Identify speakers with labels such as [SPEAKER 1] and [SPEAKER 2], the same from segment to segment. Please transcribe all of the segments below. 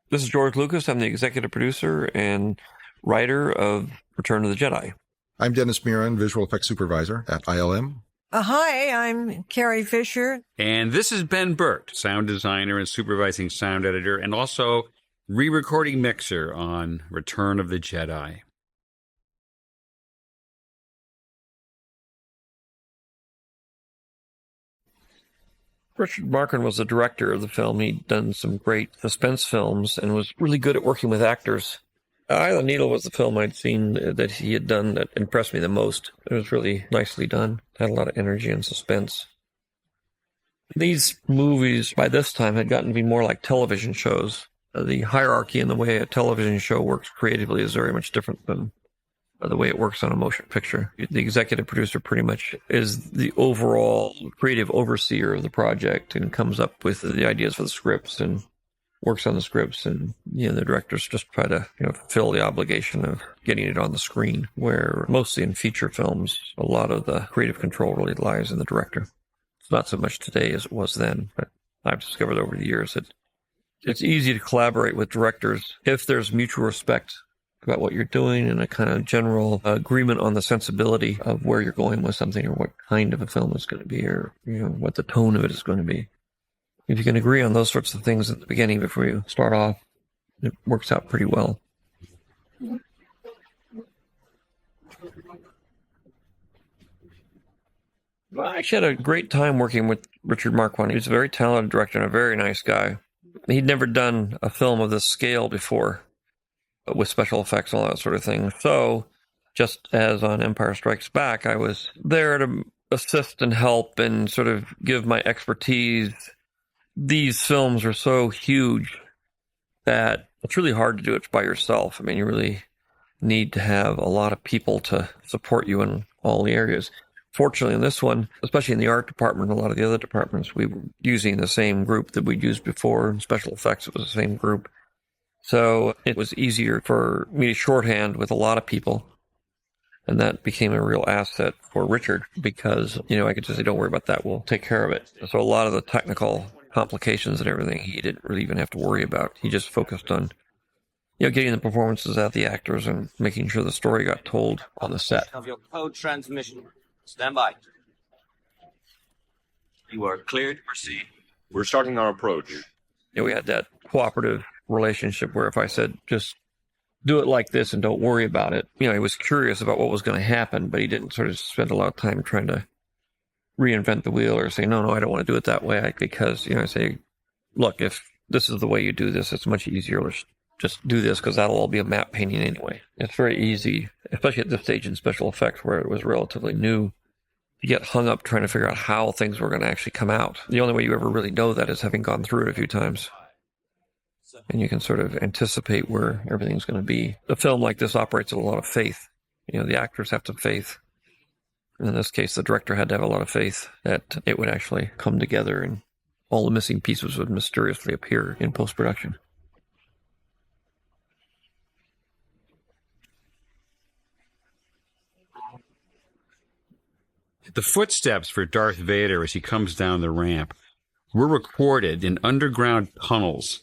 [SPEAKER 1] This is George Lucas. I'm the executive producer and writer of Return of the Jedi.
[SPEAKER 2] I'm Dennis Murin, visual effects supervisor at ILM.
[SPEAKER 3] Hi, I'm Carrie Fisher.
[SPEAKER 4] And this is Ben Burt, sound designer and supervising sound editor, and also re-recording mixer on Return of the Jedi.
[SPEAKER 1] Richard Marquand was the director of the film. He'd done some great suspense films and was really good at working with actors. Eye of the Needle was the film I'd seen that he had done that impressed me the most. It was really nicely done. Had a lot of energy and suspense. These movies, by this time, had gotten to be more like television shows. The hierarchy in the way a television show works creatively is very much different than the way it works on a motion picture. The executive producer pretty much is the overall creative overseer of the project and comes up with the ideas for the scripts and works on the scripts, and the directors just try to fulfill the obligation of getting it on the screen, where mostly in feature films a lot of the creative control really lies in the director. It's not so much today as it was then, but I've discovered over the years that it's easy to collaborate with directors if there's mutual respect about what you're doing and a kind of general agreement on the sensibility of where you're going with something, or what kind of a film it's going to be, or what the tone of it is going to be. If you can agree on those sorts of things at the beginning before you start off, it works out pretty well. I actually had a great time working with Richard Marquand. He was a very talented director and a very nice guy. He'd never done a film of this scale before, with special effects and all that sort of thing. So, just as on Empire Strikes Back, I was there to assist and help and sort of give my expertise. These films are so huge that it's really hard to do it by yourself. I mean, you really need to have a lot of people to support you in all the areas. Fortunately, in this one, especially in the art department and a lot of the other departments, we were using the same group that we'd used before. In special effects, it was the same group. So it was easier for me to shorthand with a lot of people. And that became a real asset for Richard because, I could just say, don't worry about that. We'll take care of it. So a lot of the technical complications and everything, he didn't really even have to worry about. He just focused on, getting the performances out of the actors and making sure the story got told on the set.
[SPEAKER 5] Of your code transmission. Stand by. You are cleared to proceed.
[SPEAKER 6] We're starting our approach.
[SPEAKER 1] We had that cooperative relationship where if I said, just do it like this and don't worry about it, he was curious about what was going to happen, but he didn't sort of spend a lot of time trying to reinvent the wheel or say, no, I don't want to do it that way. Because, I say, look, if this is the way you do this, it's much easier. Let's just do this because that'll all be a map painting anyway. It's very easy, especially at this stage in special effects where it was relatively new, to get hung up trying to figure out how things were going to actually come out. The only way you ever really know that is having gone through it a few times. And you can sort of anticipate where everything's going to be. A film like this operates with a lot of faith. The actors have to have faith. And in this case, the director had to have a lot of faith that it would actually come together and all the missing pieces would mysteriously appear in post-production.
[SPEAKER 4] The footsteps for Darth Vader as he comes down the ramp were recorded in underground tunnels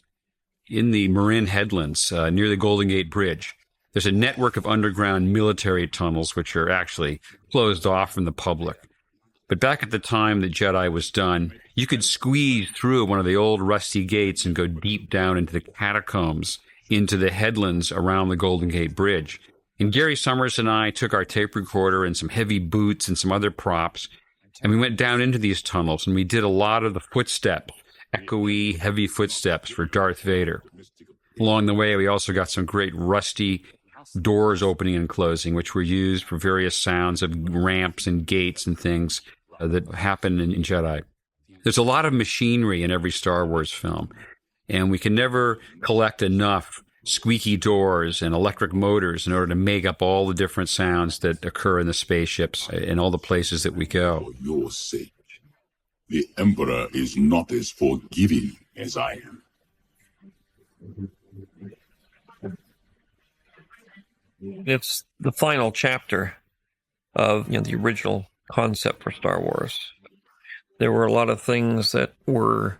[SPEAKER 4] in the Marin Headlands near the Golden Gate Bridge. There's a network of underground military tunnels which are actually closed off from the public. But back at the time that Jedi was done, you could squeeze through one of the old rusty gates and go deep down into the catacombs, into the headlands around the Golden Gate Bridge. And Gary Summers and I took our tape recorder and some heavy boots and some other props, and we went down into these tunnels, and we did a lot of the footsteps, echoey, heavy footsteps for Darth Vader. Along the way, we also got some great rusty doors opening and closing, which were used for various sounds of ramps and gates and things that happen in Jedi. There's a lot of machinery in every Star Wars film, and we can never collect enough squeaky doors and electric motors in order to make up all the different sounds that occur in the spaceships and all the places that we go.
[SPEAKER 7] For your sake, the Emperor is not as forgiving as I am.
[SPEAKER 1] It's the final chapter of the original concept for Star Wars. There were a lot of things that were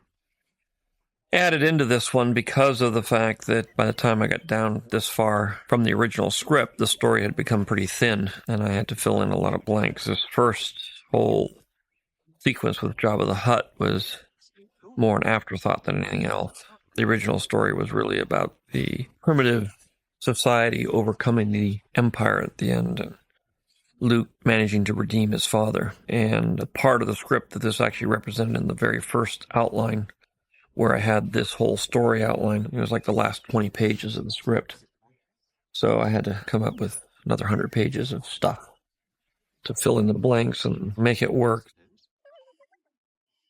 [SPEAKER 1] added into this one because of the fact that by the time I got down this far from the original script, the story had become pretty thin, and I had to fill in a lot of blanks. This first whole sequence with Jabba the Hutt was more an afterthought than anything else. The original story was really about the primitive society overcoming the Empire at the end, and Luke managing to redeem his father. And a part of the script that this actually represented in the very first outline, where I had this whole story outline, it was like the last 20 pages of the script. So I had to come up with another 100 pages of stuff to fill in the blanks and make it work.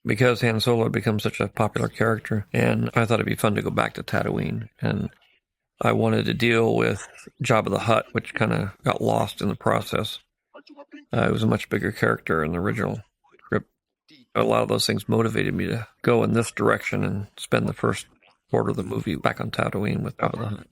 [SPEAKER 1] Because Han Solo had become such a popular character, and I thought it'd be fun to go back to Tatooine, and I wanted to deal with Jabba the Hutt, which kind of got lost in the process. It was a much bigger character in the original script. A lot of those things motivated me to go in this direction and spend the first quarter of the movie back on Tatooine with Jabba the Hutt.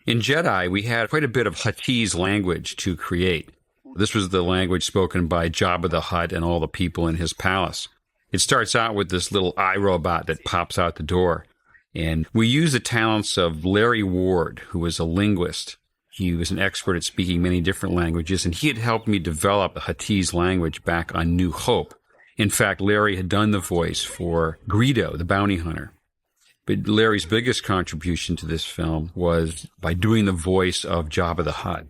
[SPEAKER 4] In Jedi, we had quite a bit of Huttese language to create. This was the language spoken by Jabba the Hutt and all the people in his palace. It starts out with this little iRobot that pops out the door. And we use the talents of Larry Ward, who was a linguist. He was an expert at speaking many different languages, and he had helped me develop the Huttese language back on New Hope. In fact, Larry had done the voice for Greedo, the bounty hunter. But Larry's biggest contribution to this film was by doing the voice of Jabba the Hutt.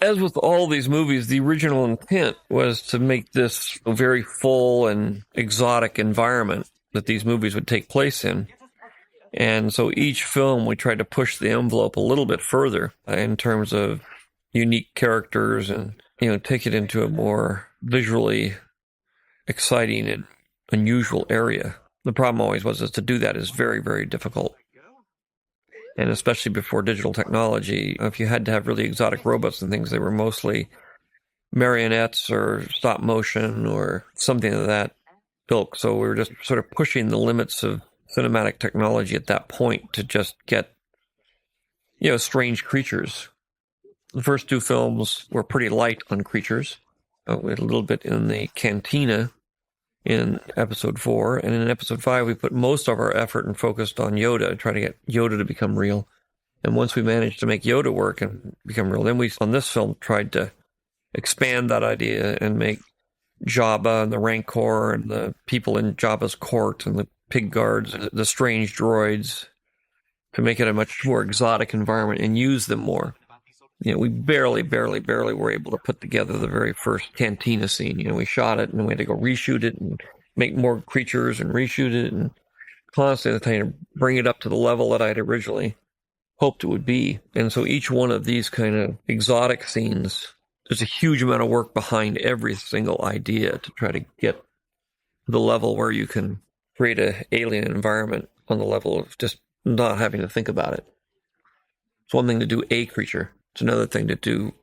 [SPEAKER 1] As with all these movies, the original intent was to make this a very full and exotic environment that these movies would take place in. And so each film, we tried to push the envelope a little bit further in terms of unique characters and, take it into a more visually exciting and unusual area. The problem always was to do that is very, very difficult. And especially before digital technology, if you had to have really exotic robots and things, they were mostly marionettes or stop motion or something of that ilk. So we were just sort of pushing the limits of cinematic technology at that point to just get, strange creatures. The first two films were pretty light on creatures. We had a little bit in the cantina in episode 4, and in episode 5 we put most of our effort and focused on Yoda, trying to get Yoda to become real. And once we managed to make Yoda work and become real, then we on this film tried to expand that idea and make Jabba and the Rancor and the people in Jabba's court and the pig guards and the strange droids to make it a much more exotic environment and use them more. We barely were able to put together the very first cantina scene. We shot it, and then we had to go reshoot it and make more creatures and reshoot it, and constantly trying to bring it up to the level that I'd originally hoped it would be. And so each one of these kind of exotic scenes, there's a huge amount of work behind every single idea to try to get to the level where you can create an alien environment on the level of just not having to think about it. It's one thing to do a creature. It's another thing to do,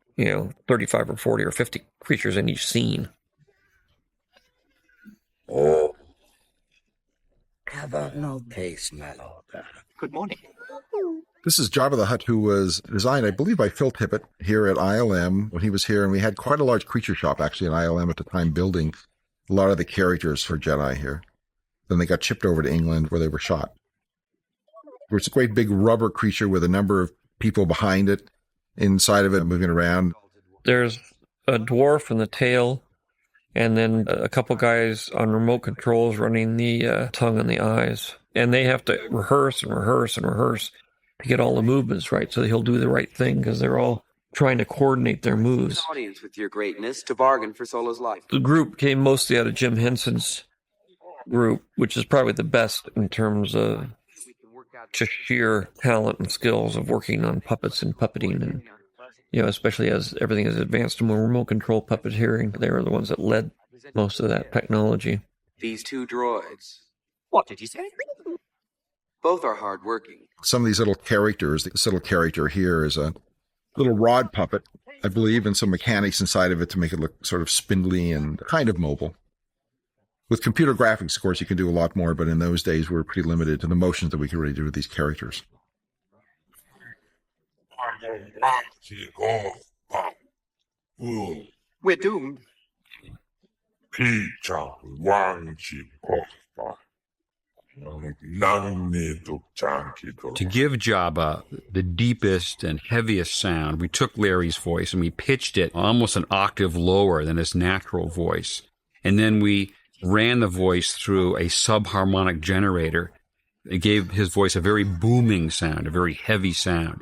[SPEAKER 1] 35 or 40 or 50 creatures in each scene.
[SPEAKER 8] Oh, have no case, my lord.
[SPEAKER 5] Good morning.
[SPEAKER 2] This is Jabba the Hutt, who was designed, I believe, by Phil Tippett here at ILM when he was here. And we had quite a large creature shop, actually, at ILM at the time, building a lot of the characters for Jedi here. Then they got shipped over to England where they were shot. It's a great big rubber creature with a number of people behind it, inside of it, moving around.
[SPEAKER 1] There's a dwarf in the tail, and then a couple guys on remote controls running the tongue and the eyes. And they have to rehearse to get all the movements right, so he'll do the right thing, because they're all trying to coordinate their moves.
[SPEAKER 9] Audience with your greatness to bargain for Solo's life.
[SPEAKER 1] The group came mostly out of Jim Henson's group, which is probably the best in terms of just sheer talent and skills of working on puppets and puppeting, and especially as everything has advanced to more remote control puppeteering. They were the ones that led most of that technology.
[SPEAKER 9] These two droids.
[SPEAKER 5] What did you say?
[SPEAKER 9] Both are hardworking.
[SPEAKER 2] Some of these little characters, this little character here is a little rod puppet, I believe, and some mechanics inside of it to make it look sort of spindly and kind of mobile. With computer graphics, of course, you can do a lot more, but in those days, we were pretty limited to the motions that we could really do with these characters.
[SPEAKER 5] We're doomed.
[SPEAKER 4] To give Jabba the deepest and heaviest sound, we took Larry's voice and we pitched it almost an octave lower than his natural voice. And then we ran the voice through a subharmonic generator. It gave his voice a very booming sound, a very heavy sound.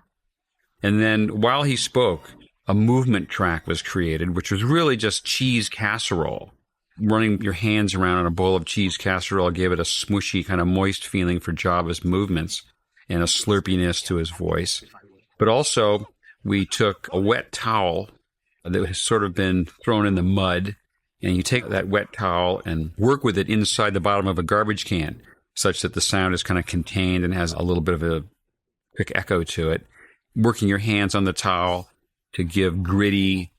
[SPEAKER 4] And then while he spoke, a movement track was created, which was really just cheese casserole. Running your hands around in a bowl of cheese casserole gave it a smushy, kind of moist feeling for Jabba's movements and a slurpiness to his voice. But also, we took a wet towel that has sort of been thrown in the mud, and you take that wet towel and work with it inside the bottom of a garbage can, such that the sound is kind of contained and has a little bit of a quick echo to it. Working your hands on the towel to give gritty,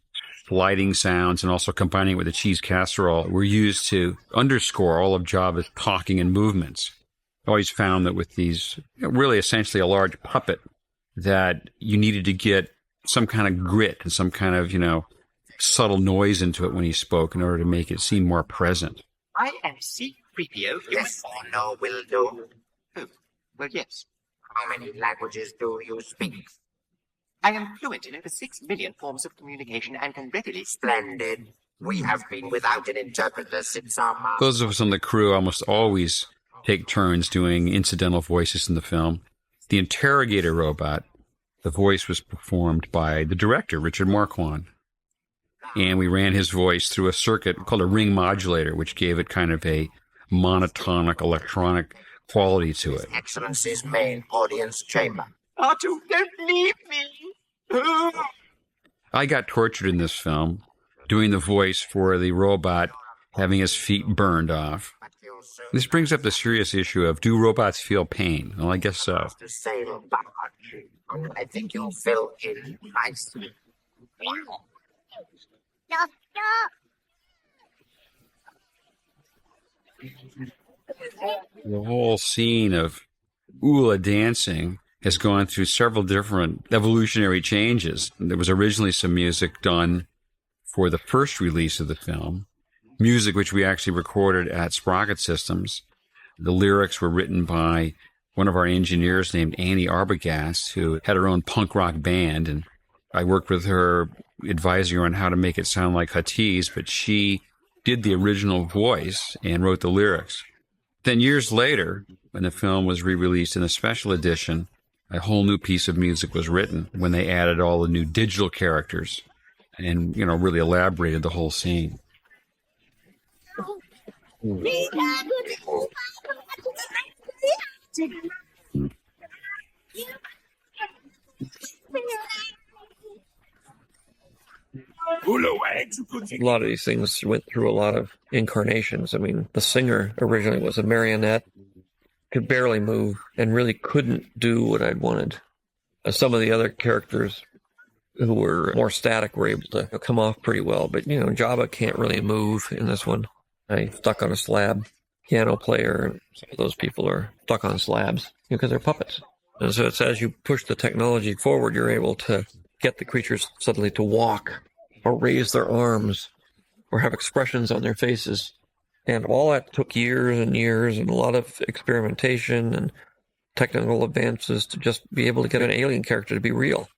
[SPEAKER 4] sliding sounds, and also combining it with the cheese casserole were used to underscore all of Jabba's talking and movements. I always found that with these, really essentially a large puppet, that you needed to get some kind of grit and some kind of, subtle noise into it when he spoke in order to make it seem more present.
[SPEAKER 5] I am C-3PO.
[SPEAKER 8] Yes or no will do.
[SPEAKER 5] Oh, well, yes.
[SPEAKER 8] How many languages do you speak?
[SPEAKER 5] I am fluent in over 6 million forms of communication and can readily...
[SPEAKER 8] Splendid. We have been without an interpreter since our march.
[SPEAKER 4] Those of us on the crew almost always take turns doing incidental voices in the film. The interrogator robot, the voice was performed by the director, Richard Marquand. And we ran his voice through a circuit called a ring modulator, which gave it kind of a monotonic electronic quality to it.
[SPEAKER 8] Excellency's main audience chamber.
[SPEAKER 5] R2, don't leave me!
[SPEAKER 4] I got tortured in this film, doing the voice for the robot having his feet burned off. This brings up the serious issue of, do robots feel pain? Well, I guess so.
[SPEAKER 8] To sail barge. I think you'll fill in nicely.
[SPEAKER 4] The whole scene of Ula dancing has gone through several different evolutionary changes. There was originally some music done for the first release of the film, music which we actually recorded at Sprocket Systems. The lyrics were written by one of our engineers named Annie Arbogast, who had her own punk rock band, and I worked with her advising her on how to make it sound like Huttese, but she did the original voice and wrote the lyrics. Then years later, when the film was re-released in a special edition, a whole new piece of music was written when they added all the new digital characters and, really elaborated the whole scene.
[SPEAKER 1] A lot of these things went through a lot of incarnations. I mean, the singer originally was a marionette, could barely move, and really couldn't do what I'd wanted. Some of the other characters who were more static were able to come off pretty well, but, Jabba can't really move in this one. I stuck on a slab. Piano player, some of those people are stuck on slabs because they're puppets. And so it's as you push the technology forward, you're able to get the creatures suddenly to walk or raise their arms or have expressions on their faces. And all that took years and years and a lot of experimentation and technical advances to just be able to get an alien character to be real.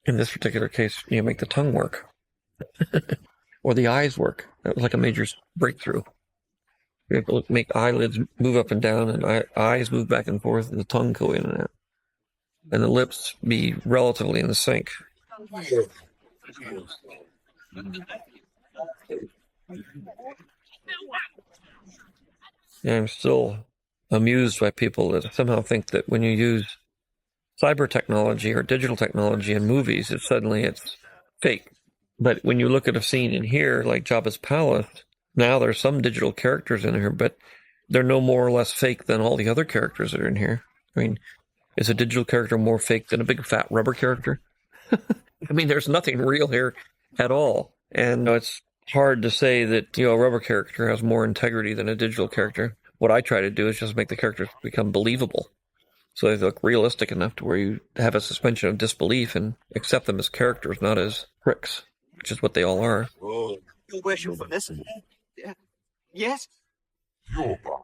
[SPEAKER 1] In this particular case, you make the tongue work. Or the eyes work. That was like a major breakthrough. You're able to make eyelids move up and down and eyes move back and forth and the tongue go in and out. And the lips be relatively in sync. Yeah, I'm still amused by people that somehow think that when you use cyber technology or digital technology in movies, it's fake. But when you look at a scene in here, like Jabba's palace, now there's some digital characters in here, but they're no more or less fake than all the other characters that are in here. I mean, is a digital character more fake than a big fat rubber character? I mean, there's nothing real here at all. And it's hard to say that, a rubber character has more integrity than a digital character. What I try to do is just make the characters become believable. so they look realistic enough to where you have a suspension of disbelief and accept them as characters, not as pricks, which is what they all are.
[SPEAKER 5] Your worshipfulness. Yes?
[SPEAKER 7] Yoba,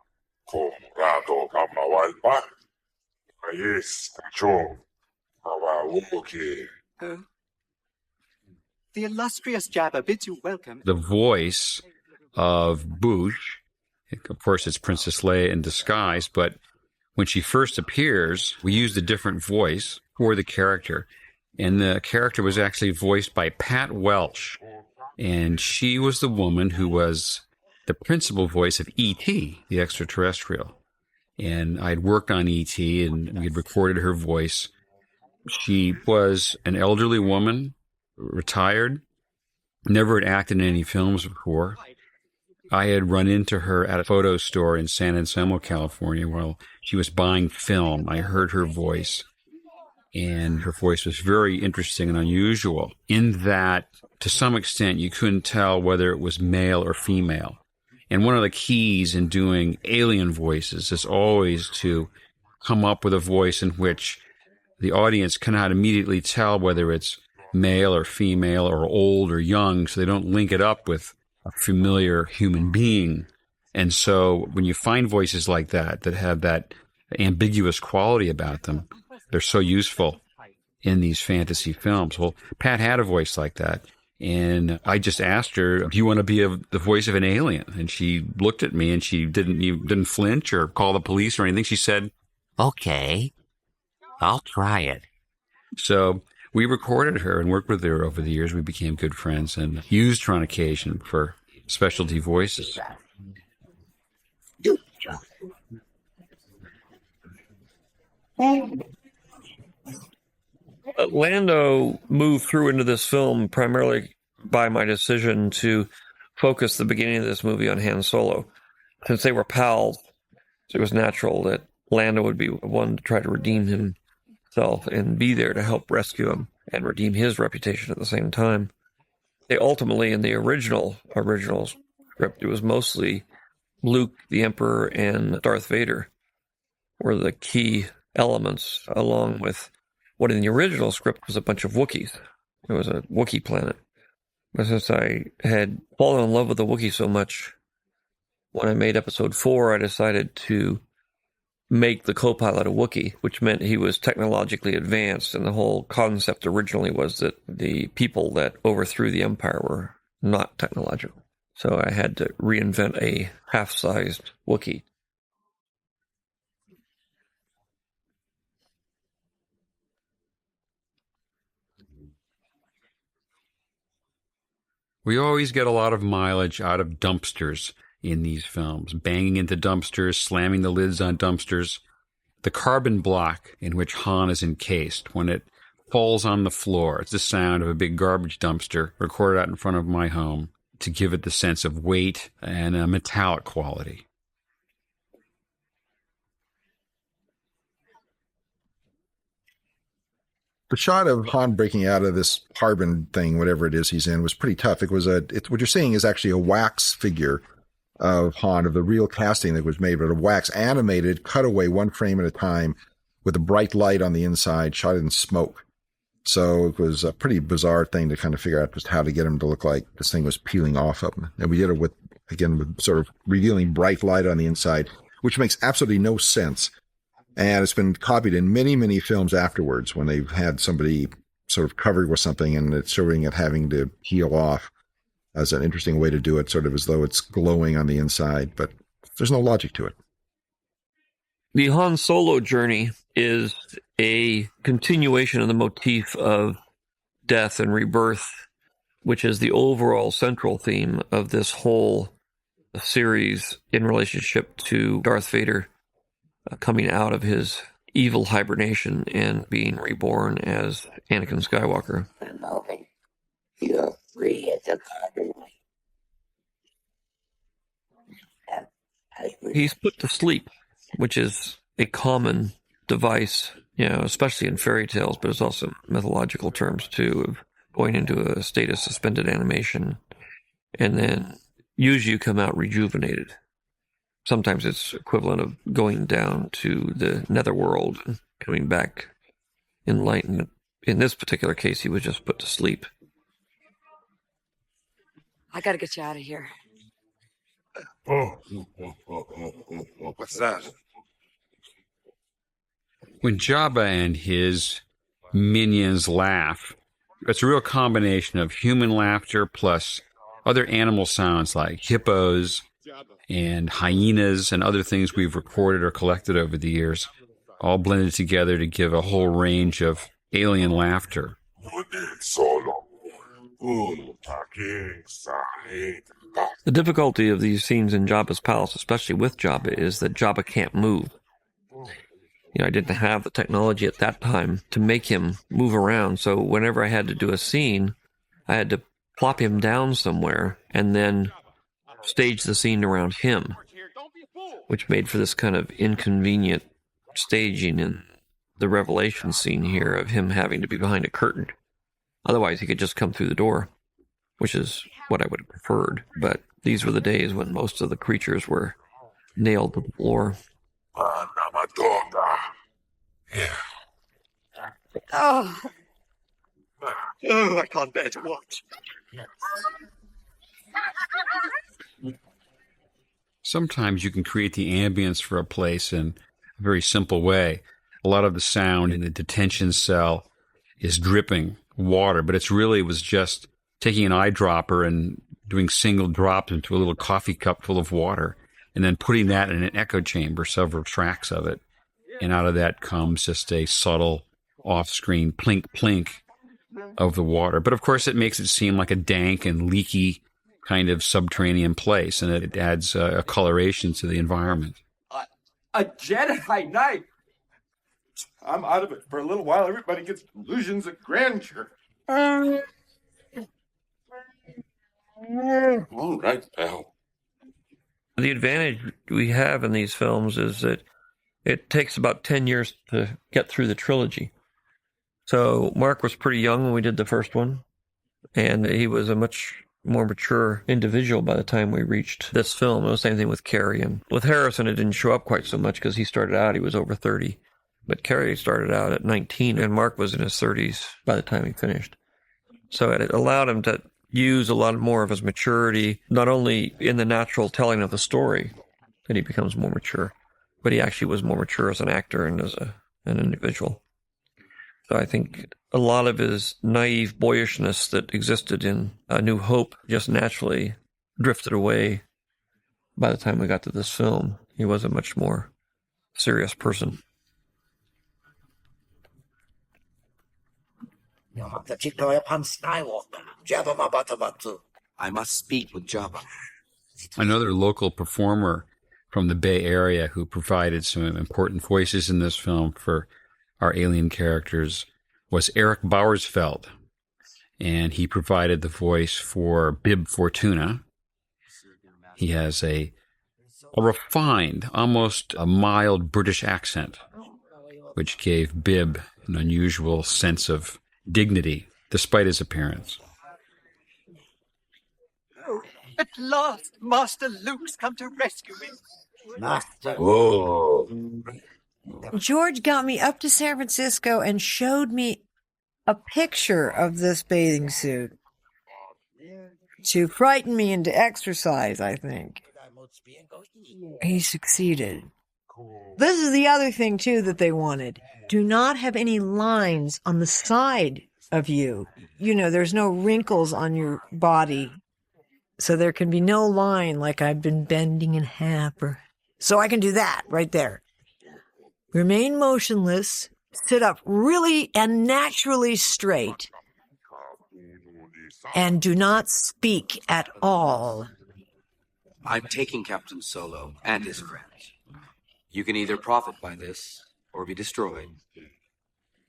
[SPEAKER 7] Colorado, Kamawalpa. Yes, Cho. Kawawoke.
[SPEAKER 5] The illustrious Jabba bids you welcome.
[SPEAKER 4] The voice of Bouge, of course, it's Princess Leia in disguise, but when she first appears, we used a different voice for the character. And the character was actually voiced by Pat Welch. And she was the woman who was the principal voice of E.T., the extraterrestrial. And I'd worked on E.T., and we had recorded her voice. She was an elderly woman, retired, never had acted in any films before. I had run into her at a photo store in San Anselmo, California, while she was buying film. I heard her voice, and her voice was very interesting and unusual in that, to some extent, you couldn't tell whether it was male or female. And one of the keys in doing alien voices is always to come up with a voice in which the audience cannot immediately tell whether it's male or female or old or young, so they don't link it up with a familiar human being. And so when you find voices like that have that ambiguous quality about them, they're so useful in these fantasy films. Well, Pat had a voice like that. And I just asked her, do you want to be the voice of an alien? And she looked at me and she didn't flinch or call the police or anything. She said,
[SPEAKER 8] Okay, I'll try it.
[SPEAKER 4] So we recorded her and worked with her over the years. We became good friends and used her on occasion for specialty voices.
[SPEAKER 1] Lando moved through into this film primarily by my decision to focus the beginning of this movie on Han Solo. Since they were pals, it was natural that Lando would be one to try to redeem himself and be there to help rescue him and redeem his reputation at the same time. They ultimately, in the original script, it was mostly Luke, the Emperor, and Darth Vader were the key elements, along with what in the original script was a bunch of Wookiees. It was a Wookiee planet. But since I had fallen in love with the Wookiee so much, when I made episode 4, I decided to make the co-pilot a Wookiee, which meant he was technologically advanced, and the whole concept originally was that the people that overthrew the Empire were not technological. So I had to reinvent a half-sized Wookiee.
[SPEAKER 4] We always get a lot of mileage out of dumpsters in these films, banging into dumpsters, slamming the lids on dumpsters. The carbon block in which Han is encased, when it falls on the floor, it's the sound of a big garbage dumpster recorded out in front of my home to give it the sense of weight and a metallic quality.
[SPEAKER 2] The shot of Han breaking out of this carbon thing, whatever it is he's in, was pretty tough. What you're seeing is actually a wax figure of Han, of the real casting that was made, but a wax animated, cut away one frame at a time with a bright light on the inside, shot in smoke. So it was a pretty bizarre thing to kind of figure out just how to get him to look like this thing was peeling off of him. And we did it with sort of revealing bright light on the inside, which makes absolutely no sense. And it's been copied in many, many films afterwards when they've had somebody sort of covered with something and it's showing it having to peel off as an interesting way to do it, sort of as though it's glowing on the inside. But there's no logic to it.
[SPEAKER 1] The Han Solo journey is a continuation of the motif of death and rebirth, which is the overall central theme of this whole series in relationship to Darth Vader coming out of his evil hibernation and being reborn as Anakin Skywalker.
[SPEAKER 8] You're free as a carbonite.
[SPEAKER 1] He's put to sleep, which is a common device, especially in fairy tales, but it's also mythological terms too, of going into a state of suspended animation, and then usually you come out rejuvenated. sometimes it's equivalent of going down to the netherworld and coming back enlightened. In this particular case, he was just put to sleep.
[SPEAKER 10] I gotta get you out of here.
[SPEAKER 7] What's that?
[SPEAKER 4] When Jabba and his minions laugh, it's a real combination of human laughter plus other animal sounds like hippos and hyenas and other things we've recorded or collected over the years, all blended together to give a whole range of alien laughter.
[SPEAKER 1] The difficulty of these scenes in Jabba's palace, especially with Jabba, is that Jabba can't move. I didn't have the technology at that time to make him move around, so whenever I had to do a scene, I had to plop him down somewhere and then stage the scene around him, which made for this kind of inconvenient staging in the revelation scene here of him having to be behind a curtain. Otherwise, he could just come through the door, which is what I would have preferred. But these were the days when most of the creatures were nailed to the floor.
[SPEAKER 10] Oh,
[SPEAKER 5] Oh, I can't bear to watch.
[SPEAKER 4] Sometimes you can create the ambience for a place in a very simple way. A lot of the sound in the detention cell is dripping water, but was just taking an eyedropper and doing single drops into a little coffee cup full of water and then putting that in an echo chamber, several tracks of it. And out of that comes just a subtle off-screen plink-plink of the water. But of course, it makes it seem like a dank and leaky kind of subterranean place, and it adds a coloration to the environment.
[SPEAKER 11] A Jedi Knight! I'm out of it for a little while. Everybody gets illusions of grandeur.
[SPEAKER 7] All right, pal.
[SPEAKER 1] The advantage we have in these films is that it takes about 10 years to get through the trilogy. So Mark was pretty young when we did the first one, and he was a much more mature individual by the time we reached this film. It was the same thing with Carrie. And with Harrison, it didn't show up quite so much because he started out, he was over 30. But Carrie started out at 19, and Mark was in his 30s by the time he finished. So it allowed him to use a lot more of his maturity, not only in the natural telling of the story, that he becomes more mature, but he actually was more mature as an actor and as an individual. So I think a lot of his naive boyishness that existed in A New Hope just naturally drifted away by the time we got to this film. He was a much more serious person.
[SPEAKER 8] upon Skywalker, Jabba Mabatabatu.
[SPEAKER 9] I must speak with Jabba.
[SPEAKER 4] Another local performer from the Bay Area who provided some important voices in this film for our alien characters was Eric Bowersfeld, and he provided the voice for Bib Fortuna. He has a refined, almost a mild British accent, which gave Bib an unusual sense of dignity despite his appearance.
[SPEAKER 5] Oh, at last, Master Luke's come to rescue me.
[SPEAKER 8] Master.
[SPEAKER 7] Oh.
[SPEAKER 3] George got me up to San Francisco and showed me a picture of this bathing suit to frighten me into exercise, I think. He succeeded. This is the other thing, too, that they wanted. Do not have any lines on the side of you. You know, there's no wrinkles on your body. So there can be no line like I've been bending in half. So I can do that right there. Remain motionless. Sit up really and naturally straight. And do not speak at all.
[SPEAKER 9] I'm taking Captain Solo and his friends. You can either profit by this or be destroyed.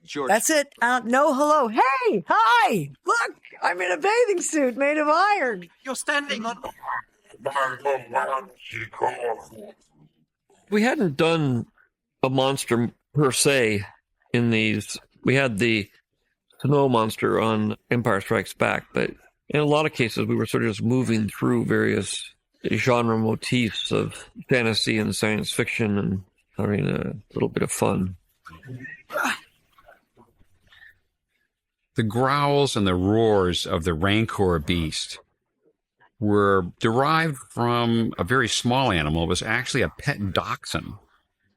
[SPEAKER 9] George.
[SPEAKER 3] That's it. No hello. Hey, hi. Look, I'm in a bathing suit made of iron.
[SPEAKER 5] You're standing on...
[SPEAKER 1] We hadn't done a monster per se in these. We had the snow monster on Empire Strikes Back, but in a lot of cases we were sort of just moving through various genre motifs of fantasy and science fiction and having a little bit of fun.
[SPEAKER 4] The growls and the roars of the Rancor beast were derived from a very small animal. It was actually a pet dachshund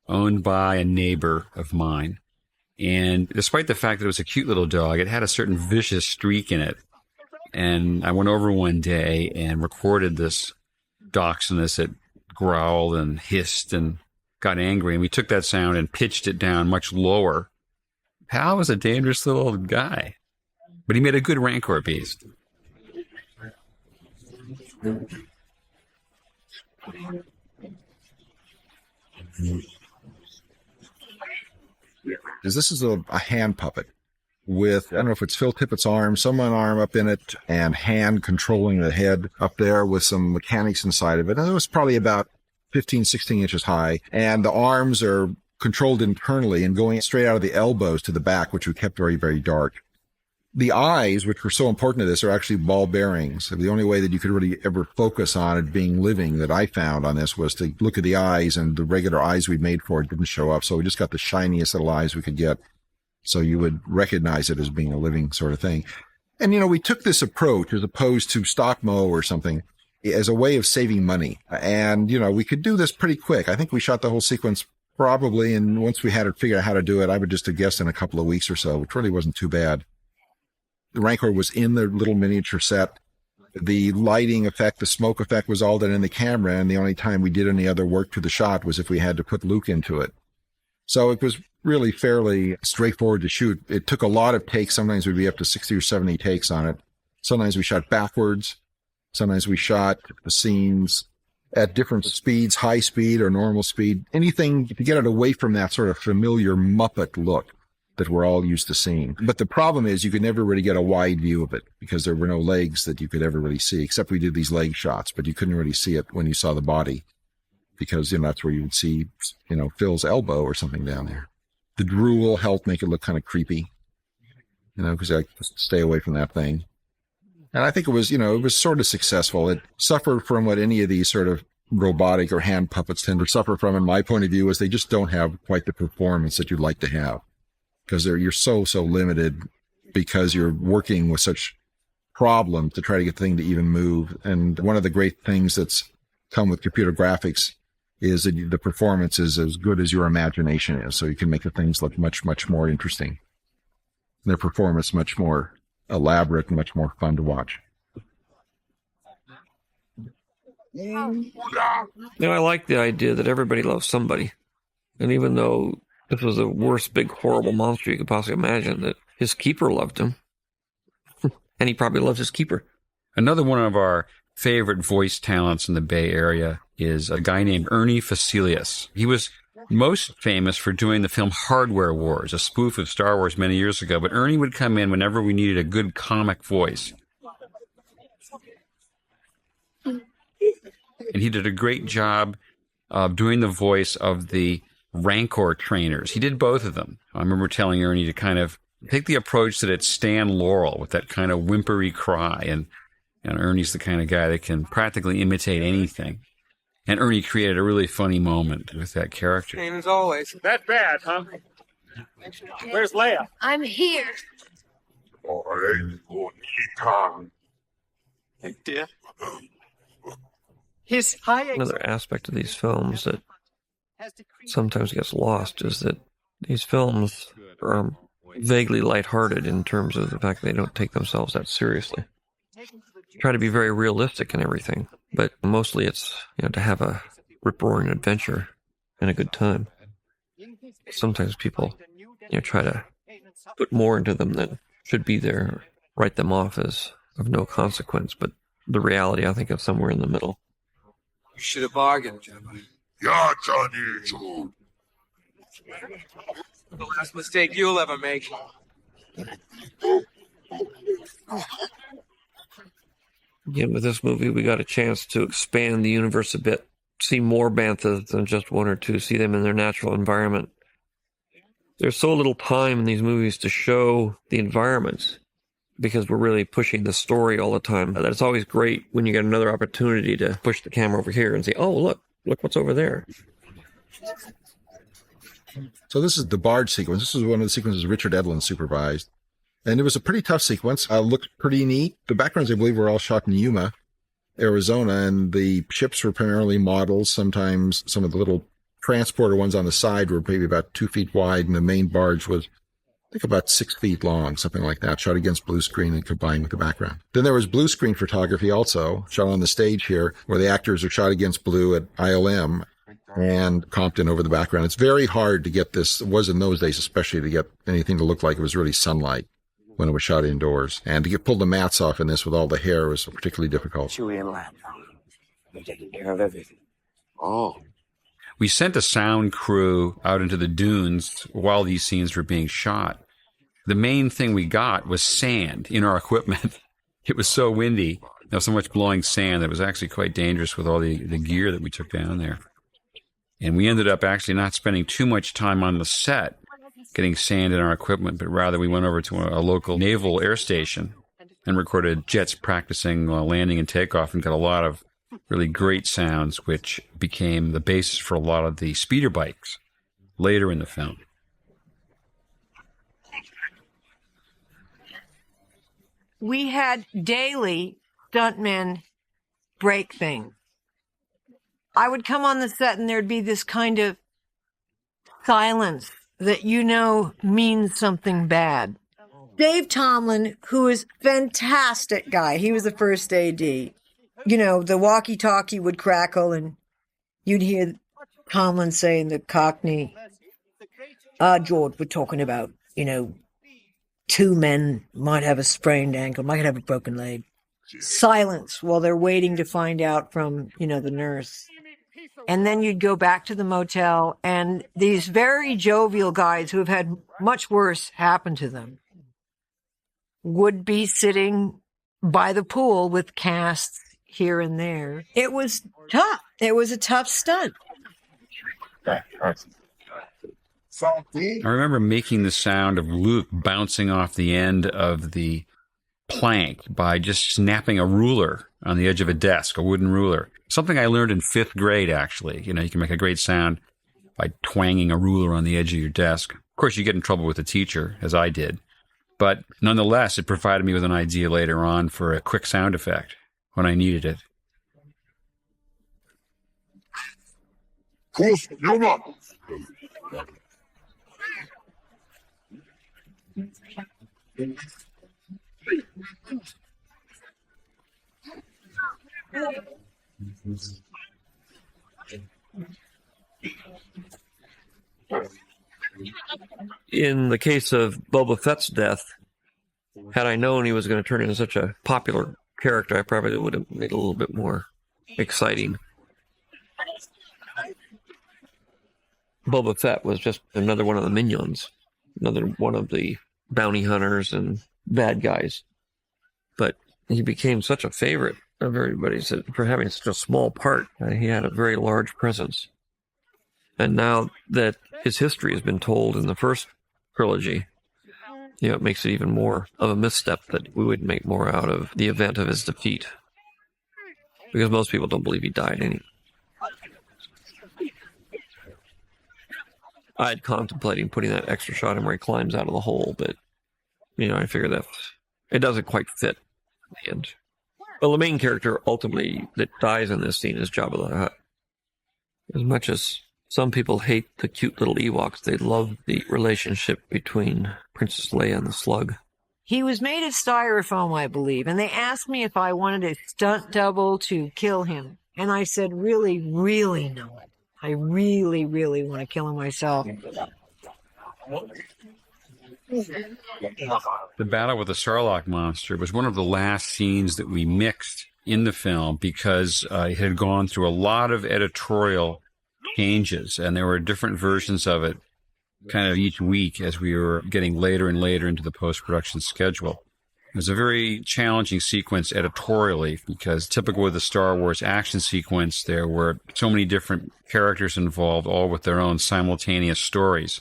[SPEAKER 4] owned by a neighbor of mine. And despite the fact that it was a cute little dog, it had a certain vicious streak in it. And I went over one day and recorded this dachshund as it growled and hissed and got angry. And we took that sound and pitched it down much lower. Hal was a dangerous little guy, but he made a good Rancor beast.
[SPEAKER 2] This is a hand puppet with, I don't know if it's Phil Tippett's arm, some arm up in it, and hand controlling the head up there with some mechanics inside of it. And it was probably about 15, 16 inches high. And the arms are controlled internally and going straight out of the elbows to the back, which we kept very, very dark. The eyes, which were so important to this, are actually ball bearings. The only way that you could really ever focus on it being living that I found on this was to look at the eyes, and the regular eyes we made for it didn't show up. So we just got the shiniest little eyes we could get. So you would recognize it as being a living sort of thing. And, we took this approach as opposed to stock mow or something as a way of saving money. And, we could do this pretty quick. I think we shot the whole sequence probably. And once we had it figured out how to do it, I would just have guessed in a couple of weeks or so, which really wasn't too bad. The Rancor was in the little miniature set. The lighting effect, the smoke effect was all done in the camera. And the only time we did any other work to the shot was if we had to put Luke into it. So it was really fairly straightforward to shoot. It took a lot of takes. Sometimes we'd be up to 60 or 70 takes on it. Sometimes we shot backwards. Sometimes we shot the scenes at different speeds, high speed or normal speed, anything to get it away from that sort of familiar Muppet look that we're all used to seeing. But the problem is you could never really get a wide view of it because there were no legs that you could ever really see, except we did these leg shots, but you couldn't really see it when you saw the body because, that's where you would see, Phil's elbow or something down there. The drool helped make it look kind of creepy, because I just stay away from that thing. And I think it was, it was sort of successful. It suffered from what any of these sort of robotic or hand puppets tend to suffer from, in my point of view, is they just don't have quite the performance that you'd like to have. Because you're so limited because you're working with such problems to try to get the thing to even move. And one of the great things that's come with computer graphics is that the performance is as good as your imagination is. So you can make the things look much, much more interesting. Their performance much more elaborate and much more fun to watch.
[SPEAKER 1] I like the idea that everybody loves somebody. And even though this was the worst, big, horrible monster you could possibly imagine, that his keeper loved him. And he probably loves his keeper.
[SPEAKER 4] Another one of our favorite voice talents in the Bay Area is a guy named Ernie Facilius. He was most famous for doing the film Hardware Wars, a spoof of Star Wars many years ago. But Ernie would come in whenever we needed a good comic voice. And he did a great job of doing the voice of the Rancor trainers. He did both of them. I remember telling Ernie to kind of take the approach that it's Stan Laurel with that kind of whimpery cry. And Ernie's the kind of guy that can practically imitate anything. And Ernie created a really funny moment with that character.
[SPEAKER 12] Same as always.
[SPEAKER 11] That bad, huh? Where's Leia?
[SPEAKER 10] I'm here.
[SPEAKER 11] Hey, dear. His high
[SPEAKER 1] Another aspect of these films that sometimes gets lost is that these films are vaguely lighthearted in terms of the fact that they don't take themselves that seriously. Try to be very realistic and everything, but mostly it's, to have a rip-roaring adventure and a good time. Sometimes people, try to put more into them than should be there, write them off as of no consequence, but the reality, I think, is somewhere in the middle.
[SPEAKER 12] You should have bargained, Jabba. The last mistake you'll ever make.
[SPEAKER 1] Again, with this movie, we got a chance to expand the universe a bit, see more banthas than just one or two, see them in their natural environment. There's so little time in these movies to show the environments because we're really pushing the story all the time. That it's always great when you get another opportunity to push the camera over here and say, oh, look what's over there.
[SPEAKER 2] So this is the barge sequence. This is one of the sequences Richard Edlund supervised. And it was a pretty tough sequence. Looked pretty neat. The backgrounds, I believe, were all shot in Yuma, Arizona, and the ships were primarily models. Sometimes some of the little transporter ones on the side were maybe about 2 feet wide, and the main barge was, I think, about 6 feet long, something like that, shot against blue screen and combined with the background. Then there was blue screen photography also, shot on the stage here, where the actors are shot against blue at ILM and Compton over the background. It's very hard to get this, it was in those days especially, to get anything to look like it was really sunlight when it was shot indoors. And to pull the mats off in this with all the hair was particularly difficult.
[SPEAKER 8] Chewie and Lando. They're taking care of everything. Oh.
[SPEAKER 4] We sent a sound crew out into the dunes while these scenes were being shot. The main thing we got was sand in our equipment. It was so windy. There was so much blowing sand that it was actually quite dangerous with all the gear that we took down there. And we ended up actually not spending too much time on the set getting sand in our equipment, but rather we went over to a local naval air station and recorded jets practicing landing and takeoff and got a lot of really great sounds, which became the basis for a lot of the speeder bikes later in the film.
[SPEAKER 3] We had daily stuntmen break things. I would come on the set and there'd be this kind of silence that means something bad. Dave Tomlin, who is a fantastic guy, he was the first AD. The walkie-talkie would crackle and you'd hear Tomlin say in the Cockney, George, we're talking about, 2 men might have a sprained ankle, might have a broken leg. Silence while they're waiting to find out from, the nurse. And then you'd go back to the motel, and these very jovial guys who have had much worse happen to them would be sitting by the pool with casts here and there. It was tough. It was a tough stunt.
[SPEAKER 4] I remember making the sound of Luke bouncing off the end of the plank by just snapping a ruler on the edge of a desk, a wooden ruler. Something I learned in 5th grade, actually. You can make a great sound by twanging a ruler on the edge of your desk. Of course, you get in trouble with the teacher, as I did. But nonetheless, it provided me with an idea later on for a quick sound effect when I needed it.
[SPEAKER 1] In the case of Boba Fett's death, had I known he was going to turn into such a popular character, I probably would have made it a little bit more exciting. Boba Fett was just another one of the minions, another one of the bounty hunters and bad guys. But he became such a favorite of everybody for having such a small part. He had a very large presence. And now that his history has been told in the first trilogy, it makes it even more of a misstep that we would make more out of the event of his defeat. Because most people don't believe he died anyway. I had contemplating putting that extra shot in where he climbs out of the hole, but, I figure that it doesn't quite fit in the end. Well, the main character, ultimately, that dies in this scene is Jabba the Hutt. As much as some people hate the cute little Ewoks, they love the relationship between Princess Leia and the Slug.
[SPEAKER 3] He was made of styrofoam, I believe, and they asked me if I wanted a stunt double to kill him. And I said, really, really no. I really, really want to kill him myself.
[SPEAKER 4] The battle with the Sarlacc monster was one of the last scenes that we mixed in the film because it had gone through a lot of editorial changes, and there were different versions of it kind of each week as we were getting later and later into the post-production schedule. It was a very challenging sequence editorially because typical with the Star Wars action sequence, there were so many different characters involved, all with their own simultaneous stories.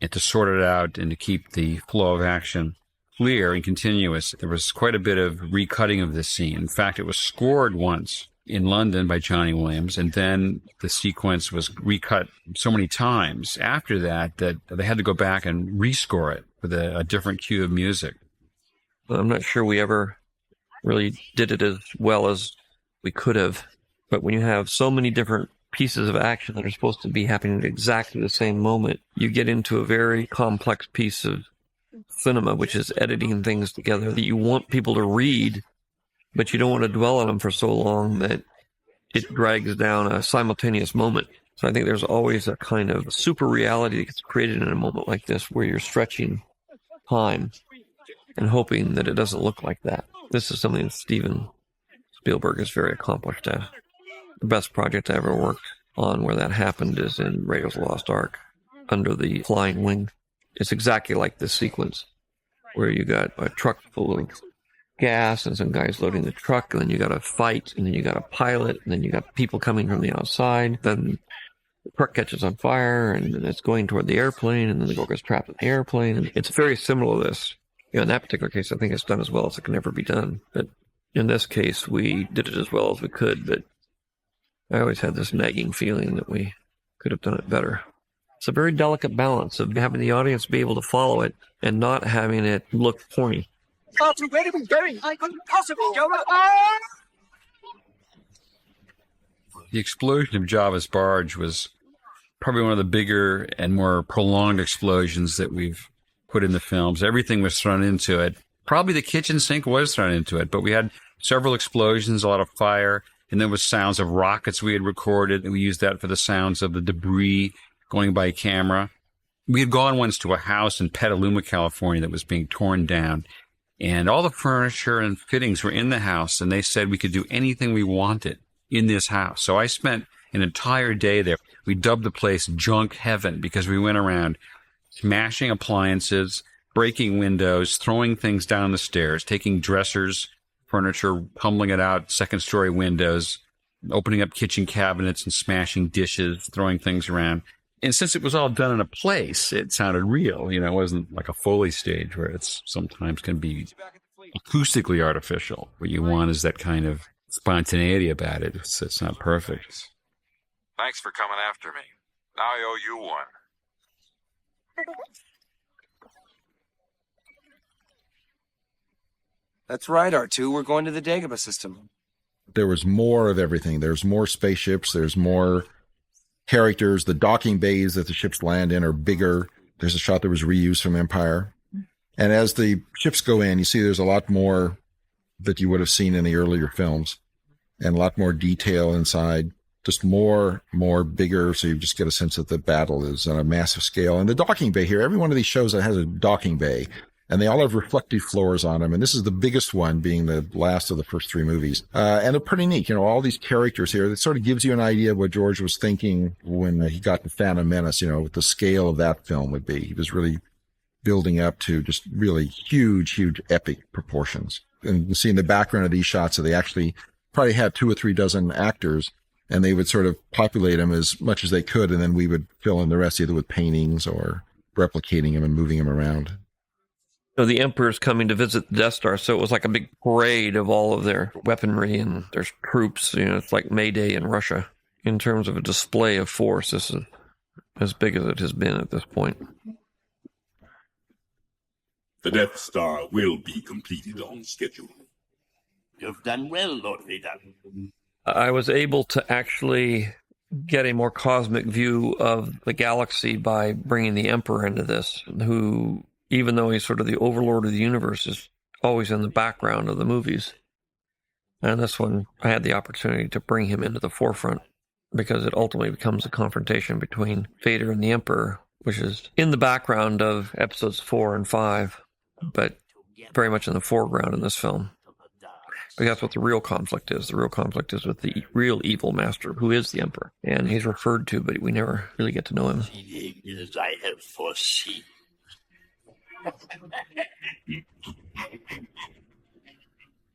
[SPEAKER 4] And to sort it out and to keep the flow of action clear and continuous. There was quite a bit of recutting of this scene. In fact, it was scored once in London by Johnny Williams, and then the sequence was recut so many times after that they had to go back and rescore it with a different cue of music.
[SPEAKER 1] I'm not sure we ever really did it as well as we could have, but when you have so many different pieces of action that are supposed to be happening at exactly the same moment, you get into a very complex piece of cinema, which is editing things together that you want people to read, but you don't want to dwell on them for so long that it drags down a simultaneous moment. So I think there's always a kind of super reality that gets created in a moment like this where you're stretching time and hoping that it doesn't look like that. This is something that Steven Spielberg is very accomplished at. The best project I ever worked on where that happened is in Raiders of the Lost Ark, Under the Flying Wing. It's exactly like this sequence where you got a truck full of gas and some guys loading the truck, and then you got a fight, and then you got a pilot, and then you got people coming from the outside. Then the truck catches on fire, and then it's going toward the airplane, and then the girl gets trapped in the airplane. And it's very similar to this. In that particular case, I think it's done as well as it can ever be done. But in this case, we did it as well as we could, but I always had this nagging feeling that we could have done it better. It's a very delicate balance of having the audience be able to follow it and not having it look corny.
[SPEAKER 12] Arthur, where are we going? I couldn't possibly go.
[SPEAKER 4] The explosion of Jabba's barge was probably one of the bigger and more prolonged explosions that we've put in the films. Everything was thrown into it. Probably the kitchen sink was thrown into it, but we had several explosions, a lot of fire, and there was sounds of rockets we had recorded, and we used that for the sounds of the debris going by camera. We had gone once to a house in Petaluma, California that was being torn down, and all the furniture and fittings were in the house, and they said we could do anything we wanted in this house. So I spent an entire day there. We dubbed the place Junk Heaven because we went around smashing appliances, breaking windows, throwing things down the stairs, taking dressers, furniture, tumbling it out, second-story windows, opening up kitchen cabinets and smashing dishes, throwing things around. And since it was all done in a place, it sounded real. You know, it wasn't like a Foley stage where it's sometimes can be acoustically artificial. What you want is that kind of spontaneity about it. It's not perfect.
[SPEAKER 13] Thanks for coming after me. Now I owe you one.
[SPEAKER 9] That's right, R2. We're going to the Dagobah system.
[SPEAKER 2] There was more of everything. There's more spaceships. There's more characters. The docking bays that the ships land in are bigger. There's a shot that was reused from Empire. And as the ships go in, you see there's a lot more that you would have seen in the earlier films and a lot more detail inside. Just more bigger, so you just get a sense that the battle is on a massive scale. And the docking bay here, every one of these shows that has a docking bay, and they all have reflective floors on them. And this is the biggest one, being the last of the first three movies. And they're pretty neat. You know, all these characters here, it sort of gives you an idea of what George was thinking when he got the Phantom Menace, you know, what the scale of that film would be. He was really building up to just really huge epic proportions. And you see in the background of these shots that they actually probably had 2 or 3 dozen actors, and they would sort of populate them as much as they could, and then we would fill in the rest either with paintings or replicating them and moving them around.
[SPEAKER 1] So the Emperor's coming to visit the Death Star, so it was like a big parade of all of their weaponry and their troops. You know, it's like May Day in Russia. In terms of a display of force, this is as big as it has been at this point.
[SPEAKER 7] The Death Star will be completed on schedule.
[SPEAKER 8] You've done well, Lord Vader.
[SPEAKER 1] I was able to actually get a more cosmic view of the galaxy by bringing the Emperor into this, who, even though he's sort of the overlord of the universe, is always in the background of the movies. And this one, I had the opportunity to bring him into the forefront because it ultimately becomes a confrontation between Vader and the Emperor, which is in the background of episodes 4 and 5, but very much in the foreground in this film. Because that's what the real conflict is. The real conflict is with the real evil master, who is the Emperor. And he's referred to, but we never really get to know him.
[SPEAKER 8] As I have foreseen.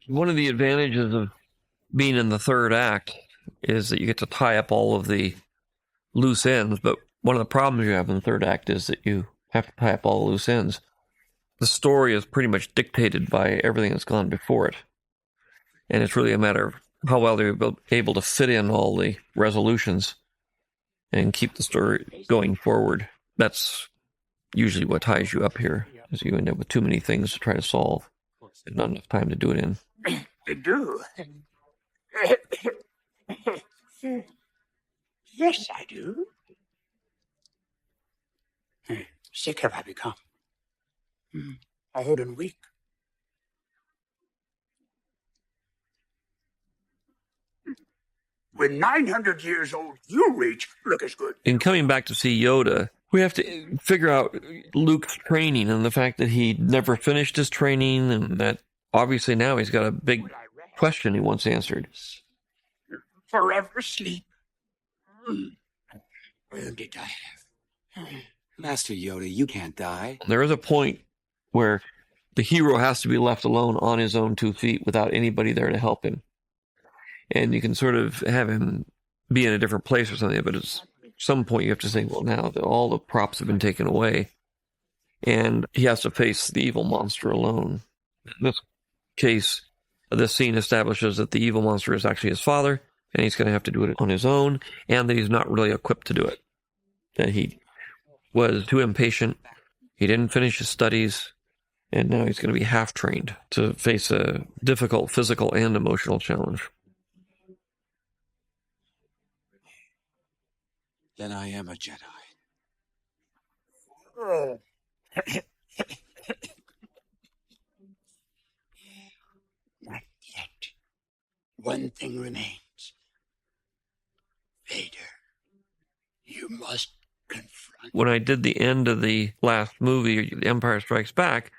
[SPEAKER 1] One of the advantages of being in the third act is that you get to tie up all of the loose ends. But one of the problems you have in the third act is that you have to tie up all the loose ends. the story is pretty much dictated by everything that's gone before it. And it's really a matter of how well they're able to fit in all the resolutions and keep the story going forward. That's usually what ties you up here, is you end up with too many things to try to solve and not enough time to do it in.
[SPEAKER 8] Do? Yes, I do. Sick have I become. Old and weak. When 900 years old you reach, look as good.
[SPEAKER 1] In coming back to see Yoda, we have to figure out Luke's training and the fact that he never finished his training, and that obviously now he's got a big question he wants answered.
[SPEAKER 8] Forever sleep. Where did I have?
[SPEAKER 9] Master Yoda, you can't die.
[SPEAKER 1] There is a point where the hero has to be left alone on his own 2 feet without anybody there to help him. And you can sort of have him be in a different place or something, but at some point you have to say, well, now that all the props have been taken away, and he has to face the evil monster alone. In this case, this scene establishes that the evil monster is actually his father, and he's going to have to do it on his own, and that he's not really equipped to do it. That he was too impatient, he didn't finish his studies, and now he's going to be half-trained to face a difficult physical and emotional challenge.
[SPEAKER 9] Then I am a Jedi.
[SPEAKER 8] Not yet. One thing remains. Vader, you must confront.
[SPEAKER 1] When I did the end of the last movie, The Empire Strikes Back,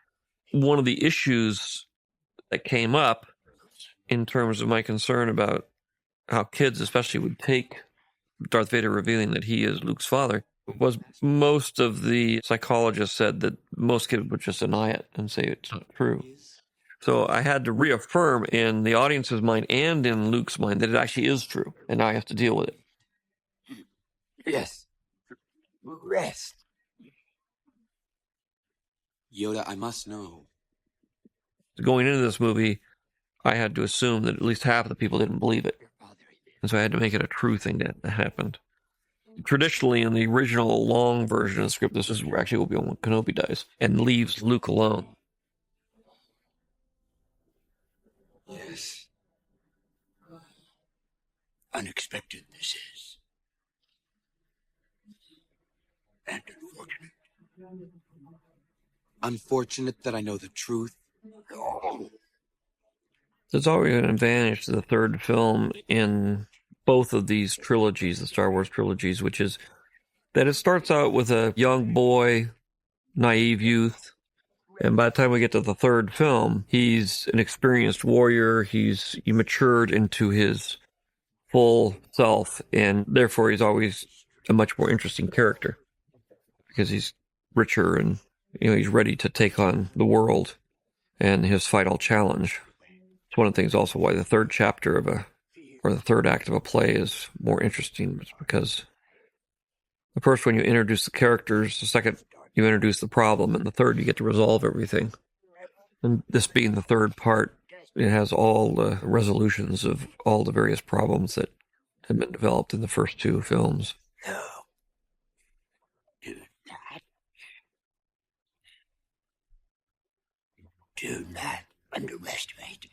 [SPEAKER 1] one of the issues that came up in terms of my concern about how kids especially would take Darth Vader revealing that he is Luke's father was most of the psychologists said that most kids would just deny it and say it's not true. So I had to reaffirm in the audience's mind and in Luke's mind that it actually is true, and now I have to deal with it.
[SPEAKER 8] Yes. Rest.
[SPEAKER 9] Yoda, I must know.
[SPEAKER 1] Going into this movie, I had to assume that at least half of the people didn't believe it. And so I had to make it a true thing that happened. Traditionally, in the original long version of the script, this is where actually Obi-Wan Kenobi dies and leaves Luke alone.
[SPEAKER 8] Yes. Unexpected this is. And unfortunate.
[SPEAKER 9] Unfortunate that I know the truth.
[SPEAKER 8] Oh.
[SPEAKER 1] There's always an advantage to the third film in both of these trilogies, the Star Wars trilogies, which is that it starts out with a young boy, naive youth, and by the time we get to the third film, he's an experienced warrior, he matured into his full self, and therefore he's always a much more interesting character, because he's richer and he's ready to take on the world and his final challenge. It's one of the things also why the third chapter or the third act of a play is more interesting. It's because the first one you introduce the characters, the second you introduce the problem, and the third you get to resolve everything. And this being the third part, it has all the resolutions of all the various problems that have been developed in the first two films.
[SPEAKER 8] No. Do not. Do not underestimate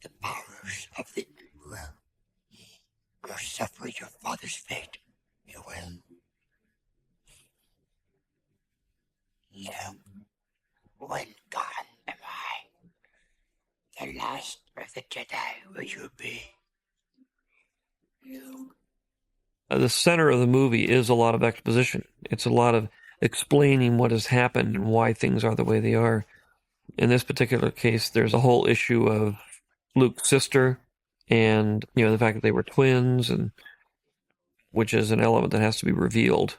[SPEAKER 8] the powers of the Emperor. You're suffering your father's fate. You will. You, when gone am I, the last of the Jedi will you be. You.
[SPEAKER 1] The center of the movie is a lot of exposition. It's a lot of explaining what has happened and why things are the way they are. In this particular case, there's a whole issue of Luke's sister and, the fact that they were twins, and which is an element that has to be revealed,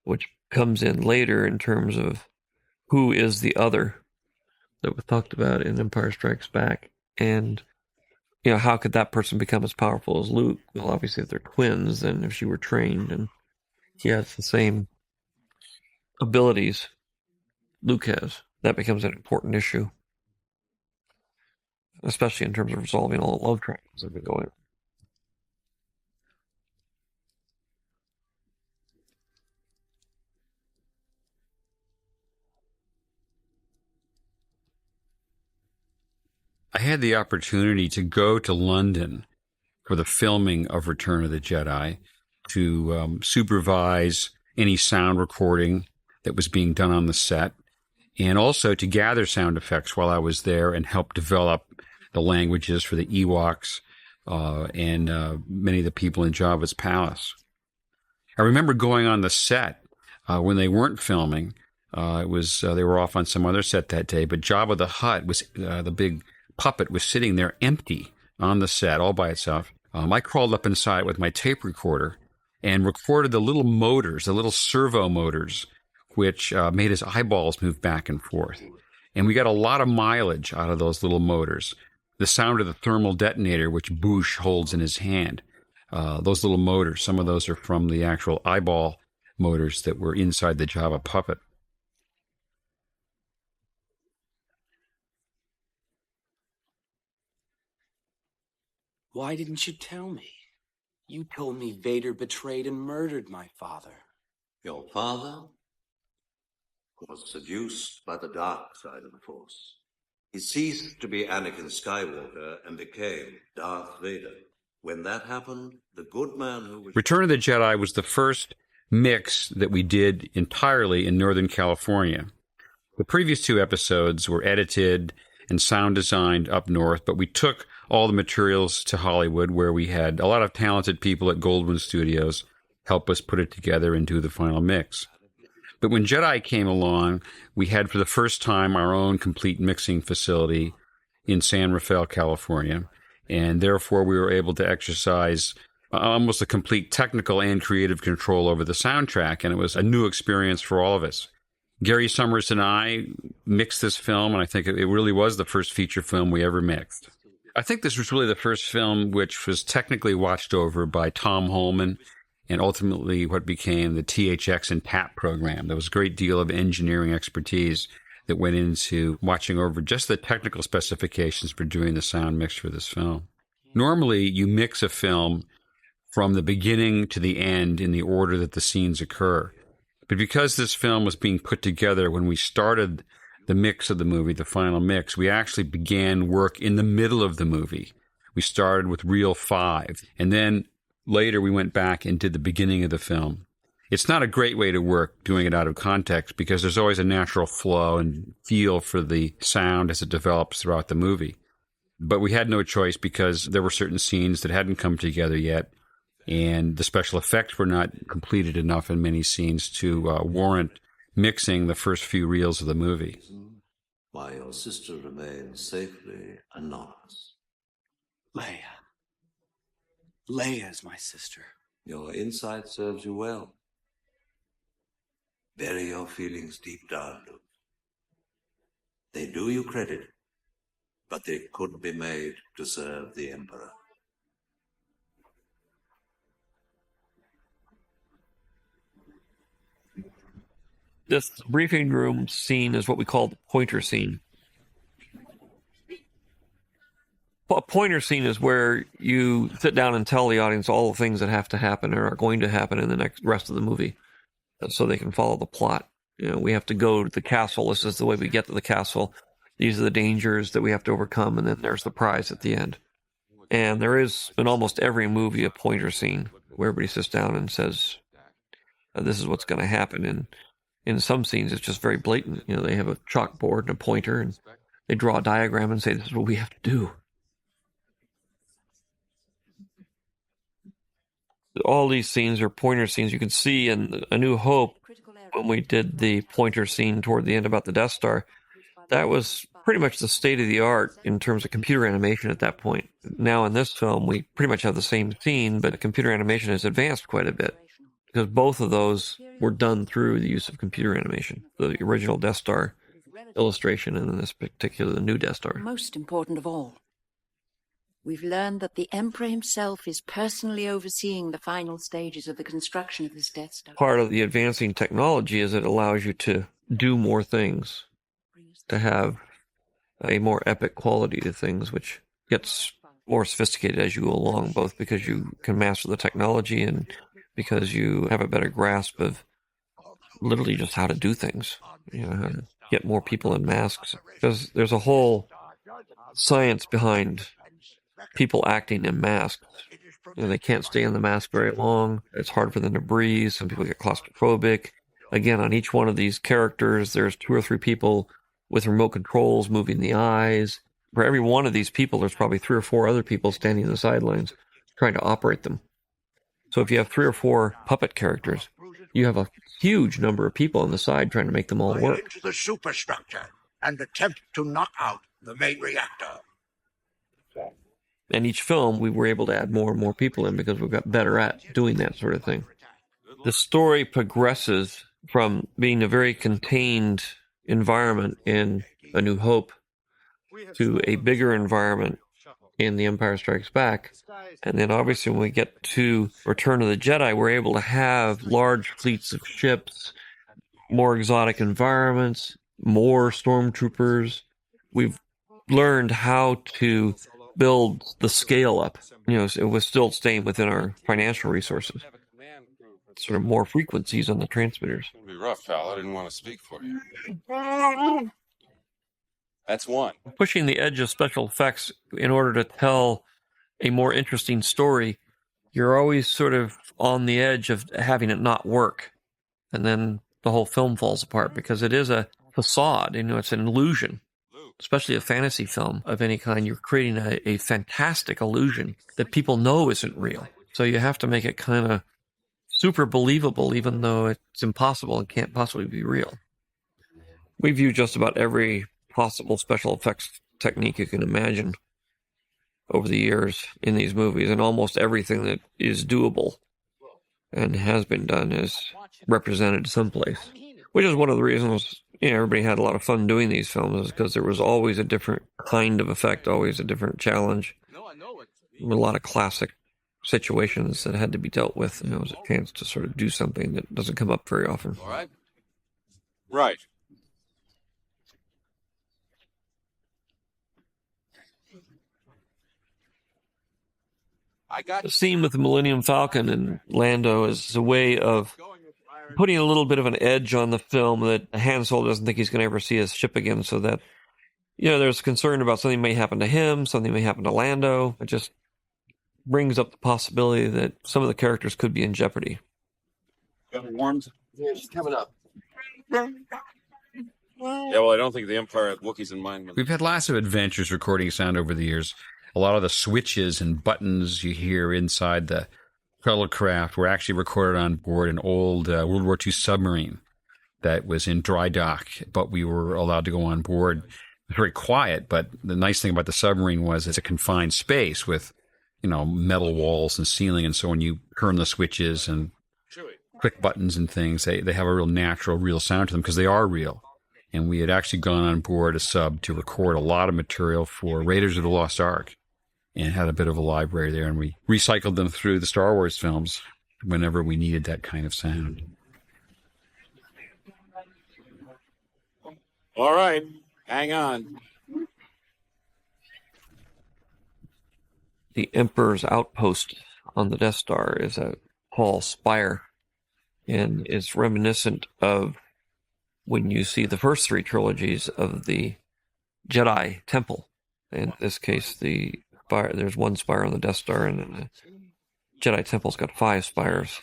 [SPEAKER 1] which comes in later in terms of who is the other that was talked about in Empire Strikes Back. And, how could that person become as powerful as Luke? Well, obviously, if they're twins, then if she were trained and he has the same abilities Luke has. that becomes an important issue, especially in terms of resolving all the love triangles that have been going.
[SPEAKER 4] I had the opportunity to go to London for the filming of Return of the Jedi to supervise any sound recording that was being done on the set, and also to gather sound effects while I was there and help develop the languages for the Ewoks and many of the people in Jabba's palace. I remember going on the set when they weren't filming. It was they were off on some other set that day, but Jabba the Hutt was the big puppet was sitting there empty on the set all by itself. I crawled up inside with my tape recorder and recorded the little motors, the little servo motors, which made his eyeballs move back and forth. And we got a lot of mileage out of those little motors. The sound of the thermal detonator, which Boosh holds in his hand. Those little motors, some of those are from the actual eyeball motors that were inside the Jabba puppet.
[SPEAKER 9] Why didn't you tell me? You told me Vader betrayed and murdered my father.
[SPEAKER 14] Your father was seduced by the dark side of the Force. He ceased to be Anakin Skywalker and became Darth Vader. When that happened, the good man who was...
[SPEAKER 4] Return of the Jedi was the first mix that we did entirely in Northern California. The previous two episodes were edited and sound designed up north, but we took all the materials to Hollywood, where we had a lot of talented people at Goldwyn Studios help us put it together and do the final mix. But when Jedi came along, we had for the first time our own complete mixing facility in San Rafael, California, and therefore we were able to exercise almost a complete technical and creative control over the soundtrack, and it was a new experience for all of us. Gary Summers and I mixed this film, and I think it really was the first feature film we ever mixed. I think this was really the first film which was technically watched over by Tom Holman and ultimately what became the THX and TAP program. There was a great deal of engineering expertise that went into watching over just the technical specifications for doing the sound mix for this film. Normally, you mix a film from the beginning to the end in the order that the scenes occur. But because this film was being put together when we started the mix of the movie, the final mix, we actually began work in the middle of the movie. We started with reel 5, and then later we went back and did the beginning of the film. It's not a great way to work doing it out of context because there's always a natural flow and feel for the sound as it develops throughout the movie. But we had no choice because there were certain scenes that hadn't come together yet, and the special effects were not completed enough in many scenes to warrant mixing the first few reels of the movie.
[SPEAKER 14] Why your sister remains safely anonymous.
[SPEAKER 9] Leia. Leia's my sister.
[SPEAKER 14] Your insight serves you well. Bury your feelings deep down, Luke. They do you credit, but they could be made to serve the Emperor.
[SPEAKER 1] This briefing room scene is what we call the pointer scene. A pointer scene is where you sit down and tell the audience all the things that have to happen or are going to happen in the rest of the movie so they can follow the plot. You know, we have to go to the castle. This is the way we get to the castle. These are the dangers that we have to overcome, and then there's the prize at the end. And there is, in almost every movie, a pointer scene where everybody sits down and says, this is what's going to happen. And in some scenes, it's just very blatant. You know, they have a chalkboard and a pointer, and they draw a diagram and say, this is what we have to do. All these scenes are pointer scenes. You can see in A New Hope, when we did the pointer scene toward the end about the Death Star, that was pretty much the state of the art in terms of computer animation at that point. Now in this film, we pretty much have the same scene, but the computer animation has advanced quite a bit because both of those were done through the use of computer animation. The original Death Star illustration and in this particular, the new Death Star.
[SPEAKER 15] Most important of all, we've learned that the Emperor himself is personally overseeing the final stages of the construction of this Death Star.
[SPEAKER 1] Part of the advancing technology is it allows you to do more things to have a more epic quality to things, which gets more sophisticated as you go along, both because you can master the technology and because you have a better grasp of literally just how to do things, how to get more people in masks. Because there's a whole science behind people acting in masks. They can't stay in the mask very long. It's hard for them to breathe. Some people get claustrophobic. Again, on each one of these characters, there's 2 or 3 people with remote controls moving the eyes. For every one of these people, there's probably 3 or 4 other people standing in the sidelines trying to operate them. So if you have 3 or 4 puppet characters, you have a huge number of people on the side trying to make them all work.
[SPEAKER 8] Into the superstructure and attempt to knock out the main reactor.
[SPEAKER 1] And each film, we were able to add more and more people in because we got better at doing that sort of thing. The story progresses from being a very contained environment in A New Hope to a bigger environment in The Empire Strikes Back. And then obviously when we get to Return of the Jedi, we're able to have large fleets of ships, more exotic environments, more stormtroopers. We've learned how to build the scale up. It was still staying within our financial resources. Sort of more frequencies on the transmitters.
[SPEAKER 6] It'll be rough, pal. I didn't want to speak for you. That's one.
[SPEAKER 1] Pushing the edge of special effects in order to tell a more interesting story, you're always sort of on the edge of having it not work. And then the whole film falls apart because it is a facade, it's an illusion. Especially a fantasy film of any kind, you're creating a fantastic illusion that people know isn't real. So you have to make it kind of super believable, even though it's impossible and can't possibly be real. We've used just about every possible special effects technique you can imagine over the years in these movies, and almost everything that is doable and has been done is represented someplace, which is one of the reasons everybody had a lot of fun doing these films, is because there was always a different kind of effect, always a different challenge. A lot of classic situations that had to be dealt with. It was a chance to sort of do something that doesn't come up very often.
[SPEAKER 6] All right. Right.
[SPEAKER 1] The scene with the Millennium Falcon and Lando is a way of putting a little bit of an edge on the film that Han Solo doesn't think he's going to ever see his ship again, so that, there's concern about something may happen to him, something may happen to Lando. It just brings up the possibility that some of the characters could be in jeopardy.
[SPEAKER 6] Got it warmed?
[SPEAKER 12] Yeah, just coming up.
[SPEAKER 6] Yeah, well, I don't think the Empire had Wookiees in mind.
[SPEAKER 4] We've had lots of adventures recording sound over the years. A lot of the switches and buttons you hear inside the shuttlecraft were actually recorded on board an old World War II submarine that was in dry dock, but we were allowed to go on board. It was very quiet, but the nice thing about the submarine was it's a confined space with, metal walls and ceiling, and so when you turn the switches and click buttons and things, they have a real natural, real sound to them because they are real. And we had actually gone on board a sub to record a lot of material for Raiders of the Lost Ark and had a bit of a library there, and we recycled them through the Star Wars films whenever we needed that kind of sound.
[SPEAKER 6] All right, hang on.
[SPEAKER 1] The Emperor's outpost on the Death Star is a tall spire, and it's reminiscent of when you see the first 3 trilogies of the Jedi Temple. In this case, there's 1 spire on the Death Star, and then the Jedi Temple's got 5 spires.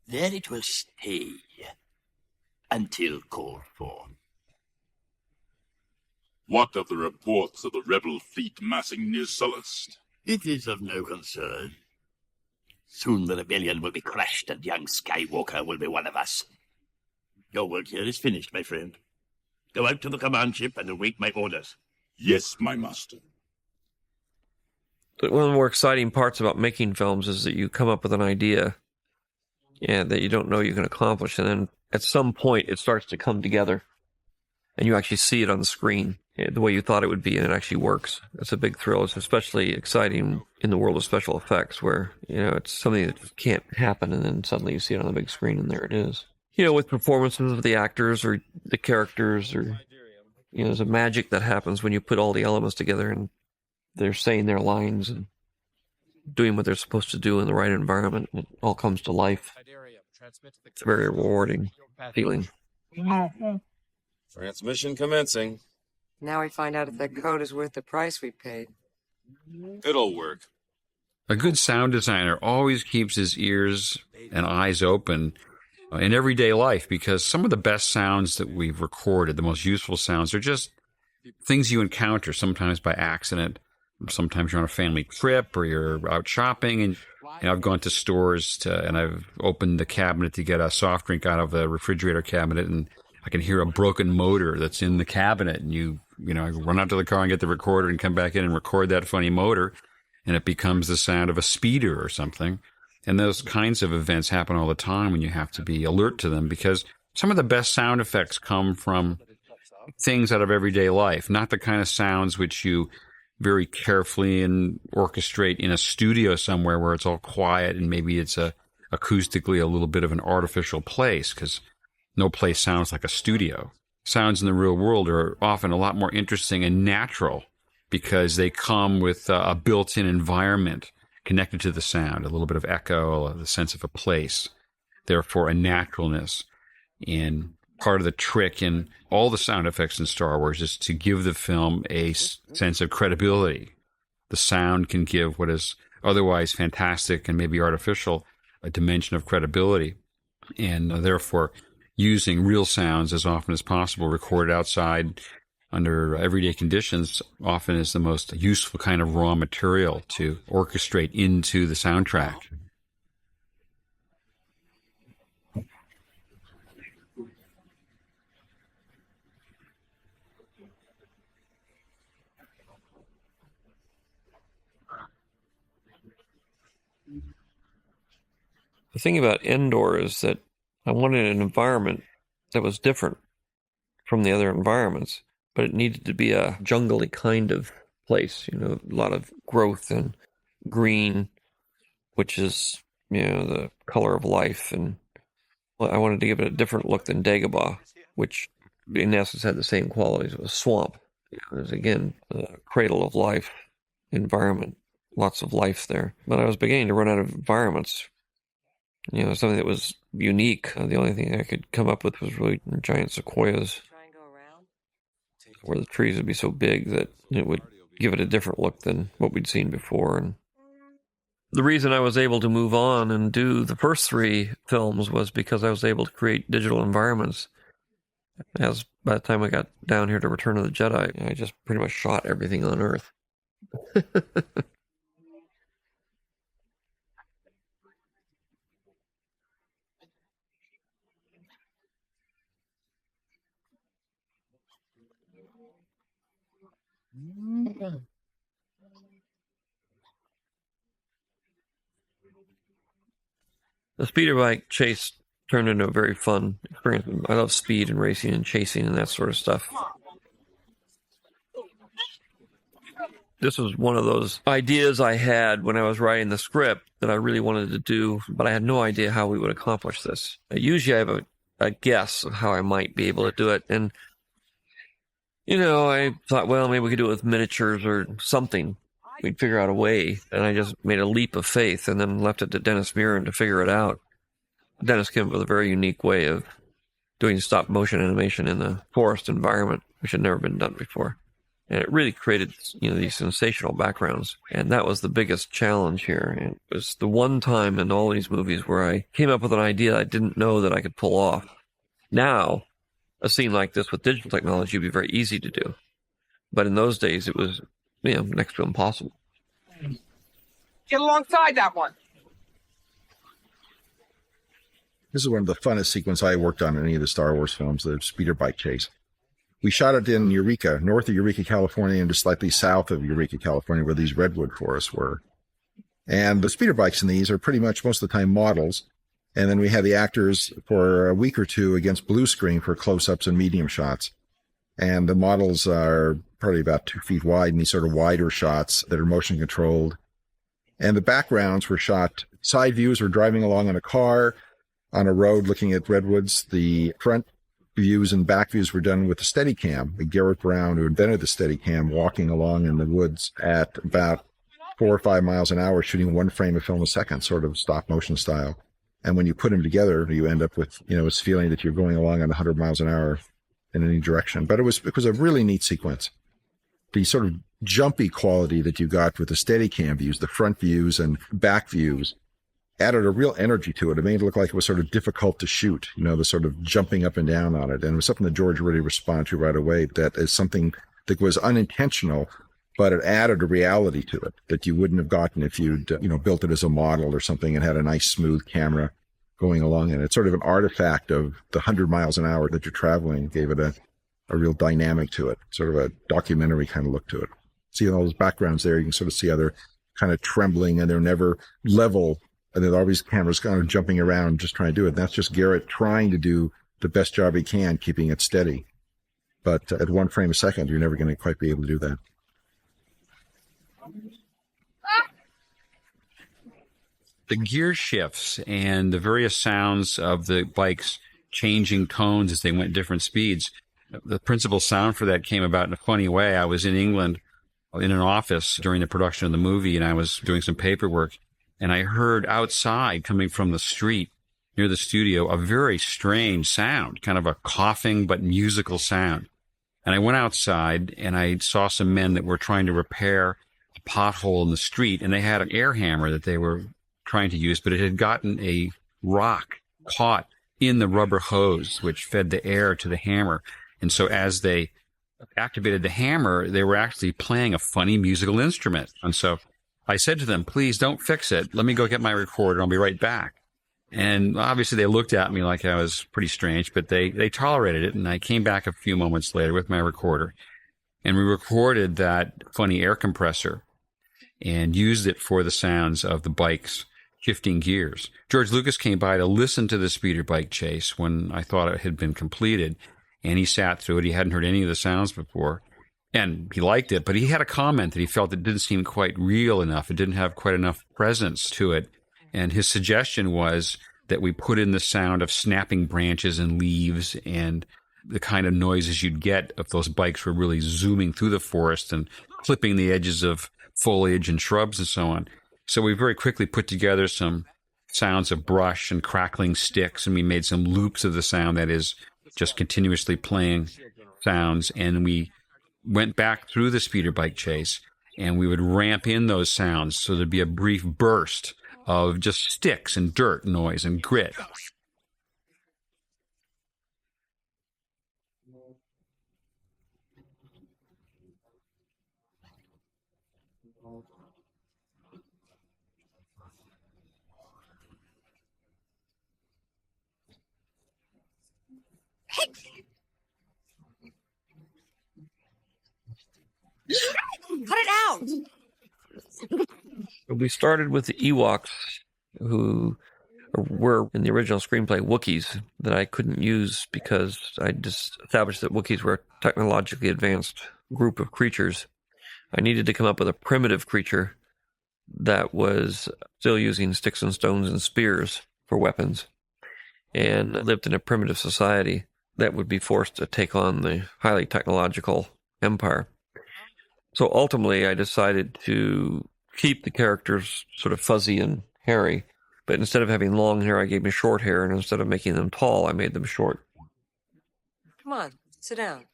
[SPEAKER 8] There it will stay until called for.
[SPEAKER 7] What of the reports of the rebel fleet massing near Sullust?
[SPEAKER 8] It is of no concern. Soon the rebellion will be crushed and young Skywalker will be one of us. Your work here is finished, my friend. Go out to the command ship and await my orders.
[SPEAKER 7] Yes, my master.
[SPEAKER 1] But one of the more exciting parts about making films is that you come up with an idea that you don't know you can accomplish, and then at some point it starts to come together, and you actually see it on the screen the way you thought it would be, and it actually works. It's a big thrill. It's especially exciting in the world of special effects where, it's something that just can't happen, and then suddenly you see it on the big screen, and there it is. with performances of the actors or the characters, or, there's a magic that happens when you put all the elements together and they're saying their lines and doing what they're supposed to do in the right environment. It all comes to life. It's a very rewarding feeling.
[SPEAKER 6] Transmission commencing.
[SPEAKER 10] Now we find out if that code is worth the price we paid.
[SPEAKER 6] It'll work.
[SPEAKER 4] A good sound designer always keeps his ears and eyes open in everyday life, because some of the best sounds that we've recorded, the most useful sounds, are just things you encounter, sometimes by accident. Sometimes you're on a family trip or you're out shopping, and I've gone to stores and I've opened the cabinet to get a soft drink out of the refrigerator cabinet, and I can hear a broken motor that's in the cabinet, and I run out to the car and get the recorder and come back in and record that funny motor, and it becomes the sound of a speeder or something. And those kinds of events happen all the time when you have to be alert to them, because some of the best sound effects come from things out of everyday life, not the kind of sounds which you very carefully and orchestrate in a studio somewhere where it's all quiet and maybe it's acoustically a little bit of an artificial place, because no place sounds like a studio. Sounds in the real world are often a lot more interesting and natural because they come with a built-in environment connected to the sound, a little bit of echo, the sense of a place, therefore a naturalness. And part of the trick in all the sound effects in Star Wars is to give the film a sense of credibility. The sound can give what is otherwise fantastic and maybe artificial a dimension of credibility, and therefore using real sounds as often as possible, recorded outside under everyday conditions, often is the most useful kind of raw material to orchestrate into the soundtrack.
[SPEAKER 1] The thing about Endor is that I wanted an environment that was different from the other environments, but it needed to be a jungly kind of place, a lot of growth and green, which is, the color of life. And I wanted to give it a different look than Dagobah, which in essence had the same qualities of a swamp. It was, again, a cradle of life environment, lots of life there. But I was beginning to run out of environments. Something that was unique. The only thing I could come up with was really giant sequoias, where the trees would be so big that it would give it a different look than what we'd seen before. And the reason I was able to move on and do the first 3 films was because I was able to create digital environments. As by the time I got down here to Return of the Jedi, I just pretty much shot everything on Earth. The speeder bike chase turned into a very fun experience. I love speed and racing and chasing and that sort of stuff. This was one of those ideas I had when I was writing the script that I really wanted to do, but I had no idea how we would accomplish this. Usually I have a guess of how I might be able to do it, and I thought, well, maybe we could do it with miniatures or something. We'd figure out a way, and I just made a leap of faith and then left it to Dennis Muren to figure it out. Dennis came up with a very unique way of doing stop-motion animation in the forest environment, which had never been done before. And it really created, these sensational backgrounds. And that was the biggest challenge here. And it was the one time in all these movies where I came up with an idea I didn't know that I could pull off. Now, a scene like this with digital technology would be very easy to do. But in those days, it was, next to impossible.
[SPEAKER 12] Get alongside that one.
[SPEAKER 2] This is one of the funnest sequences I worked on in any of the Star Wars films, the speeder bike chase. We shot it in Eureka, north of Eureka, California, and just slightly south of Eureka, California, where these redwood forests were. And the speeder bikes in these are pretty much most of the time models. And then we had the actors for a week or two against blue screen for close-ups and medium shots. And the models are probably about 2 feet wide in these sort of wider shots that are motion controlled. And the backgrounds were shot, side views were driving along in a car. on a road looking at redwoods. The front views and back views were done with the Steadicam. Garrett Brown, who invented the Steadicam, walking along in the woods at about 4 or 5 miles an hour, shooting one frame of film a second, sort of stop motion style. And when you put them together, you end up with, this feeling that you're going along at 100 miles an hour in any direction. But it was a really neat sequence. The sort of jumpy quality that you got with the Steadicam views, the front views and back views, added a real energy to it. It made it look like it was sort of difficult to shoot, the sort of jumping up and down on it. And it was something that George really responded to right away. That is something that was unintentional, but it added a reality to it that you wouldn't have gotten if you'd, built it as a model or something and had a nice smooth camera going along in it. It's sort of an artifact of the 100 miles an hour that you're traveling, gave it a real dynamic to it, sort of a documentary kind of look to it. See all those backgrounds there, you can sort of see how they're kind of trembling and they're never level. And then all these cameras kind of jumping around just trying to do it. And that's just Garrett trying to do the best job he can, keeping it steady. But at one frame a second, you're never going to quite be able to do that.
[SPEAKER 4] The gear shifts and the various sounds of the bikes changing tones as they went different speeds. The principal sound for that came about in a funny way. I was in England in an office during the production of the movie, and I was doing some paperwork, and I heard outside, coming from the street near the studio, a very strange sound, kind of a coughing but musical sound. And I went outside, and I saw some men that were trying to repair a pothole in the street, and they had an air hammer that they were trying to use, but it had gotten a rock caught in the rubber hose, which fed the air to the hammer. And so as they activated the hammer, they were actually playing a funny musical instrument. And so I said to them, please don't fix it. Let me go get my recorder. I'll be right back. And obviously they looked at me like I was pretty strange, but they tolerated it. And I came back a few moments later with my recorder, and we recorded that funny air compressor and used it for the sounds of the bikes shifting gears. George Lucas came by to listen to the speeder bike chase when I thought it had been completed. And he sat through it. He hadn't heard any of the sounds before. And he liked it, but he had a comment that he felt it didn't seem quite real enough. It didn't have quite enough presence to it. And his suggestion was that we put in the sound of snapping branches and leaves and the kind of noises you'd get if those bikes were really zooming through the forest and clipping the edges of foliage and shrubs and so on. So we very quickly put together some sounds of brush and crackling sticks, and we made some loops of the sound that is just continuously playing sounds. And we went back through the speeder bike chase, and we would ramp in those sounds so there'd be a brief burst of just sticks and dirt noise and grit.
[SPEAKER 3] Cut it out!
[SPEAKER 1] We started with the Ewoks, who were in the original screenplay Wookiees, that I couldn't use because I just established that Wookiees were a technologically advanced group of creatures. I needed to come up with a primitive creature that was still using sticks and stones and spears for weapons and lived in a primitive society that would be forced to take on the highly technological empire. So ultimately, I decided to keep the characters sort of fuzzy and hairy, but instead of having long hair, I gave them short hair, and instead of making them tall, I made them short.
[SPEAKER 10] Come on, sit down.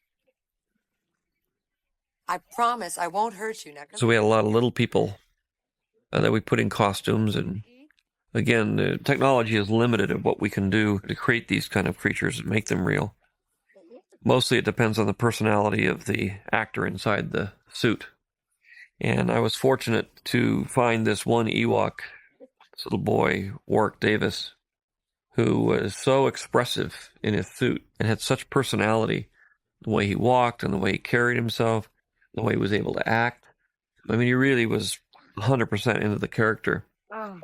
[SPEAKER 10] I promise I won't hurt you. Now,
[SPEAKER 1] So we had a lot of little people that we put in costumes, and again, the technology is limited of what we can do to create these kind of creatures and make them real. Mostly it depends on the personality of the actor inside the suit. And I was fortunate to find this one Ewok, this little boy, Warwick Davis, who was so expressive in his suit and had such personality, the way he walked and the way he carried himself, the way he was able to act. I mean, he really was 100% into the character.
[SPEAKER 10] Oh.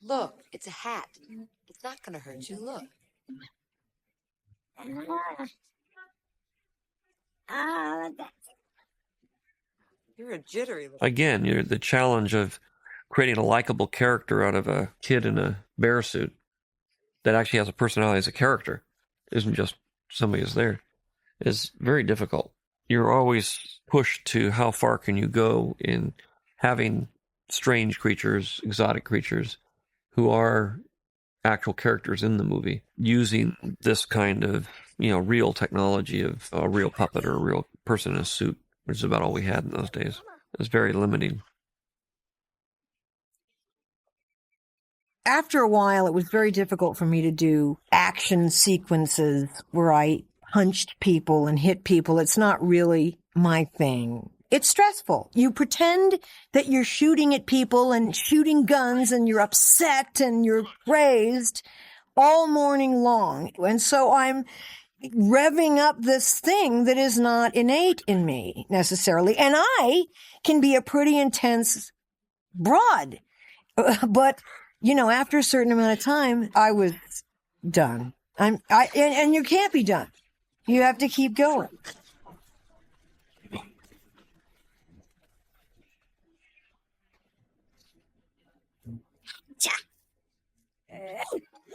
[SPEAKER 10] Look, it's a hat. It's not going to hurt you. Look. You're a jittery little...
[SPEAKER 1] Again, the challenge of creating a likable character out of a kid in a bear suit that actually has a personality as a character, isn't just somebody who's there, is very difficult. You're always pushed to how far can you go in having strange creatures, exotic creatures, who are actual characters in the movie, using this kind of, real technology of a real puppet or a real person in a suit, which is about all we had in those days. It was very limiting.
[SPEAKER 3] After a while, it was very difficult for me to do action sequences where I punched people and hit people. It's not really my thing. It's stressful. You pretend that you're shooting at people and shooting guns and you're upset and you're crazed all morning long. And so I'm revving up this thing that is not innate in me necessarily. And I can be a pretty intense broad. But, after a certain amount of time, I was done. And you can't be done. You have to keep going.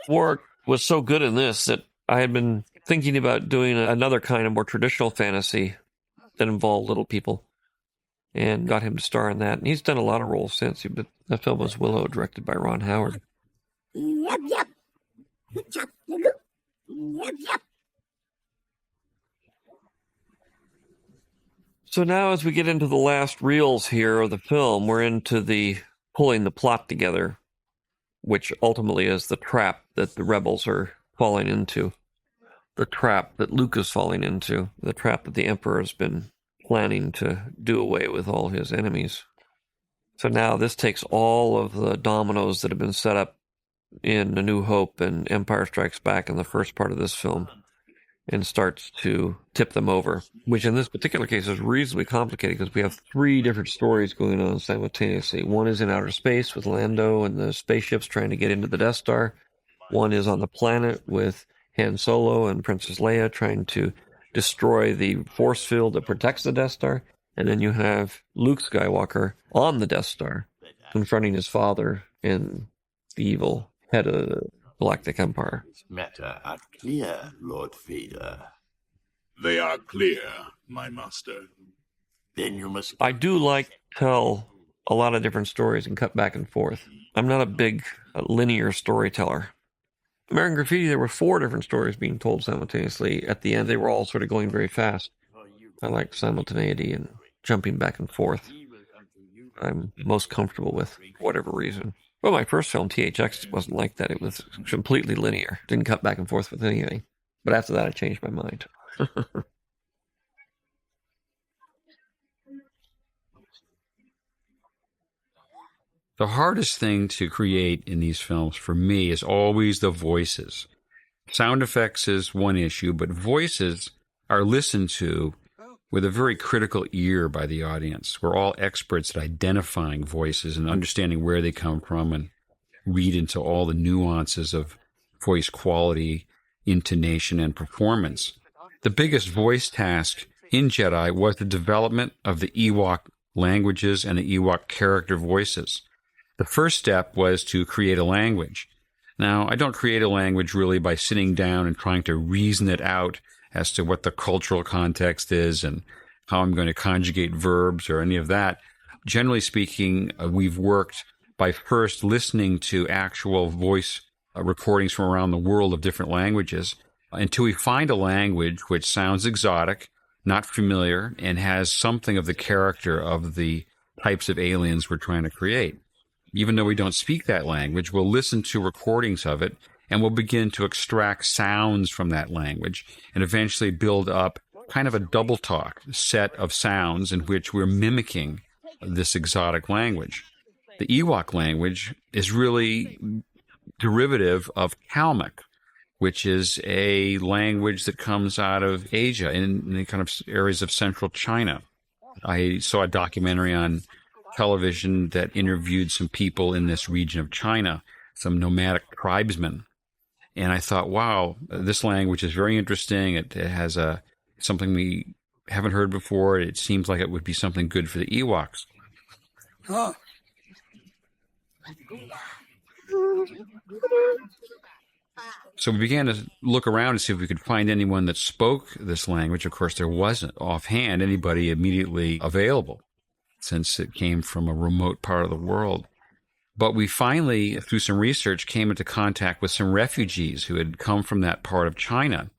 [SPEAKER 1] Warwick was so good in this that I had been thinking about doing another kind of more traditional fantasy that involved little people, and got him to star in that. And he's done a lot of roles since. But that film was Willow, directed by Ron Howard. So now as we get into the last reels here of the film, we're into the pulling the plot together, which ultimately is the trap that the rebels are falling into, the trap that Luke is falling into, the trap that the Emperor has been planning to do away with all his enemies. So now this takes all of the dominoes that have been set up in A New Hope and Empire Strikes Back in the first part of this film and starts to tip them over, which in this particular case is reasonably complicated because we have 3 different stories going on simultaneously. One is in outer space with Lando and the spaceships trying to get into the Death Star. One is on the planet with Han Solo and Princess Leia trying to destroy the force field that protects the Death Star. And then you have Luke Skywalker on the Death Star confronting his father and the evil head of the Galactic Empire.
[SPEAKER 8] Matter are clear, Lord Vader.
[SPEAKER 7] They are clear, my master.
[SPEAKER 8] Then you must...
[SPEAKER 1] I do like to tell a lot of different stories and cut back and forth. I'm not a big linear storyteller. American Graffiti, there were 4 different stories being told simultaneously. At the end, they were all sort of going very fast. I like simultaneity and jumping back and forth. I'm most comfortable with, for whatever reason. Well, my first film, THX, wasn't like that. It was completely linear. Didn't cut back and forth with anything. But after that, I changed my mind.
[SPEAKER 4] The hardest thing to create in these films for me is always the voices. Sound effects is one issue, but voices are listened to with a very critical ear by the audience. We're all experts at identifying voices and understanding where they come from and read into all the nuances of voice quality, intonation, and performance. The biggest voice task in Jedi was the development of the Ewok languages and the Ewok character voices. The first step was to create a language. Now, I don't create a language really by sitting down and trying to reason it out as to what the cultural context is and how I'm going to conjugate verbs or any of that. Generally speaking, we've worked by first listening to actual voice recordings from around the world of different languages until we find a language which sounds exotic, not familiar, and has something of the character of the types of aliens we're trying to create. Even though we don't speak that language, we'll listen to recordings of it and we'll begin to extract sounds from that language and eventually build up kind of a double talk set of sounds in which we're mimicking this exotic language. The Ewok language is really derivative of Kalmyk, which is a language that comes out of Asia in the kind of areas of central China. I saw a documentary on television that interviewed some people in this region of China, some nomadic tribesmen. And I thought, wow, this language is very interesting. It has something we haven't heard before. It seems like it would be something good for the Ewoks.
[SPEAKER 12] Oh.
[SPEAKER 4] So we began to look around to see if we could find anyone that spoke this language. Of course, there wasn't offhand anybody immediately available, since it came from a remote part of the world. But we finally, through some research, came into contact with some refugees who had come from that part of China.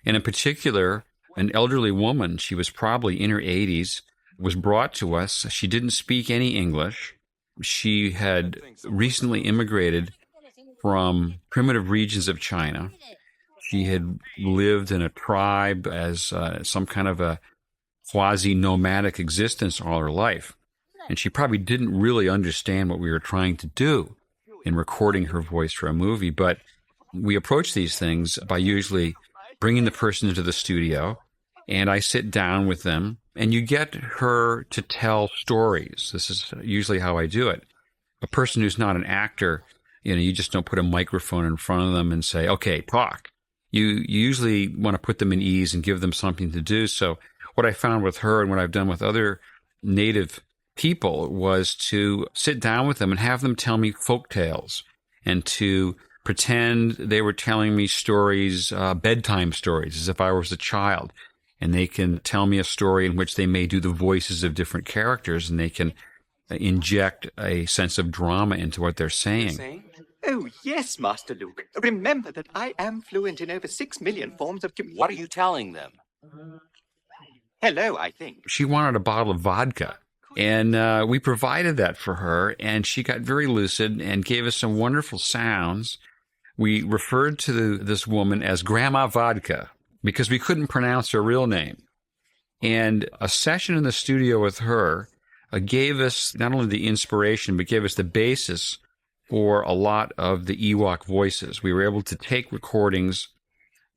[SPEAKER 4] And in particular, an elderly woman, she was probably in her 80s, was brought to us. She didn't speak any English. She had recently immigrated from primitive regions of China. She had lived in a tribe as some kind of a quasi-nomadic existence all her life. And she probably didn't really understand what we were trying to do in recording her voice for a movie. But we approach these things by usually bringing the person into the studio, and I sit down with them, and you get her to tell stories. This is usually how I do it. A person who's not an actor, you just don't put a microphone in front of them and say, okay, talk. You usually want to put them at ease and give them something to do. So what I found with her and what I've done with other native people was to sit down with them and have them tell me folk tales and to pretend they were telling me stories, bedtime stories, as if I was a child. And they can tell me a story in which they may do the voices of different characters, and they can inject a sense of drama into what they're saying.
[SPEAKER 5] Oh, yes, Master Luke. Remember that I am fluent in over 6 million forms of communication.
[SPEAKER 9] What are you telling them?
[SPEAKER 5] Hello, I think.
[SPEAKER 4] She wanted a bottle of vodka, and we provided that for her, and she got very lucid and gave us some wonderful sounds. We referred to this woman as Grandma Vodka because we couldn't pronounce her real name. And a session in the studio with her gave us not only the inspiration, but gave us the basis for a lot of the Ewok voices. We were able to take recordings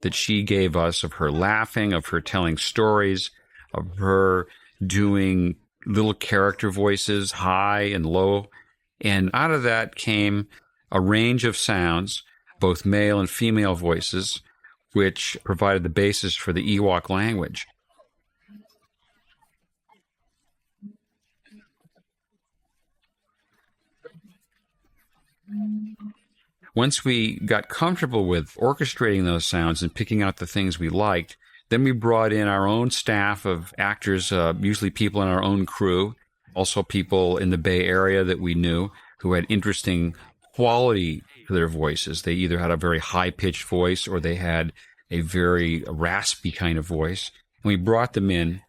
[SPEAKER 4] that she gave us of her laughing, of her telling stories, of her doing little character voices, high and low. And out of that came a range of sounds, both male and female voices, which provided the basis for the Ewok language. Once we got comfortable with orchestrating those sounds and picking out the things we liked, then we brought in our own staff of actors, usually people in our own crew, also people in the Bay Area that we knew who had interesting quality to their voices. They either had a very high-pitched voice or they had a very raspy kind of voice. And we brought them in,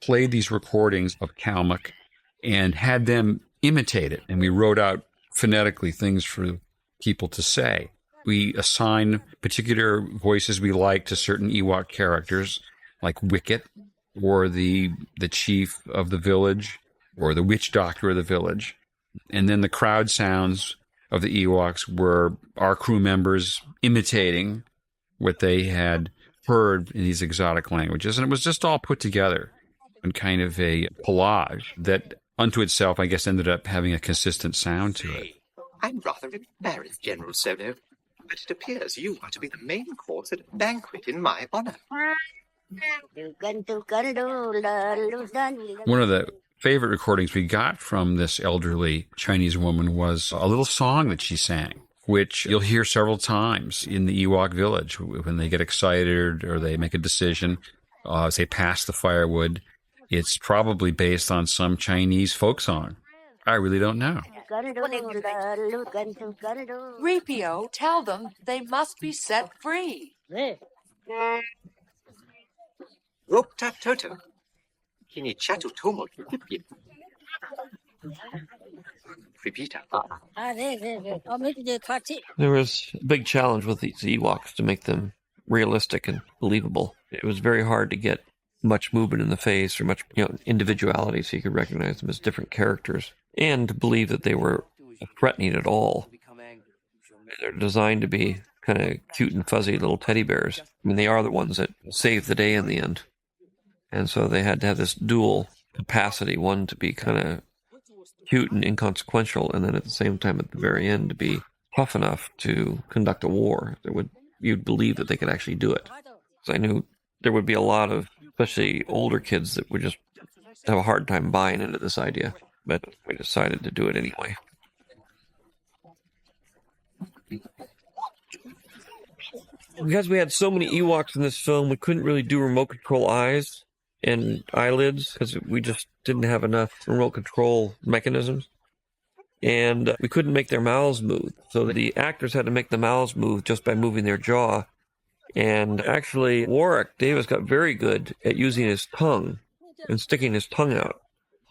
[SPEAKER 4] played these recordings of Kalmuk, and had them imitate it. And we wrote out phonetically things for people to say. We assign particular voices we like to certain Ewok characters, like Wicket, or the chief of the village, or the witch doctor of the village. And then the crowd sounds of the Ewoks were our crew members imitating what they had heard in these exotic languages. And it was just all put together in kind of a collage that unto itself, I guess, ended up having a consistent sound to it.
[SPEAKER 5] I'm rather embarrassed, General Solo, but it appears you are to be the main course at a banquet in my honor.
[SPEAKER 4] One of the favorite recordings we got from this elderly Chinese woman was a little song that she sang, which you'll hear several times in the Ewok village when they get excited or they make a decision as they pass the firewood. It's probably based on some Chinese folk song. I really don't know.
[SPEAKER 16] Ripio, tell them they must be set free.
[SPEAKER 5] Rupta Toto. Kinichatu Tomo Kipip. Repeater.
[SPEAKER 1] There was a big challenge with these Ewoks to make them realistic and believable. It was very hard to get much movement in the face or much individuality so you could recognize them as different characters and to believe that they were threatening at all. They're designed to be kind of cute and fuzzy little teddy bears. I mean, they are the ones that save the day in the end. And so they had to have this dual capacity, one to be kind of cute and inconsequential, and then at the same time at the very end to be tough enough to conduct a war. You'd believe that they could actually do it. So I knew there would be a lot of especially older kids that would just have a hard time buying into this idea. But we decided to do it anyway. Because we had so many Ewoks in this film, we couldn't really do remote control eyes and eyelids because we just didn't have enough remote control mechanisms. And we couldn't make their mouths move. So the actors had to make the mouths move just by moving their jaw. And actually, Warwick Davis got very good at using his tongue and sticking his tongue out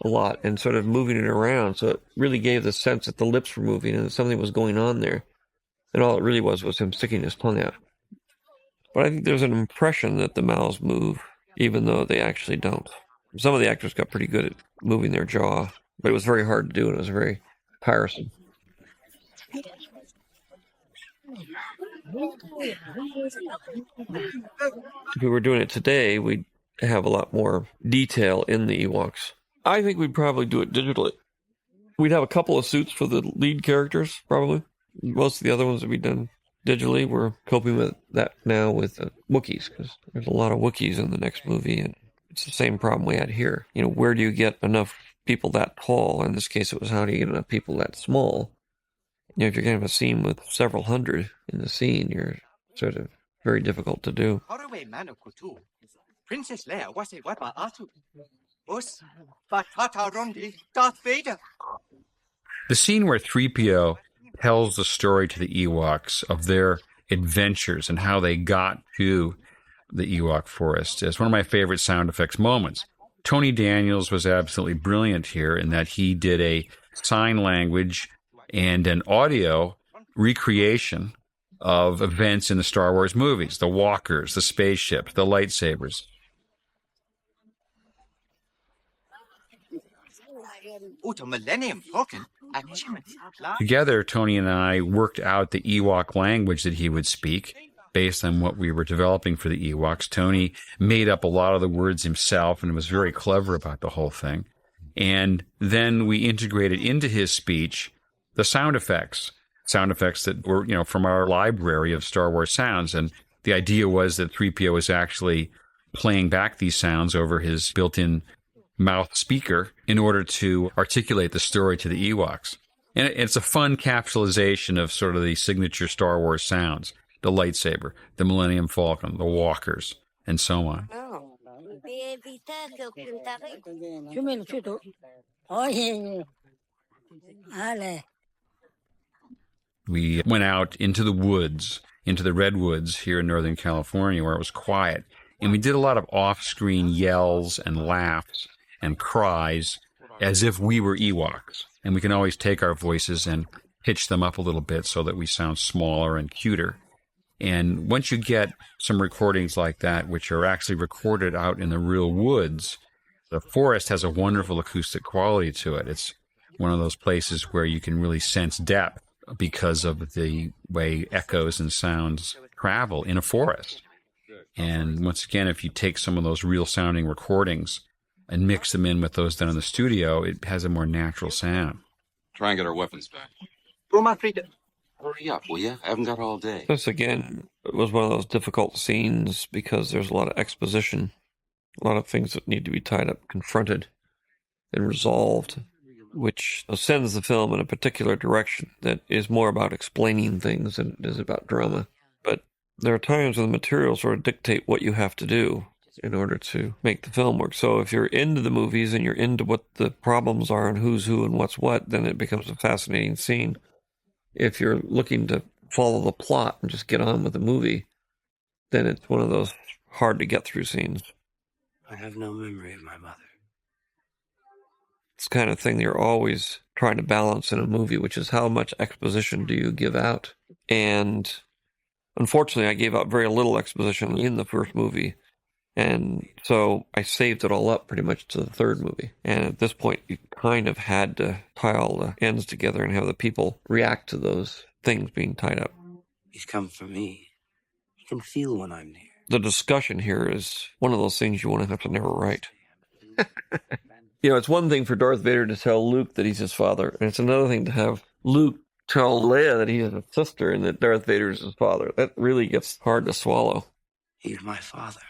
[SPEAKER 1] a lot and sort of moving it around. So it really gave the sense that the lips were moving and that something was going on there. And all it really was him sticking his tongue out. But I think there's an impression that the mouths move, even though they actually don't. Some of the actors got pretty good at moving their jaw, but it was very hard to do, and it was very tiresome. If we were doing it today, we'd have a lot more detail in the Ewoks. I think we'd probably do it digitally. We'd have a couple of suits for the lead characters, probably. Most of the other ones would be done digitally. We're coping with that now with Wookiees, because there's a lot of Wookiees in the next movie, and it's the same problem we had here. You know, where do you get enough people that tall? In this case, it was how do you get enough people that small? You know, if you're going to have a scene with several hundred in the scene, you're sort of very difficult to do.
[SPEAKER 5] Princess Leia was a Wapa Atu. Us, Batata Rondi, Darth Vader.
[SPEAKER 4] The scene where 3PO tells the story to the Ewoks of their adventures and how they got to the Ewok forest is one of my favorite sound effects moments. Tony Daniels was absolutely brilliant here in that he did a sign language and an audio recreation of events in the Star Wars movies, the walkers, the spaceships, the lightsabers.
[SPEAKER 5] Millennium Falcon.
[SPEAKER 4] Together, Tony and I worked out the Ewok language that he would speak based on what we were developing for the Ewoks. Tony made up a lot of the words himself and was very clever about the whole thing. And then we integrated into his speech the sound effects that were, from our library of Star Wars sounds. And the idea was that 3PO was actually playing back these sounds over his built-in mouth speaker in order to articulate the story to the Ewoks. And it's a fun capsulization of sort of the signature Star Wars sounds, the lightsaber, the Millennium Falcon, the walkers, and so on. We went out into the woods, into the redwoods here in Northern California where it was quiet, and we did a lot of off-screen yells and laughs and cries as if we were Ewoks. And we can always take our voices and pitch them up a little bit so that we sound smaller and cuter. And once you get some recordings like that, which are actually recorded out in the real woods, the forest has a wonderful acoustic quality to it. It's one of those places where you can really sense depth because of the way echoes and sounds travel in a forest. And once again, if you take some of those real sounding recordings and mix them in with those done in the studio, it has a more natural sound.
[SPEAKER 13] Try and get our weapons back. Hurry up, will you? I haven't got all day.
[SPEAKER 1] This, again, was one of those difficult scenes because there's a lot of exposition, a lot of things that need to be tied up, confronted, and resolved, which sends the film in a particular direction that is more about explaining things than it is about drama. But there are times when the materials sort of dictate what you have to do in order to make the film work. So if you're into the movies and you're into what the problems are and who's who and what's what, then it becomes a fascinating scene. If you're looking to follow the plot and just get on with the movie, then it's one of those hard to get through scenes.
[SPEAKER 17] I have no memory of my mother.
[SPEAKER 1] It's the kind of thing you're always trying to balance in a movie, which is how much exposition do you give out? And unfortunately, I gave out very little exposition in the first movie. And so I saved it all up pretty much to the third movie. And at this point, you kind of had to tie all the ends together and have the people react to those things being tied up.
[SPEAKER 17] He's come for me. He can feel when I'm near.
[SPEAKER 1] The discussion here is one of those things you want to have to never write. It's one thing for Darth Vader to tell Luke that he's his father, and it's another thing to have Luke tell Leia that he has a sister and that Darth Vader is his father. That really gets hard to swallow.
[SPEAKER 17] He's my father.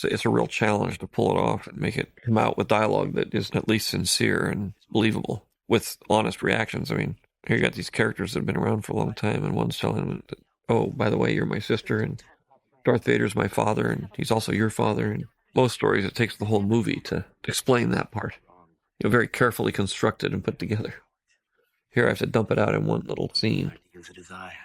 [SPEAKER 1] So it's a real challenge to pull it off and make it come out with dialogue that is at least sincere and believable with honest reactions. I mean, here you got these characters that have been around for a long time, and one's telling them that, oh, by the way, you're my sister, and Darth Vader's my father, and he's also your father. And most stories, it takes the whole movie to explain that part. Very carefully constructed and put together. Here I have to dump it out in one little scene.
[SPEAKER 17] Use it as I have.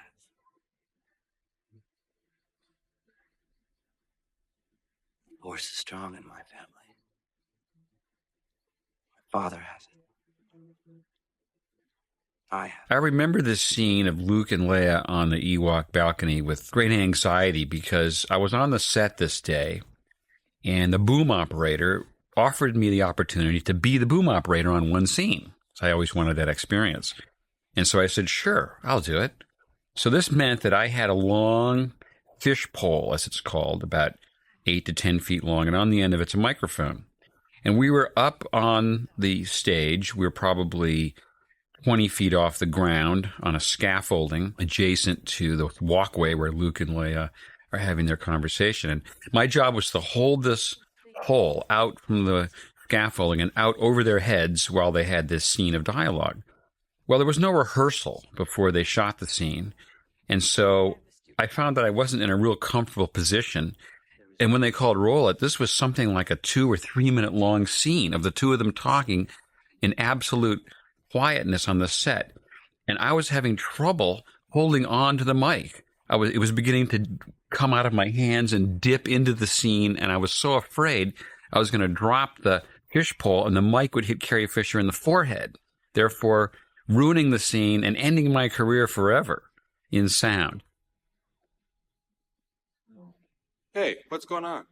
[SPEAKER 17] The Force is strong in my family. My father has it.
[SPEAKER 4] I remember this scene of Luke and Leia on the Ewok balcony with great anxiety because I was on the set this day, and the boom operator offered me the opportunity to be the boom operator on one scene. I always wanted that experience. And so I said, sure, I'll do it. So this meant that I had a long fish pole, as it's called, about 8 to 10 feet long, and on the end of it's a microphone. And we were up on the stage. We were probably 20 feet off the ground on a scaffolding adjacent to the walkway where Luke and Leia are having their conversation. And my job was to hold this pole out from the scaffolding and out over their heads while they had this scene of dialogue. Well, there was no rehearsal before they shot the scene. And so I found that I wasn't in a real comfortable position. And when they called roll it, this was something like a 2 or 3 minute long scene of the two of them talking in absolute quietness on the set. And I was having trouble holding on to the mic. It was beginning to come out of my hands and dip into the scene. And I was so afraid I was going to drop the fish pole and the mic would hit Carrie Fisher in the forehead, therefore ruining the scene and ending my career forever in sound.
[SPEAKER 6] Hey, what's going on?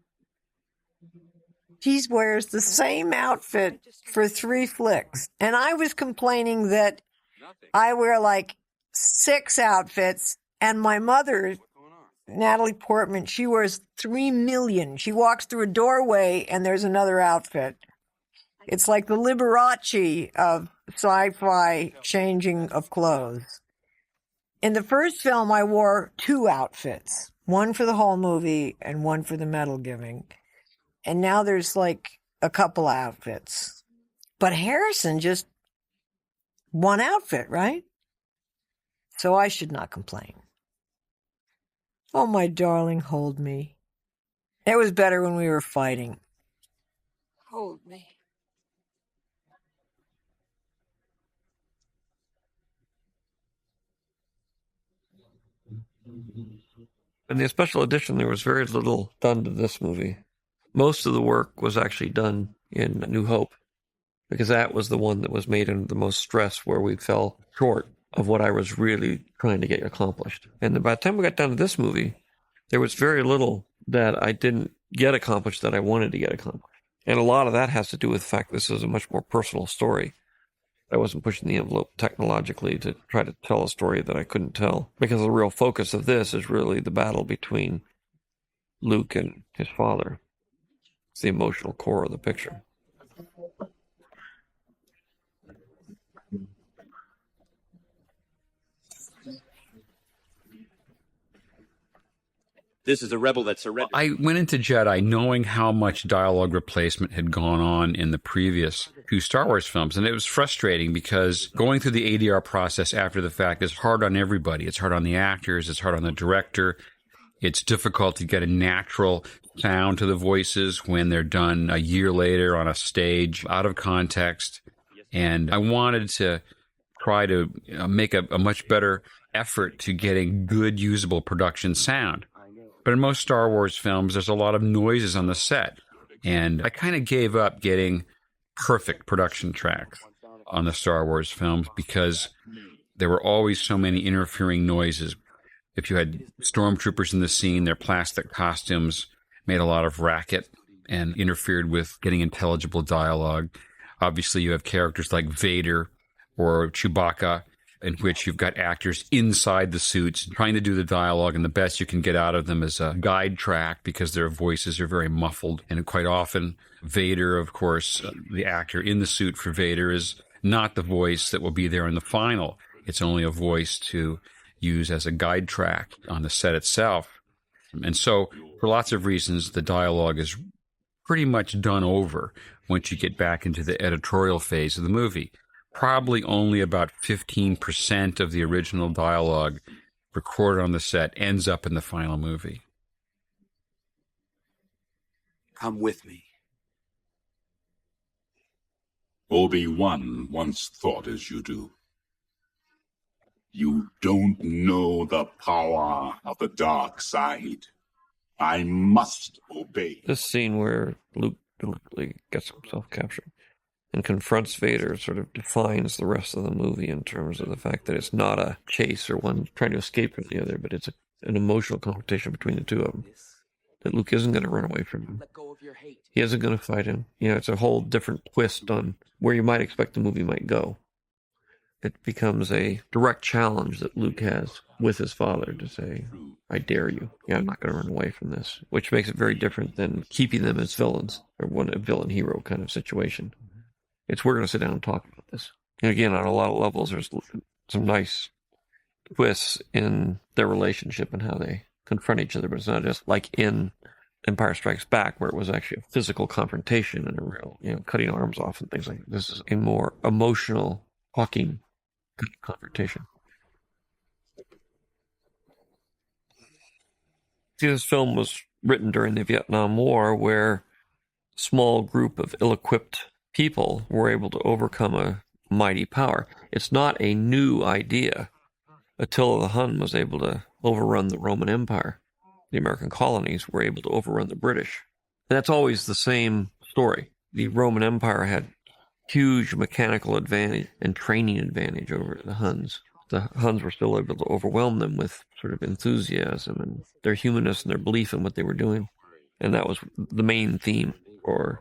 [SPEAKER 3] He wears the same outfit for 3 flicks. And I was complaining that I wear like 6 outfits, and my mother, Natalie Portman, she wears 3 million. She walks through a doorway and there's another outfit. It's like the Liberace of sci-fi changing of clothes. In the first film, I wore 2 outfits, one for the whole movie and one for the medal giving. And now there's like a couple outfits. But Harrison just 1 outfit, right? So I should not complain. Oh, my darling, hold me. It was better when we were fighting.
[SPEAKER 16] Hold me.
[SPEAKER 1] In the special edition, there was very little done to this movie. Most of the work was actually done in New Hope, because that was the one that was made under the most stress, where we fell short of what I was really trying to get accomplished. And by the time we got down to this movie, there was very little that I didn't get accomplished that I wanted to get accomplished. And a lot of that has to do with the fact this is a much more personal story. I wasn't pushing the envelope technologically to try to tell a story that I couldn't tell, because the real focus of this is really the battle between Luke and his father. It's the emotional core of the picture.
[SPEAKER 8] This is a rebel that surrendered.
[SPEAKER 4] I went into Jedi knowing how much dialogue replacement had gone on in the previous 2 Star Wars films. And it was frustrating because going through the ADR process after the fact is hard on everybody. It's hard on the actors. It's hard on the director. It's difficult to get a natural sound to the voices when they're done a year later on a stage out of context. And I wanted to try to make a much better effort to getting good, usable production sound. But in most Star Wars films, there's a lot of noises on the set. And I kind of gave up getting perfect production tracks on the Star Wars films because there were always so many interfering noises. If you had stormtroopers in the scene, their plastic costumes made a lot of racket and interfered with getting intelligible dialogue. Obviously, you have characters like Vader or Chewbacca, in which you've got actors inside the suits trying to do the dialogue, and the best you can get out of them is a guide track because their voices are very muffled. And quite often, Vader, of course, the actor in the suit for Vader, is not the voice that will be there in the final. It's only a voice to use as a guide track on the set itself. And so, for lots of reasons, the dialogue is pretty much done over once you get back into the editorial phase of the movie. Probably only about 15% of the original dialogue recorded on the set ends up in the final movie.
[SPEAKER 17] Come with me.
[SPEAKER 7] Obi-Wan once thought as you do. You don't know the power of the dark side. I must obey.
[SPEAKER 1] This scene where Luke deliberately gets himself captured and confronts Vader sort of defines the rest of the movie in terms of the fact that it's not a chase or one trying to escape from the other, but it's an emotional confrontation between the two of them. That Luke isn't going to run away from him. He isn't going to fight him. You know, it's a whole different twist on where you might expect the movie might go. It becomes a direct challenge that Luke has with his father to say, I dare you. Yeah, I'm not going to run away from this, which makes it very different than keeping them as villains or a villain-hero kind of situation. It's we're going to sit down and talk about this. And again, on a lot of levels, there's some nice twists in their relationship and how they confront each other, but it's not just like in Empire Strikes Back where it was actually a physical confrontation and a real, cutting arms off and things like that. This is a more emotional, talking confrontation. See, this film was written during the Vietnam War where a small group of ill-equipped people were able to overcome a mighty power. It's not a new idea. Attila the Hun was able to overrun the Roman Empire. The American colonies were able to overrun the British. And that's always the same story. The Roman Empire had huge mechanical advantage and training advantage over the Huns. The Huns were still able to overwhelm them with sort of enthusiasm and their humanness and their belief in what they were doing. And that was the main theme for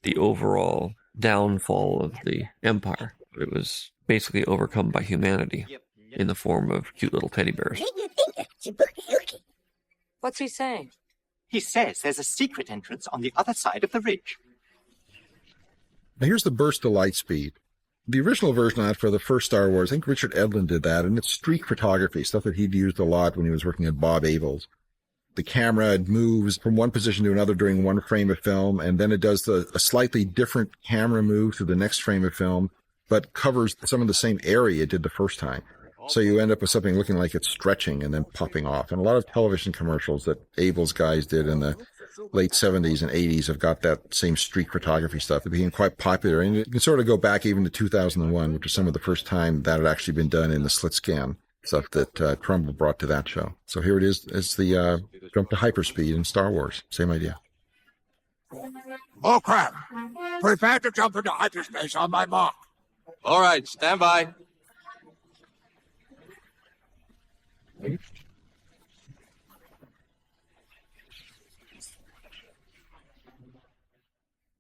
[SPEAKER 1] the overall downfall of the empire. It was basically overcome by humanity in the form of cute little teddy bears.
[SPEAKER 16] What's he saying?
[SPEAKER 5] He says there's a secret entrance on the other side of the ridge.
[SPEAKER 2] Now here's the burst of light speed. The original version of that for the first Star Wars, I think Richard Edlund did that, and it's streak photography, stuff that he'd used a lot when he was working at Bob Abel's. The camera moves from one position to another during one frame of film, and then it does a slightly different camera move to the next frame of film, but covers some of the same area it did the first time. So you end up with something looking like it's stretching and then popping off. And a lot of television commercials that Abel's guys did in the late 70s and 80s have got that same streak photography stuff. It became quite popular. And you can sort of go back even to 2001, which is some of the first time that had actually been done in the slit scan stuff that Trumbull brought to that show. So here it is. It's the jump to hyperspeed in Star Wars. Same idea.
[SPEAKER 18] Oh, crap. Prepare to jump into hyperspace on my mark.
[SPEAKER 13] All right, stand by.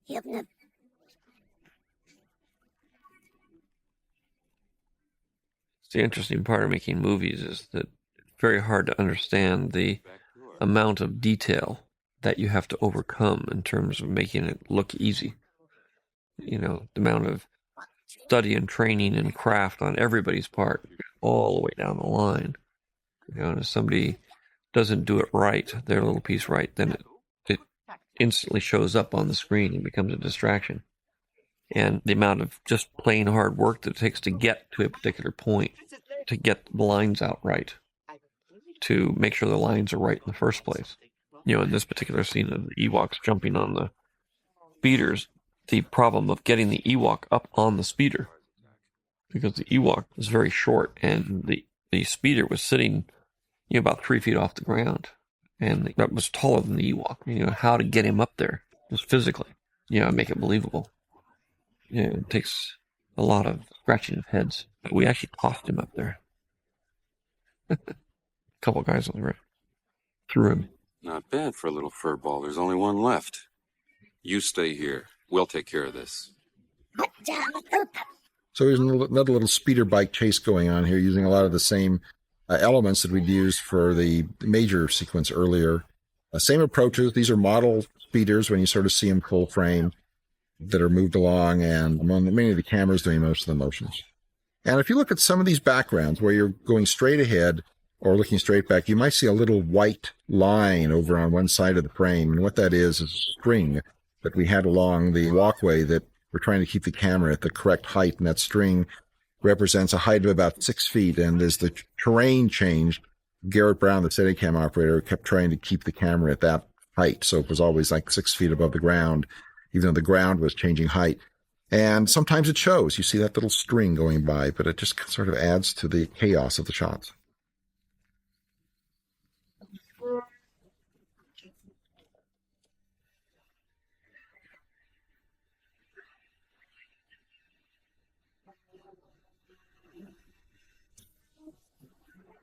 [SPEAKER 1] The interesting part of making movies is that it's very hard to understand the amount of detail that you have to overcome in terms of making it look easy. The amount of study and training and craft on everybody's part, all the way down the line. And if somebody doesn't do it right, their little piece right, then it instantly shows up on the screen and becomes a distraction. And the amount of just plain hard work that it takes to get to a particular point, to get the lines out right, to make sure the lines are right in the first place. In this particular scene of the Ewoks jumping on the speeders, the problem of getting the Ewok up on the speeder, because the Ewok was very short and the speeder was sitting about 3 feet off the ground, and that was taller than the Ewok. How to get him up there just physically, make it believable. It takes a lot of scratching of heads. But we actually tossed him up there. A couple of guys on the right threw him.
[SPEAKER 13] Not bad for a little fur ball. There's only one left. You stay here. We'll take care of this.
[SPEAKER 2] So there's another little speeder bike chase going on here, using a lot of the same elements that we'd used for the major sequence earlier. Same approaches. These are model speeders when you sort of see them full frame that are moved along, and many of the cameras doing most of the motions. And if you look at some of these backgrounds where you're going straight ahead, or looking straight back, you might see a little white line over on one side of the frame. And what that is a string that we had along the walkway that we're trying to keep the camera at the correct height. And that string represents a height of about 6 feet. And as the terrain changed, Garrett Brown, the Steadicam operator, kept trying to keep the camera at that height. So it was always like 6 feet above the ground, even though the ground was changing height. And sometimes it shows. You see that little string going by, but it just sort of adds to the chaos of the shots.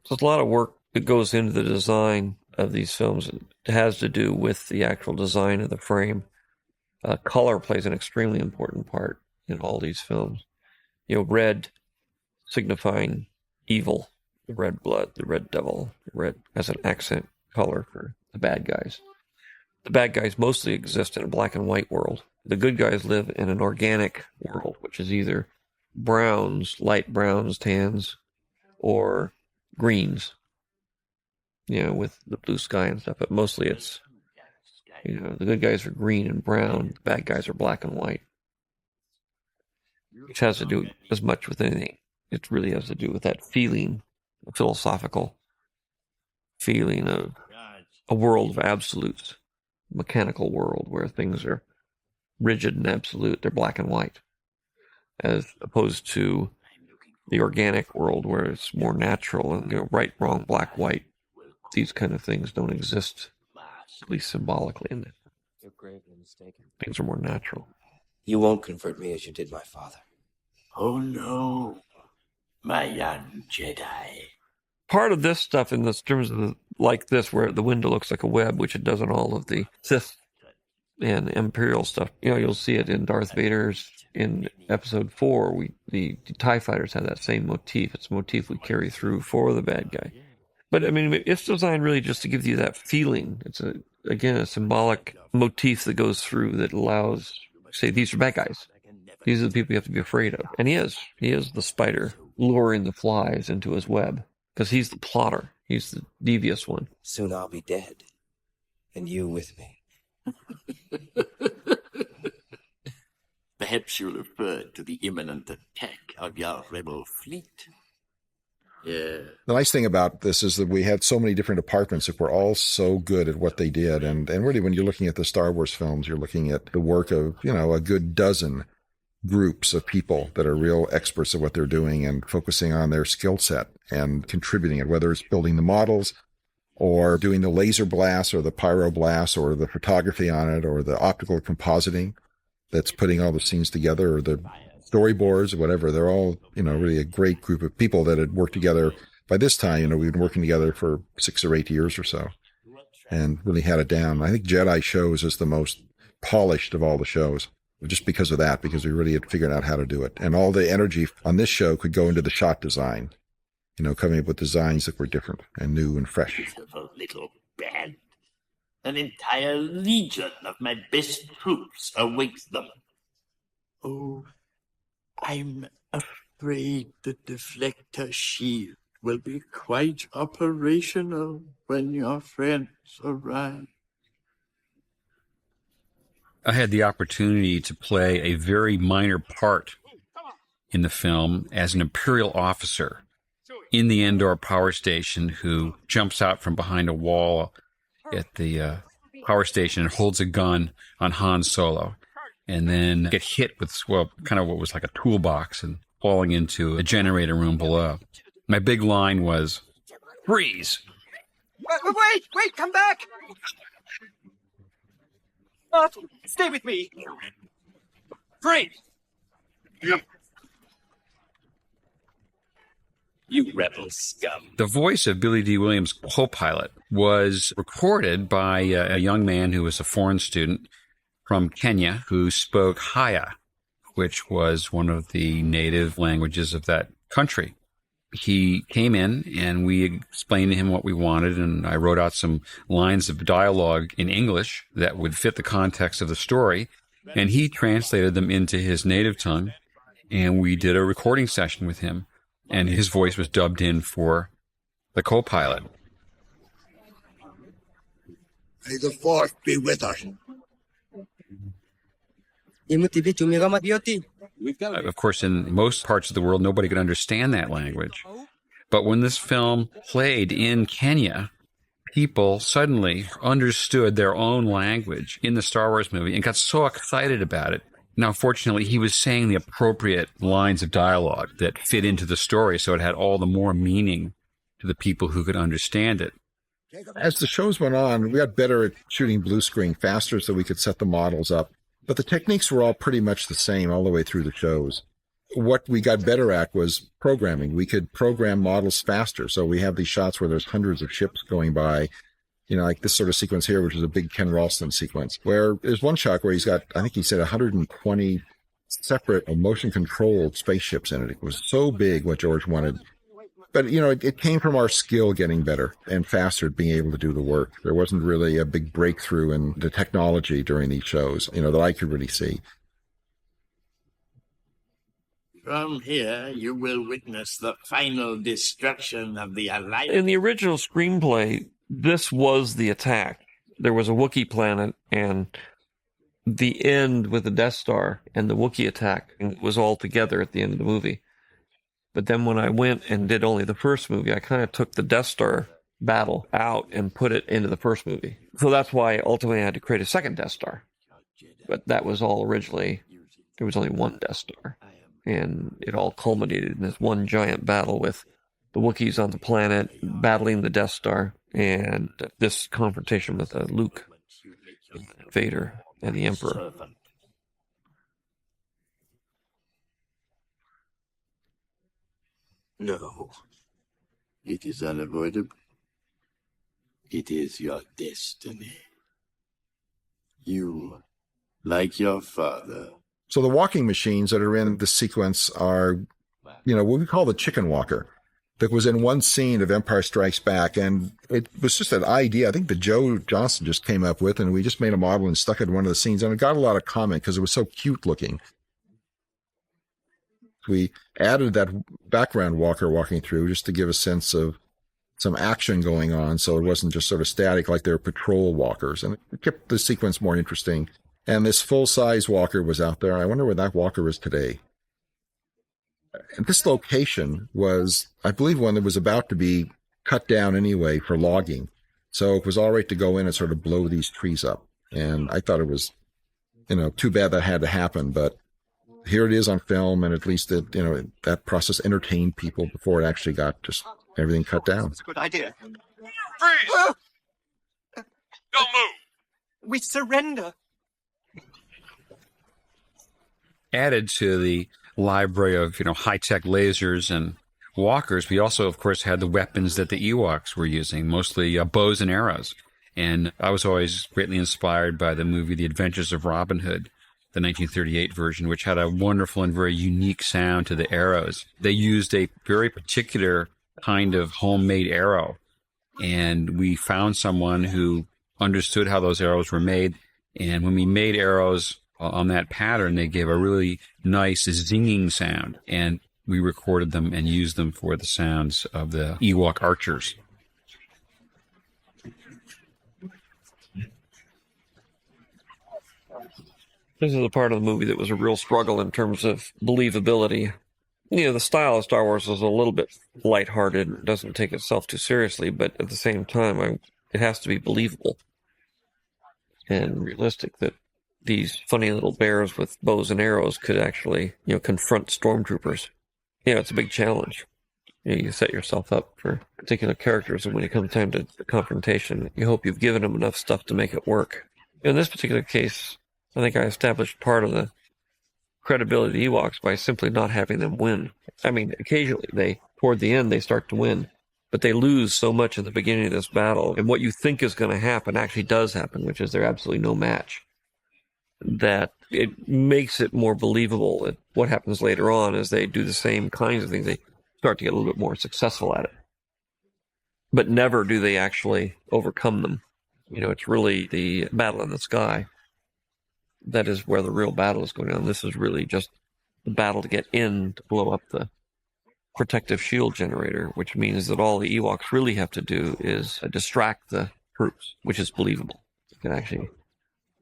[SPEAKER 1] So there's a lot of work that goes into the design of these films. It has to do with the actual design of the frame. Color plays an extremely important part in all these films. You know, red signifying evil, the red blood, the red devil, the red as an accent color for the bad guys. The bad guys mostly exist in a black and white world. The good guys live in an organic world, which is either browns, light browns, tans, or greens, you know, with the blue sky and stuff. But mostly it's, you know, the good guys are green and brown, the bad guys are black and white. Which has to do as much with anything. It really has to do with that feeling, a philosophical feeling of a world of absolutes, a mechanical world where things are rigid and absolute. They're black and white, as opposed to the organic world where it's more natural and, you know, right, wrong, black, white. These kind of things don't exist, at least symbolically, in it.
[SPEAKER 17] You're gravely mistaken.
[SPEAKER 1] Things are more natural.
[SPEAKER 17] You won't convert me as you did my father.
[SPEAKER 8] Oh no, my young Jedi.
[SPEAKER 1] Part of this stuff in this terms of like this, where the window looks like a web, which it does in all of the Sith and Imperial stuff. You know, you'll see it in Darth Vader's in Episode 4. The TIE fighters have that same motif. It's a motif we carry through for the bad guy. But I mean, it's designed really just to give you that feeling. It's a symbolic motif that goes through that allows, say, these are bad guys. These are the people you have to be afraid of. And he is the spider luring the flies into his web, because he's the plotter. He's the devious one.
[SPEAKER 17] Soon I'll be dead, and you with me.
[SPEAKER 8] Perhaps you referred to the imminent attack of your rebel fleet. Yeah.
[SPEAKER 2] The nice thing about this is that we had so many different departments that were all so good at what they did. And really, when you're looking at the Star Wars films, you're looking at the work of, you know, a good dozen groups of people that are real experts at what they're doing and focusing on their skill set and contributing it, whether it's building the models or doing the laser blasts or the pyro blasts or the photography on it or the optical compositing that's putting all the scenes together, or the storyboards or whatever. They're all, you know, really a great group of people that had worked together. By this time, you know, we've been working together for 6 or 8 years or so and really had it down. I think Jedi shows is the most polished of all the shows, just because of that, because we really had figured out how to do it. And all the energy on this show could go into the shot design, you know, coming up with designs that were different and new and fresh.
[SPEAKER 8] Beautiful little band. An entire legion of my best troops awaits them. Oh, I'm afraid the deflector shield will be quite operational when your friends arrive.
[SPEAKER 4] I had the opportunity to play a very minor part in the film as an Imperial officer in the Endor power station who jumps out from behind a wall at the power station and holds a gun on Han Solo, and then get hit with, well, kind of what was like a toolbox and falling into a generator room below. My big line was, "Freeze!"
[SPEAKER 12] Wait, come back! Stay with me. Freeze!
[SPEAKER 8] You rebel scum.
[SPEAKER 4] The voice of Billy D. Williams' co-pilot was recorded by a young man who was a foreign student from Kenya who spoke Haya, which was one of the native languages of that country. He came in and we explained to him what we wanted, and I wrote out some lines of dialogue in English that would fit the context of the story, and he translated them into his native tongue, and we did a recording session with him, and his voice was dubbed in for the co-pilot.
[SPEAKER 18] May the Force be with us.
[SPEAKER 4] Of course, in most parts of the world, nobody could understand that language. But when this film played in Kenya, people suddenly understood their own language in the Star Wars movie and got so excited about it. Now, fortunately, he was saying the appropriate lines of dialogue that fit into the story, so it had all the more meaning to the people who could understand it.
[SPEAKER 2] As the shows went on, we got better at shooting blue screen faster so we could set the models up. But the techniques were all pretty much the same all the way through the shows. What we got better at was programming. We could program models faster. So we have these shots where there's hundreds of ships going by, like this sort of sequence here, which is a big Ken Ralston sequence, where there's one shot where he's got, I think he said 120 separate motion-controlled spaceships in it. It was so big what George wanted. But, it came from our skill getting better and faster at being able to do the work. There wasn't really a big breakthrough in the technology during these shows, that I could really see.
[SPEAKER 8] From here, you will witness the final destruction of the Alliance.
[SPEAKER 1] In the original screenplay, this was the attack. There was a Wookiee planet, and the end with the Death Star and the Wookiee attack was all together at the end of the movie. But then when I went and did only the first movie, I kind of took the Death Star battle out and put it into the first movie. So that's why ultimately I had to create a second Death Star. But that was all originally, there was only one Death Star. And it all culminated in this one giant battle with the Wookiees on the planet battling the Death Star and this confrontation with Luke, Vader, and the Emperor.
[SPEAKER 8] No, it is unavoidable. It is your destiny. You, like your father.
[SPEAKER 2] So the walking machines that are in the sequence are, what we call the chicken walker. That was in one scene of Empire Strikes Back, and it was just an idea I think that Joe Johnston just came up with, and we just made a model and stuck it in one of the scenes, and it got a lot of comment because it was so cute looking. We added that background walker walking through just to give a sense of some action going on, so it wasn't just sort of static like they were patrol walkers, and it kept the sequence more interesting. And this full-size walker was out there. I wonder where that walker is today. And this location was, I believe, one that was about to be cut down anyway for logging, so it was all right to go in and sort of blow these trees up. And I thought it was, too bad that had to happen, but here it is on film, and at least that process entertained people before it actually got just everything cut down.
[SPEAKER 12] It's a good idea.
[SPEAKER 6] Freeze! Don't move!
[SPEAKER 12] We surrender.
[SPEAKER 4] Added to the library of, high-tech lasers and walkers, we also, of course, had the weapons that the Ewoks were using, mostly bows and arrows. And I was always greatly inspired by the movie The Adventures of Robin Hood, the 1938 version, which had a wonderful and very unique sound to the arrows. They used a very particular kind of homemade arrow, and we found someone who understood how those arrows were made, and when we made arrows on that pattern, they gave a really nice zinging sound, and we recorded them and used them for the sounds of the Ewok archers.
[SPEAKER 1] This is a part of the movie that was a real struggle in terms of believability. The style of Star Wars is a little bit lighthearted. It doesn't take itself too seriously, but at the same time, it has to be believable and realistic that these funny little bears with bows and arrows could actually, confront stormtroopers. It's a big challenge. You set yourself up for particular characters, and when it comes time to the confrontation, you hope you've given them enough stuff to make it work. In this particular case, I think I established part of the credibility of the Ewoks by simply not having them win. I mean, occasionally toward the end, they start to win, but they lose so much in the beginning of this battle, and what you think is going to happen actually does happen, which is they're absolutely no match. That it makes it more believable that what happens later on as they do the same kinds of things, they start to get a little bit more successful at it. But never do they actually overcome them. It's really the battle in the sky. That is where the real battle is going on. This is really just the battle to get in to blow up the protective shield generator, which means that all the Ewoks really have to do is distract the troops, which is believable. You can actually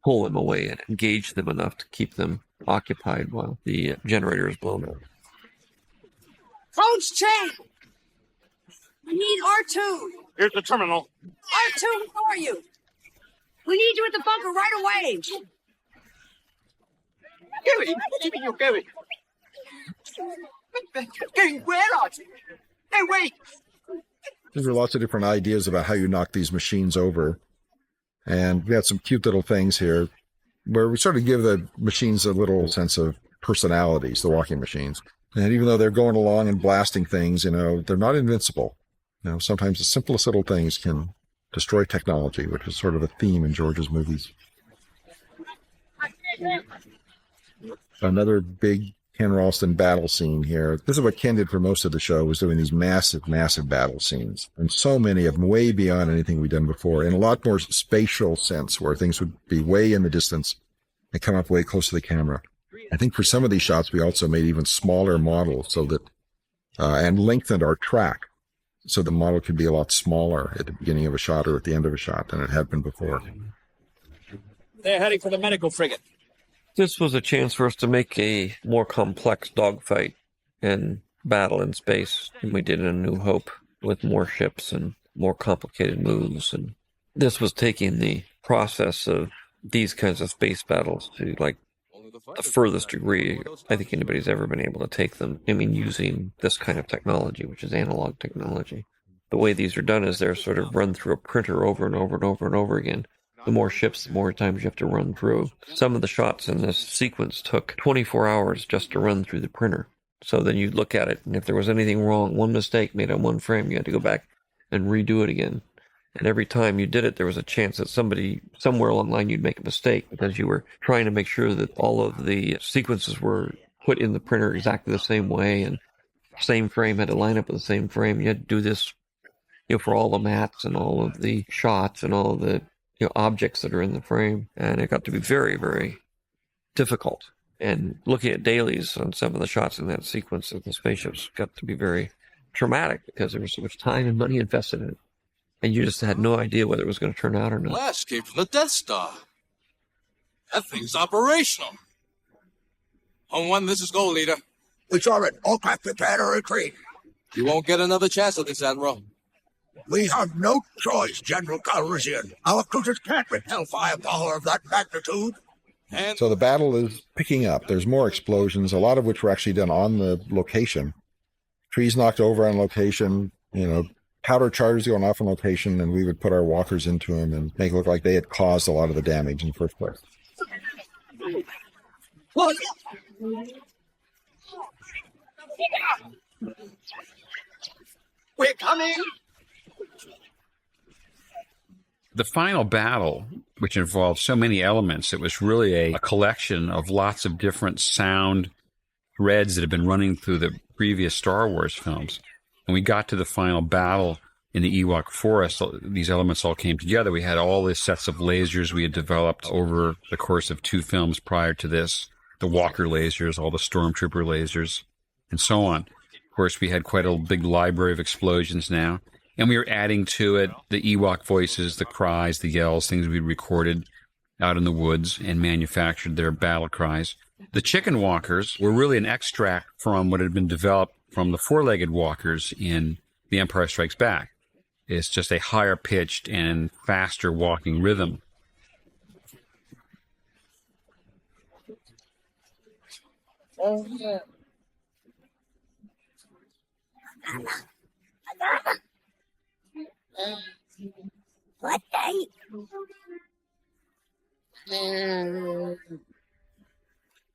[SPEAKER 1] pull them away and engage them enough to keep them occupied while the generator is blown up.
[SPEAKER 12] Coach Chang! We need R2!
[SPEAKER 6] Here's the terminal.
[SPEAKER 12] R2, where are you? We need you at the bunker right away! Gary, what do you mean you're going? Going where are you? Hey, wait!
[SPEAKER 2] There are lots of different ideas about how you knock these machines over. And we had some cute little things here where we sort of give the machines a little sense of personalities, the walking machines. And even though they're going along and blasting things, they're not invincible. Sometimes the simplest little things can destroy technology, which is sort of a theme in George's movies. Another big Ken Ralston battle scene here. This is what Ken did for most of the show, was doing these massive, massive battle scenes. And so many of them way beyond anything we'd done before, in a lot more spatial sense, where things would be way in the distance and come up way close to the camera. I think for some of these shots, we also made even smaller models so that, and lengthened our track so the model could be a lot smaller at the beginning of a shot or at the end of a shot than it had been before.
[SPEAKER 12] They're heading for the medical frigate.
[SPEAKER 1] This was a chance for us to make a more complex dogfight and battle in space than we did in A New Hope, with more ships and more complicated moves. And this was taking the process of these kinds of space battles to the furthest degree I think anybody's ever been able to take them. I mean, using this kind of technology, which is analog technology. The way these are done is they're sort of run through a printer over and over and over and over again. The more ships, the more times you have to run through. Some of the shots in this sequence took 24 hours just to run through the printer. So then you look at it, and if there was anything wrong, one mistake made on one frame, you had to go back and redo it again. And every time you did it, there was a chance that somebody, somewhere along the line, you'd make a mistake because you were trying to make sure that all of the sequences were put in the printer exactly the same way, and same frame had to line up with the same frame. You had to do this, for all the mats and all of the shots and all of the objects that are in the frame. And it got to be very, very difficult. And looking at dailies on some of the shots in that sequence of the spaceships got to be very traumatic because there was so much time and money invested in it. And you just had no idea whether it was going to turn out or not.
[SPEAKER 19] Blast came from the Death Star. That thing's operational. On one, this is Gold Leader.
[SPEAKER 18] We saw it. All craft prepare to retreat.
[SPEAKER 19] You won't get another chance at this, Admiral.
[SPEAKER 18] We have no choice, General Calrissian. Our cruisers can't repel firepower of that magnitude.
[SPEAKER 2] So the battle is picking up. There's more explosions, a lot of which were actually done on the location. Trees knocked over on location, powder charges going off on location, and we would put our walkers into them and make it look like they had caused a lot of the damage in the first place.
[SPEAKER 12] We're coming!
[SPEAKER 4] The final battle, which involved so many elements, it was really a collection of lots of different sound threads that had been running through the previous Star Wars films. And we got to the final battle in the Ewok forest. These elements all came together. We had all these sets of lasers we had developed over the course of 2 films prior to this. The Walker lasers, all the Stormtrooper lasers, and so on. Of course, we had quite a big library of explosions now. And we were adding to it the Ewok voices, the cries, the yells, things we recorded out in the woods and manufactured their battle cries. The chicken walkers were really an extract from what had been developed from the 4-legged walkers in The Empire Strikes Back. It's just a higher pitched and faster walking rhythm.
[SPEAKER 12] Oh, yeah.
[SPEAKER 18] What day?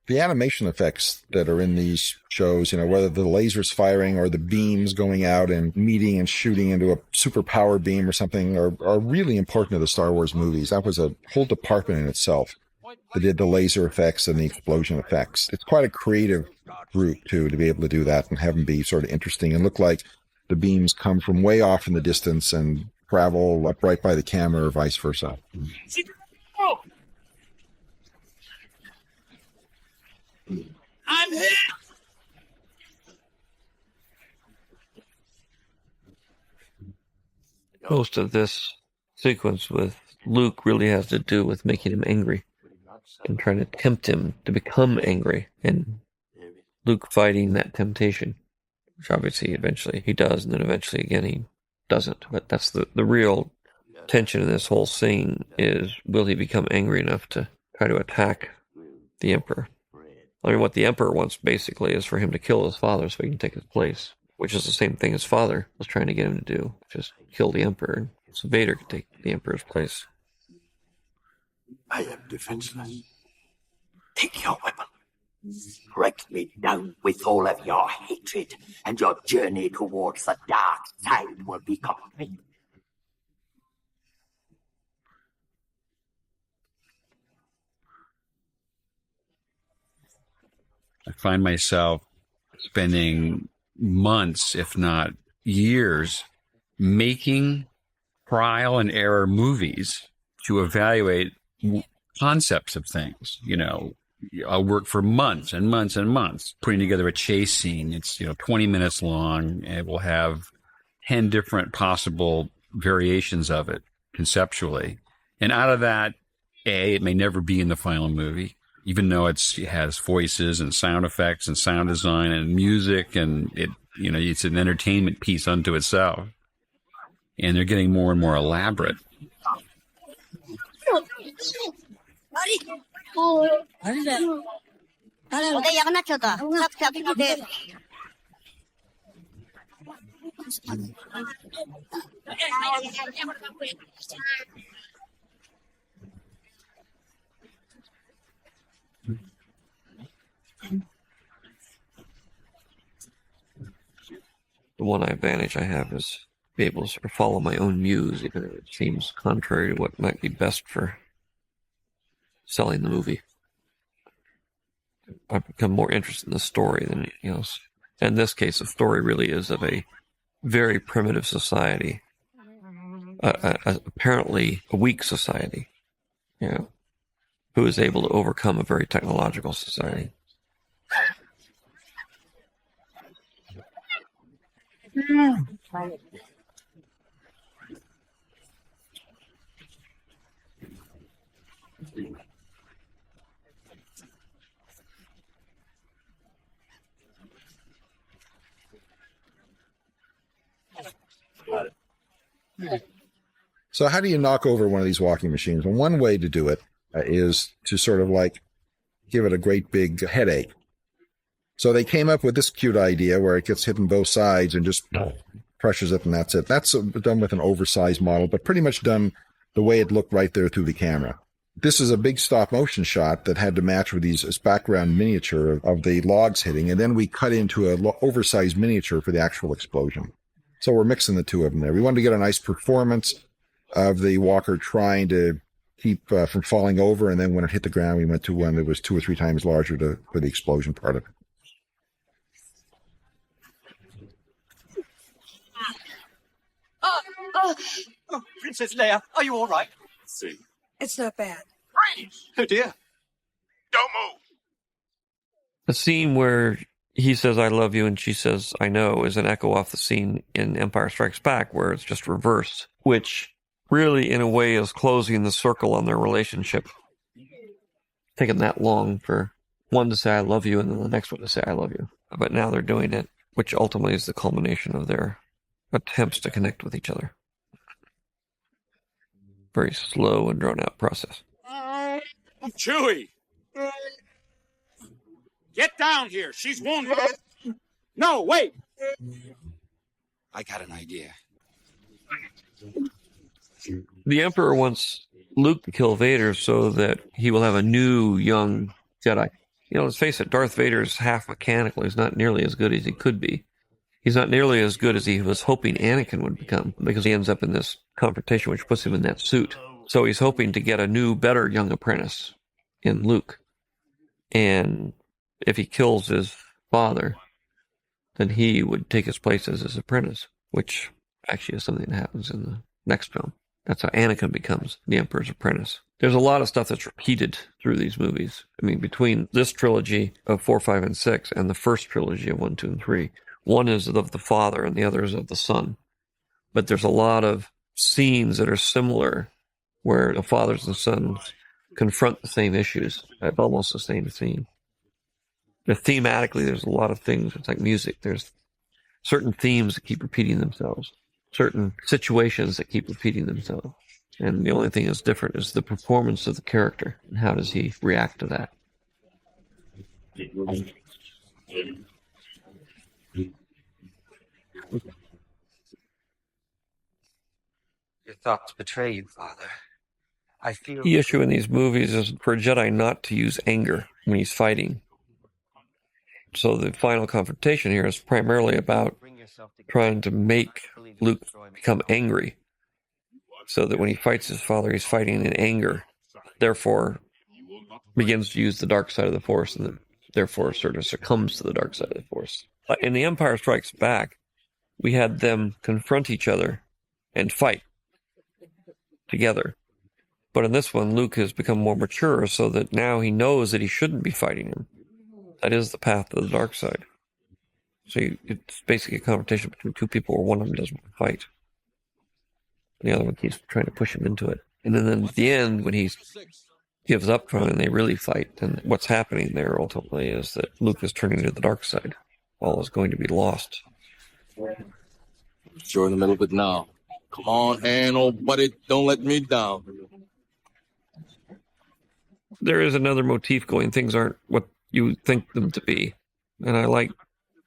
[SPEAKER 2] The animation effects that are in these shows, whether the lasers firing or the beams going out and meeting and shooting into a super power beam or something are really important to the Star Wars movies. That was a whole department in itself that did the laser effects and the explosion effects. It's quite a creative group, too, to be able to do that and have them be sort of interesting and look like the beams come from way off in the distance and travel up right by the camera or vice versa.
[SPEAKER 12] I'm hit!
[SPEAKER 1] Most of this sequence with Luke really has to do with making him angry and trying to tempt him to become angry, and Luke fighting that temptation, which obviously eventually he does, and then eventually again he doesn't. But that's the real tension in this whole scene is, will he become angry enough to try to attack the Emperor? I mean, what the Emperor wants basically is for him to kill his father so he can take his place, which is the same thing his father was trying to get him to do, which is kill the Emperor so Vader could take the Emperor's place.
[SPEAKER 8] I am defenseless. Take your weapon. Strike me down with all of your hatred, and your journey towards the dark side will be complete.
[SPEAKER 4] I find myself spending months, if not years, making trial and error movies to evaluate concepts of things. You know, I'll work for months and months and months putting together a chase scene. It's, 20 minutes long, and it will have 10 different possible variations of it conceptually. And out of that, it may never be in the final movie, even though it has voices and sound effects and sound design and music, and it's an entertainment piece unto itself. And they're getting more and more elaborate.
[SPEAKER 1] The one advantage I have is be able to sort of follow my own muse, even if it seems contrary to what might be best for selling the movie. I've become more interested in the story than anything else. In this case, the story really is of a very primitive society, apparently a weak society, who is able to overcome a very technological society.
[SPEAKER 2] So how do you knock over one of these walking machines? Well, one way to do it is to sort of like give it a great big headache. So they came up with this cute idea where it gets hit on both sides and just pressures it, and that's it. That's done with an oversized model, but pretty much done the way it looked right there through the camera. This is a big stop motion shot that had to match with this background miniature of the logs hitting, and then we cut into an oversized miniature for the actual explosion. So we're mixing the two of them there. We wanted to get a nice performance of the walker trying to keep from falling over, and then when it hit the ground, we went to one that was 2 or 3 times larger for the explosion part of it.
[SPEAKER 5] Oh, Princess Leia, are you all right?
[SPEAKER 6] See.
[SPEAKER 12] It's not bad.
[SPEAKER 5] Freeze! Oh dear.
[SPEAKER 6] Don't move.
[SPEAKER 1] The scene where he says, "I love you," and she says, "I know," is an echo off the scene in Empire Strikes Back where it's just reversed, which really, in a way, is closing the circle on their relationship. Taking that long for one to say, "I love you," and then the next one to say, "I love you." But now they're doing it, which ultimately is the culmination of their attempts to connect with each other. Very slow and drawn-out process.
[SPEAKER 6] Chewie! Get down here. She's wounded. No, wait.
[SPEAKER 17] I got an idea.
[SPEAKER 1] The Emperor wants Luke to kill Vader so that he will have a new young Jedi. Let's face it, Darth Vader's half mechanical. He's not nearly as good as he could be. He's not nearly as good as he was hoping Anakin would become, because he ends up in this confrontation which puts him in that suit. So he's hoping to get a new, better young apprentice in Luke. And if he kills his father, then he would take his place as his apprentice, which actually is something that happens in the next film. That's how Anakin becomes the Emperor's apprentice. There's a lot of stuff that's repeated through these movies. I mean, between this trilogy of 4, 5, and 6 and the first trilogy of 1, 2, and 3, one is of the father and the other is of the son. But there's a lot of scenes that are similar where the fathers and sons confront the same issues. Have almost the same theme. Thematically, there's a lot of things. It's like music. There's certain themes that keep repeating themselves, certain situations that keep repeating themselves. And the only thing that's different is the performance of the character and how does he react to that.
[SPEAKER 9] Your thoughts betray you, Father. I feel...
[SPEAKER 1] The issue in these movies is for a Jedi not to use anger when he's fighting. So the final confrontation here is primarily about trying to make Luke become angry, so that when he fights his father, he's fighting in anger, therefore begins to use the dark side of the Force, and therefore sort of succumbs to the dark side of the Force. In The Empire Strikes Back, we had them confront each other and fight together. But in this one, Luke has become more mature, so that now he knows that he shouldn't be fighting him. That is the path to the dark side. So it's basically a confrontation between two people where one of them doesn't want to fight. And the other one keeps trying to push him into it. And then at the end, when he gives up trying and they really fight, then what's happening there ultimately is that Luke is turning to the dark side. All is going to be lost.
[SPEAKER 19] You're in the middle of it now. Come on, hand, old buddy. Don't let me down.
[SPEAKER 1] There is another motif going. Things aren't what you think them to be. And I like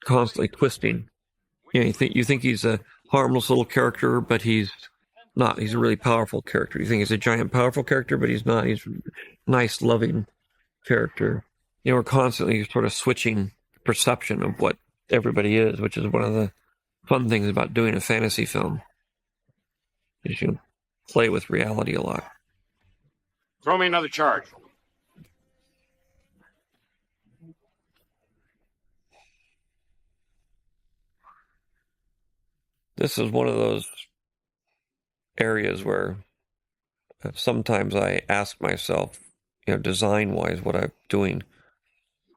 [SPEAKER 1] constantly twisting. You think he's a harmless little character, but he's not. He's a really powerful character. You think he's a giant, powerful character, but he's not. He's a nice, loving character. We're constantly sort of switching perception of what everybody is, which is one of the fun things about doing a fantasy film. Is you play with reality a lot.
[SPEAKER 6] Throw me another charge.
[SPEAKER 1] This is one of those areas where sometimes I ask myself, design-wise, what I'm doing.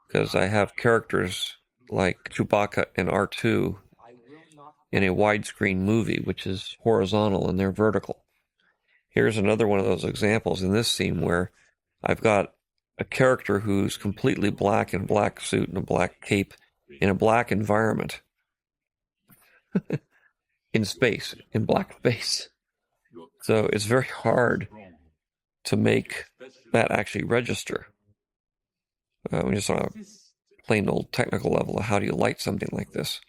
[SPEAKER 1] Because I have characters like Chewbacca and R2 in a widescreen movie, which is horizontal and they're vertical. Here's another one of those examples in this scene where I've got a character who's completely black in a black suit and a black cape in a black environment. In space, in black space. So it's very hard to make that actually register. Just on a plain old technical level of how do you light something like this?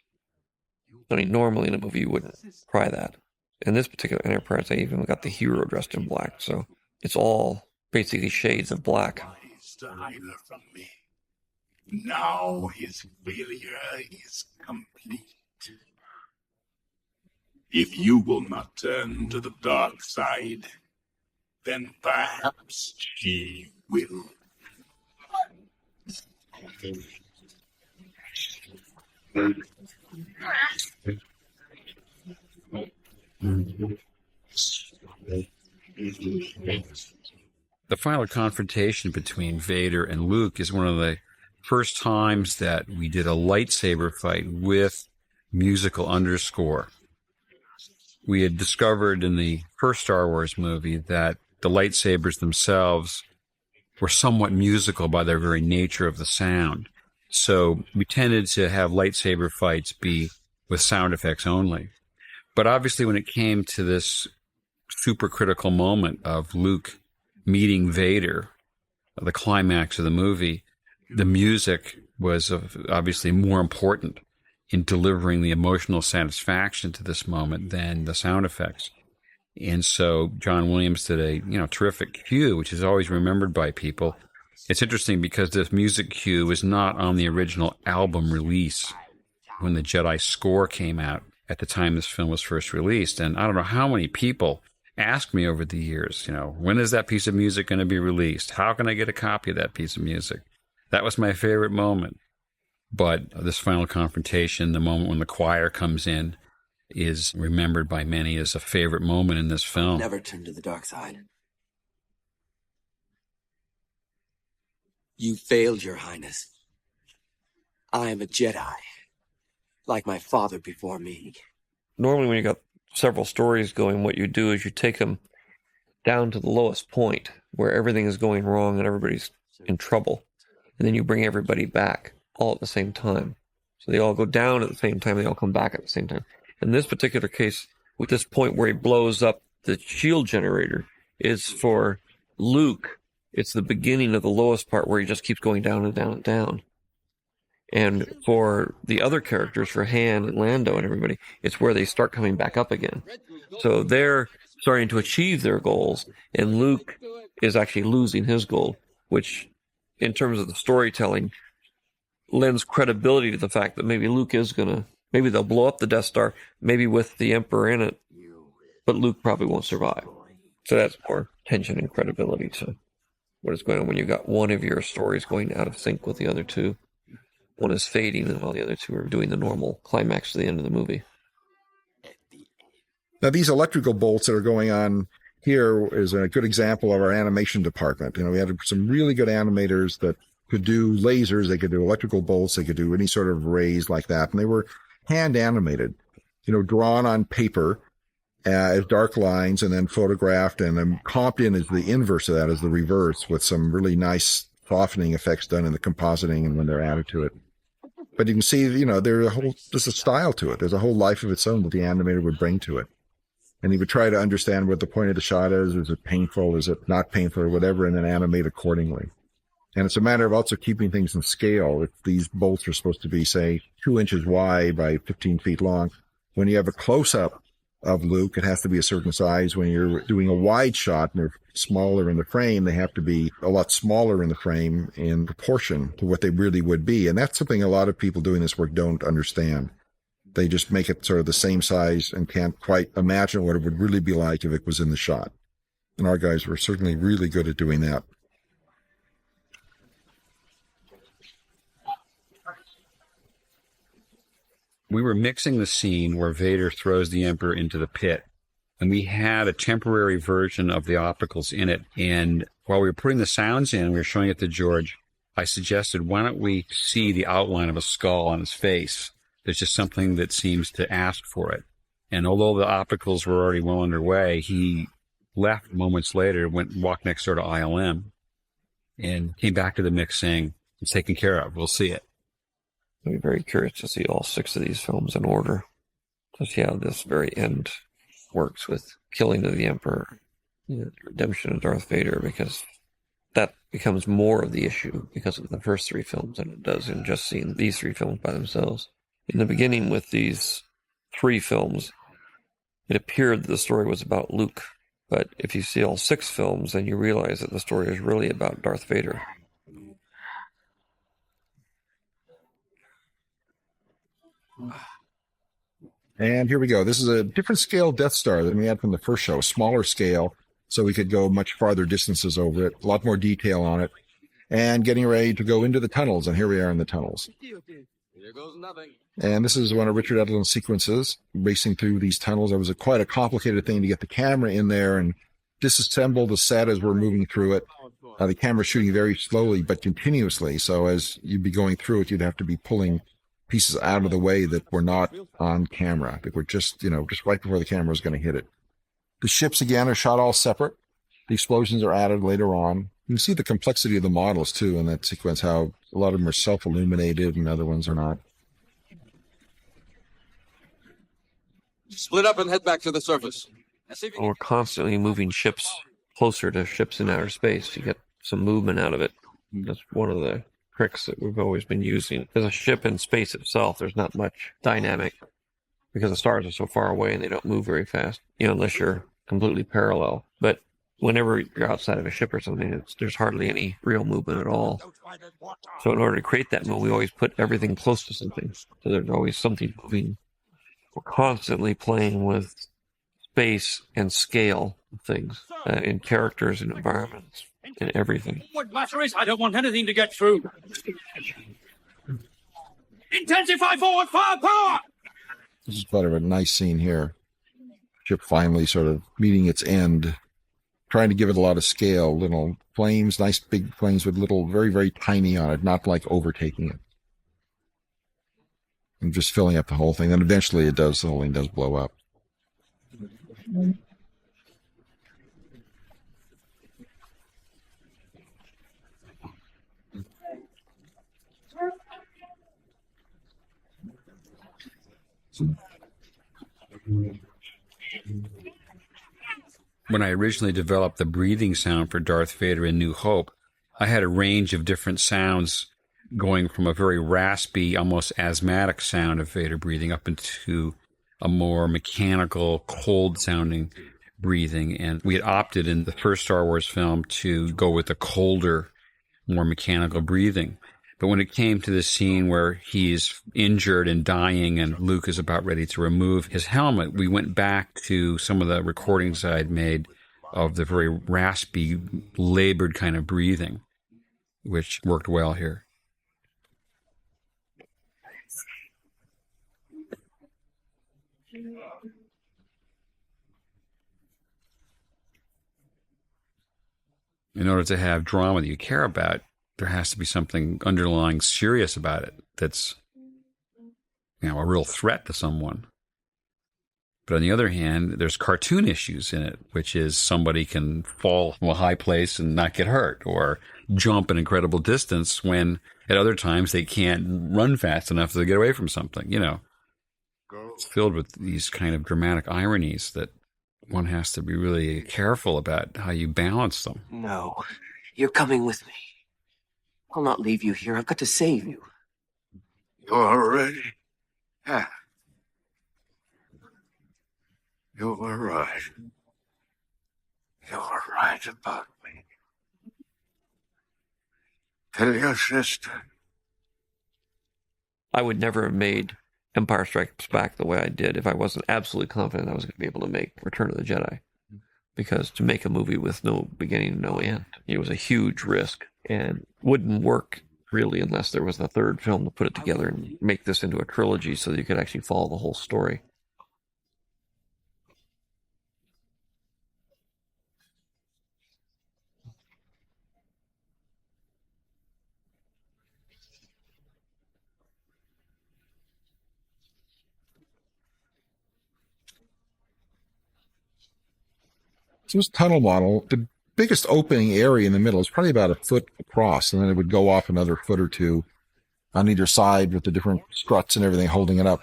[SPEAKER 1] I mean, normally in a movie you wouldn't try that. In this particular Enterprise, I even got the hero dressed in black, so it's all basically shades of black.
[SPEAKER 7] To hide her from me. Now his failure is complete. If you will not turn to the dark side, then perhaps she will.
[SPEAKER 4] The final confrontation between Vader and Luke is one of the first times that we did a lightsaber fight with musical underscore. We had discovered in the first Star Wars movie that the lightsabers themselves were somewhat musical by their very nature of the sound. So we tended to have lightsaber fights be with sound effects only. But obviously when it came to this super critical moment of Luke meeting Vader, the climax of the movie, the music was obviously more important in delivering the emotional satisfaction to this moment than the sound effects. And so John Williams did a terrific cue, which is always remembered by people. It's interesting because this music cue was not on the original album release when the Jedi score came out at the time this film was first released. And I don't know how many people asked me over the years, when is that piece of music going to be released? How can I get a copy of that piece of music? That was my favorite moment. But this final confrontation, the moment when the choir comes in, is remembered by many as a favorite moment in this film.
[SPEAKER 17] Never turn to the dark side. You failed, Your Highness. I am a Jedi, like my father before me.
[SPEAKER 1] Normally when you got several stories going, what you do is you take them down to the lowest point where everything is going wrong and everybody's in trouble. And then you bring everybody back all at the same time. So they all go down at the same time. They all come back at the same time. In this particular case, with this point where he blows up the shield generator, is for Luke. It's the beginning of the lowest part where he just keeps going down and down and down. And for the other characters, for Han and Lando and everybody, it's where they start coming back up again. So they're starting to achieve their goals, and Luke is actually losing his goal, which, in terms of the storytelling, lends credibility to the fact that maybe Luke is maybe they'll blow up the Death Star, maybe with the Emperor in it, but Luke probably won't survive. So that's more tension and credibility to what is going on when you've got one of your stories going out of sync with the other two. One is fading, and while the other two are doing the normal climax to the end of the movie.
[SPEAKER 2] Now, these electrical bolts that are going on here is a good example of our animation department. We had some really good animators that could do lasers, they could do electrical bolts, they could do any sort of rays like that, and they were hand animated, drawn on paper as dark lines and then photographed, and then comped in as the inverse of that, as the reverse, with some really nice softening effects done in the compositing and when they're added to it. But you can see, there's a style to it. There's a whole life of its own that the animator would bring to it. And he would try to understand what the point of the shot is. Is it painful? Is it not painful or whatever? And then animate accordingly. And it's a matter of also keeping things in scale. If these bolts are supposed to be, say, 2 inches wide by 15 feet long, when you have a close-up of Luke, it has to be a certain size. When you're doing a wide shot and they're smaller in the frame, they have to be a lot smaller in the frame in proportion to what they really would be. And that's something a lot of people doing this work don't understand. They just make it sort of the same size and can't quite imagine what it would really be like if it was in the shot. And our guys were certainly really good at doing that.
[SPEAKER 4] We were mixing the scene where Vader throws the Emperor into the pit, and we had a temporary version of the opticals in it. And while we were putting the sounds in, we were showing it to George, I suggested, why don't we see the outline of a skull on his face? There's just something that seems to ask for it. And although the opticals were already well underway, he left moments later, walked next door to ILM, and came back to the mix saying, it's taken care of. We'll see it.
[SPEAKER 1] I'll be very curious to see all 6 of these films in order, to see how this very end works with killing of the Emperor, the redemption of Darth Vader, because that becomes more of the issue because of the first 3 films than it does in just seeing these 3 films by themselves. In the beginning with these 3 films, it appeared that the story was about Luke, but if you see all 6 films, then you realize that the story is really about Darth Vader.
[SPEAKER 2] And here we go. This is a different scale Death Star than we had from the first show, smaller scale, so we could go much farther distances over it, a lot more detail on it, and getting ready to go into the tunnels, and here we are in the tunnels.
[SPEAKER 19] Here goes nothing.
[SPEAKER 2] And this is one of Richard Edlund's sequences, racing through these tunnels. It was quite a complicated thing to get the camera in there and disassemble the set as we're moving through it. The camera's shooting very slowly but continuously, so as you'd be going through it, you'd have to be pulling pieces out of the way that were not on camera, that were just right before the camera was going to hit it. The ships, again, are shot all separate. The explosions are added later on. You can see the complexity of the models, too, in that sequence, how a lot of them are self-illuminated and other ones are not.
[SPEAKER 19] Split up and head back to the surface.
[SPEAKER 1] We're constantly moving ships closer to ships in outer space to get some movement out of it. That's one of the tricks that we've always been using. As a ship in space itself, there's not much dynamic because the stars are so far away and they don't move very fast, unless you're completely parallel. But whenever you're outside of a ship or something, there's hardly any real movement at all. So in order to create that movement, we always put everything close to something. So there's always something moving. We're constantly playing with space and scale of things, in characters and environments and everything.
[SPEAKER 20] What matter is, I don't want anything to get through. Intensify forward firepower!
[SPEAKER 2] This is part of a nice scene here. Ship finally sort of meeting its end, trying to give it a lot of scale, little flames, nice big flames with little, very, very tiny on it, not like overtaking it. And just filling up the whole thing. Then eventually the whole thing does blow up.
[SPEAKER 4] When I originally developed the breathing sound for Darth Vader in New Hope, I had a range of different sounds going from a very raspy, almost asthmatic sound of Vader breathing up into a more mechanical, cold-sounding breathing. And we had opted in the first Star Wars film to go with the colder, more mechanical breathing. But when it came to the scene where he's injured and dying and Luke is about ready to remove his helmet, we went back to some of the recordings I had made of the very raspy, labored kind of breathing, which worked well here. In order to have drama that you care about, there has to be something underlying serious about it that's, a real threat to someone. But on the other hand, there's cartoon issues in it, which is somebody can fall from a high place and not get hurt, or jump an incredible distance when at other times they can't run fast enough to get away from something, It's filled with these kind of dramatic ironies that one has to be really careful about how you balance them.
[SPEAKER 17] No, you're coming with me. I'll not leave you here. I've got to save you.
[SPEAKER 18] You're ready? Yeah. You were right. You were right about me. Tell your sister.
[SPEAKER 1] I would never have made Empire Strikes Back the way I did if I wasn't absolutely confident I was going to be able to make Return of the Jedi. Because to make a movie with no beginning, no end, it was a huge risk and wouldn't work really unless there was a third film to put it together and make this into a trilogy so that you could actually follow the whole story.
[SPEAKER 2] So this tunnel model, the biggest opening area in the middle is probably about a foot across, and then it would go off another foot or two on either side with the different struts and everything holding it up.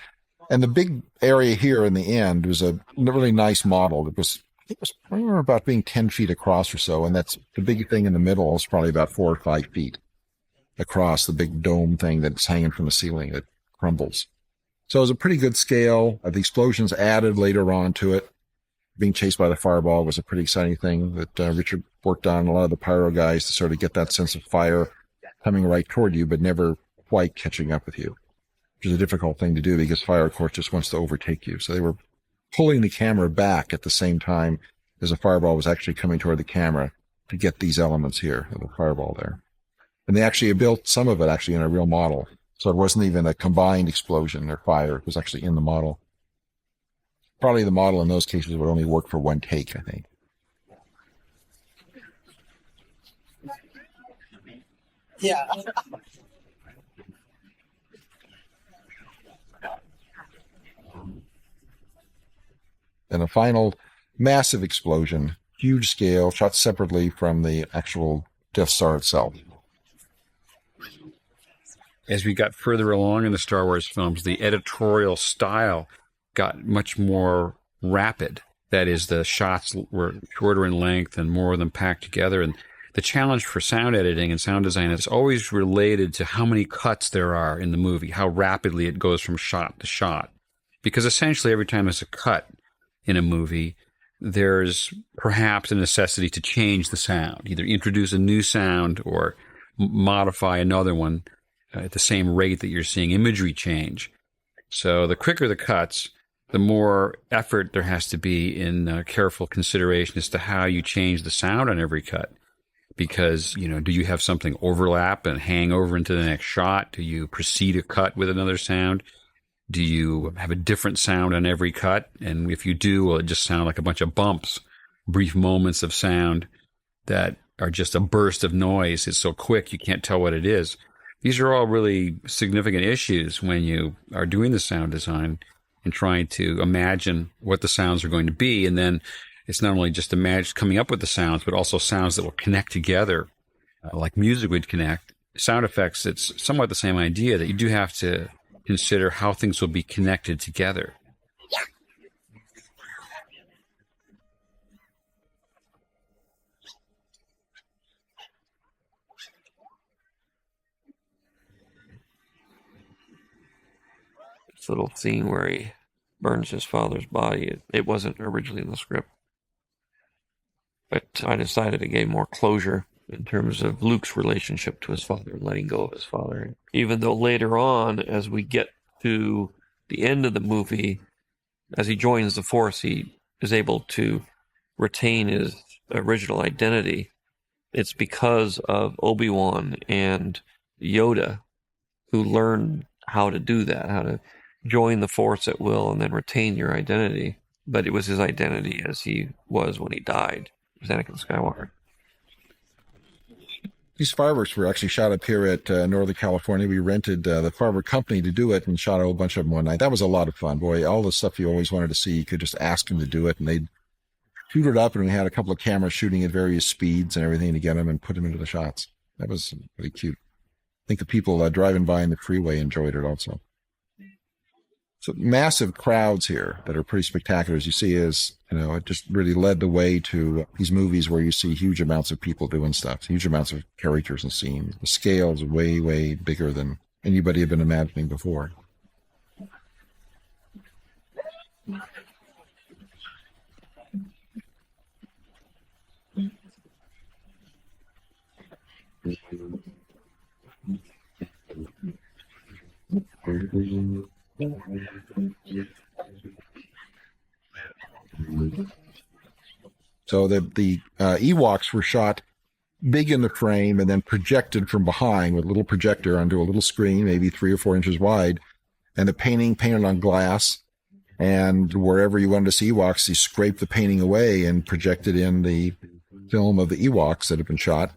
[SPEAKER 2] And the big area here in the end was a really nice model. It was probably about being 10 feet across or so, and that's the big thing in the middle is probably about 4 or 5 feet across, the big dome thing that's hanging from the ceiling that crumbles. So it was a pretty good scale. The explosions added later on to it. Being chased by the fireball was a pretty exciting thing that Richard worked on, a lot of the pyro guys, to sort of get that sense of fire coming right toward you, but never quite catching up with you, which is a difficult thing to do because fire, of course, just wants to overtake you. So they were pulling the camera back at the same time as the fireball was actually coming toward the camera to get these elements here of the fireball there. And they actually built some of it actually in a real model. So it wasn't even a combined explosion or fire. It was actually in the model. Probably the model in those cases would only work for one take, I think.
[SPEAKER 3] Yeah.
[SPEAKER 2] And a final massive explosion, huge scale, shot separately from the actual Death Star itself.
[SPEAKER 4] As we got further along in the Star Wars films, the editorial style got much more rapid. That is, the shots were shorter in length and more of them packed together. And the challenge for sound editing and sound design is always related to how many cuts there are in the movie, how rapidly it goes from shot to shot. Because essentially every time there's a cut in a movie, there's perhaps a necessity to change the sound, either introduce a new sound or modify another one at the same rate that you're seeing imagery change. So the quicker the cuts, the more effort there has to be in careful consideration as to how you change the sound on every cut. Because, do you have something overlap and hang over into the next shot? Do you proceed a cut with another sound? Do you have a different sound on every cut? And if you do, will it just sound like a bunch of bumps, brief moments of sound that are just a burst of noise? It's so quick you can't tell what it is. These are all really significant issues when you are doing the sound design. and trying to imagine what the sounds are going to be. And then it's not only just coming up with the sounds, but also sounds that will connect together, like music would connect. Sound effects, it's somewhat the same idea, that you do have to consider how things will be connected together.
[SPEAKER 1] This little scene where he burns his father's body, it wasn't originally in the script. But I decided it gave more closure in terms of Luke's relationship to his father and letting go of his father. Even though later on, as we get to the end of the movie, as he joins the Force, he is able to retain his original identity. It's because of Obi-Wan and Yoda who learned how to do that, how to join the Force at will and then retain your identity. But it was his identity as he was when he died. It was Anakin Skywalker.
[SPEAKER 2] These fireworks were actually shot up here at Northern California. We rented the firework company to do it and shot a whole bunch of them one night. That was a lot of fun. Boy, all the stuff you always wanted to see, you could just ask them to do it, and they'd shoot it up, and we had a couple of cameras shooting at various speeds and everything to get them and put them into the shots. That was pretty cute. I think the people driving by in the freeway enjoyed it also. So massive crowds here that are pretty spectacular, as you see, is, it just really led the way to these movies where you see huge amounts of people doing stuff, huge amounts of characters and scenes. The scale is way, way bigger than anybody had been imagining before. So the Ewoks were shot big in the frame and then projected from behind with a little projector onto a little screen, maybe 3 or 4 inches wide, and the painting painted on glass. And wherever you wanted to see Ewoks, you scraped the painting away and projected in the film of the Ewoks that had been shot.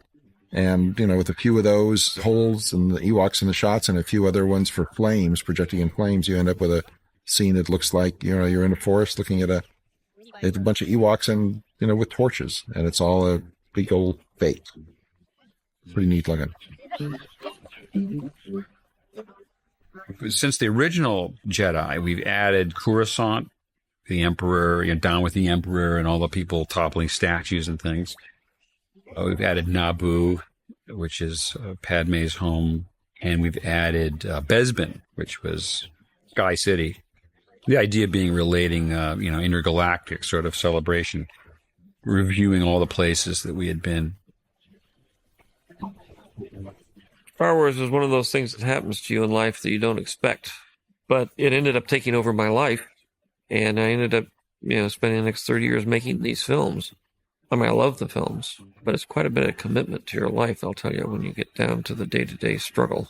[SPEAKER 2] And, with a few of those holes and the Ewoks in the shots and a few other ones for flames, projecting in flames, you end up with a scene that looks like, you're in a forest looking at a bunch of Ewoks and, with torches. And it's all a big old fake. Pretty neat looking.
[SPEAKER 4] Since the original Jedi, we've added Coruscant, the Emperor, down with the Emperor and all the people toppling statues and things. We've added Naboo, which is Padme's home, and we've added Bespin, which was Sky City. The idea being relating, intergalactic sort of celebration, reviewing all the places that we had been.
[SPEAKER 1] Star Wars is one of those things that happens to you in life that you don't expect. But it ended up taking over my life, and I ended up, spending the next 30 years making these films. I mean, I love the films, but it's quite a bit of commitment to your life, I'll tell you, when you get down to the day-to-day struggle.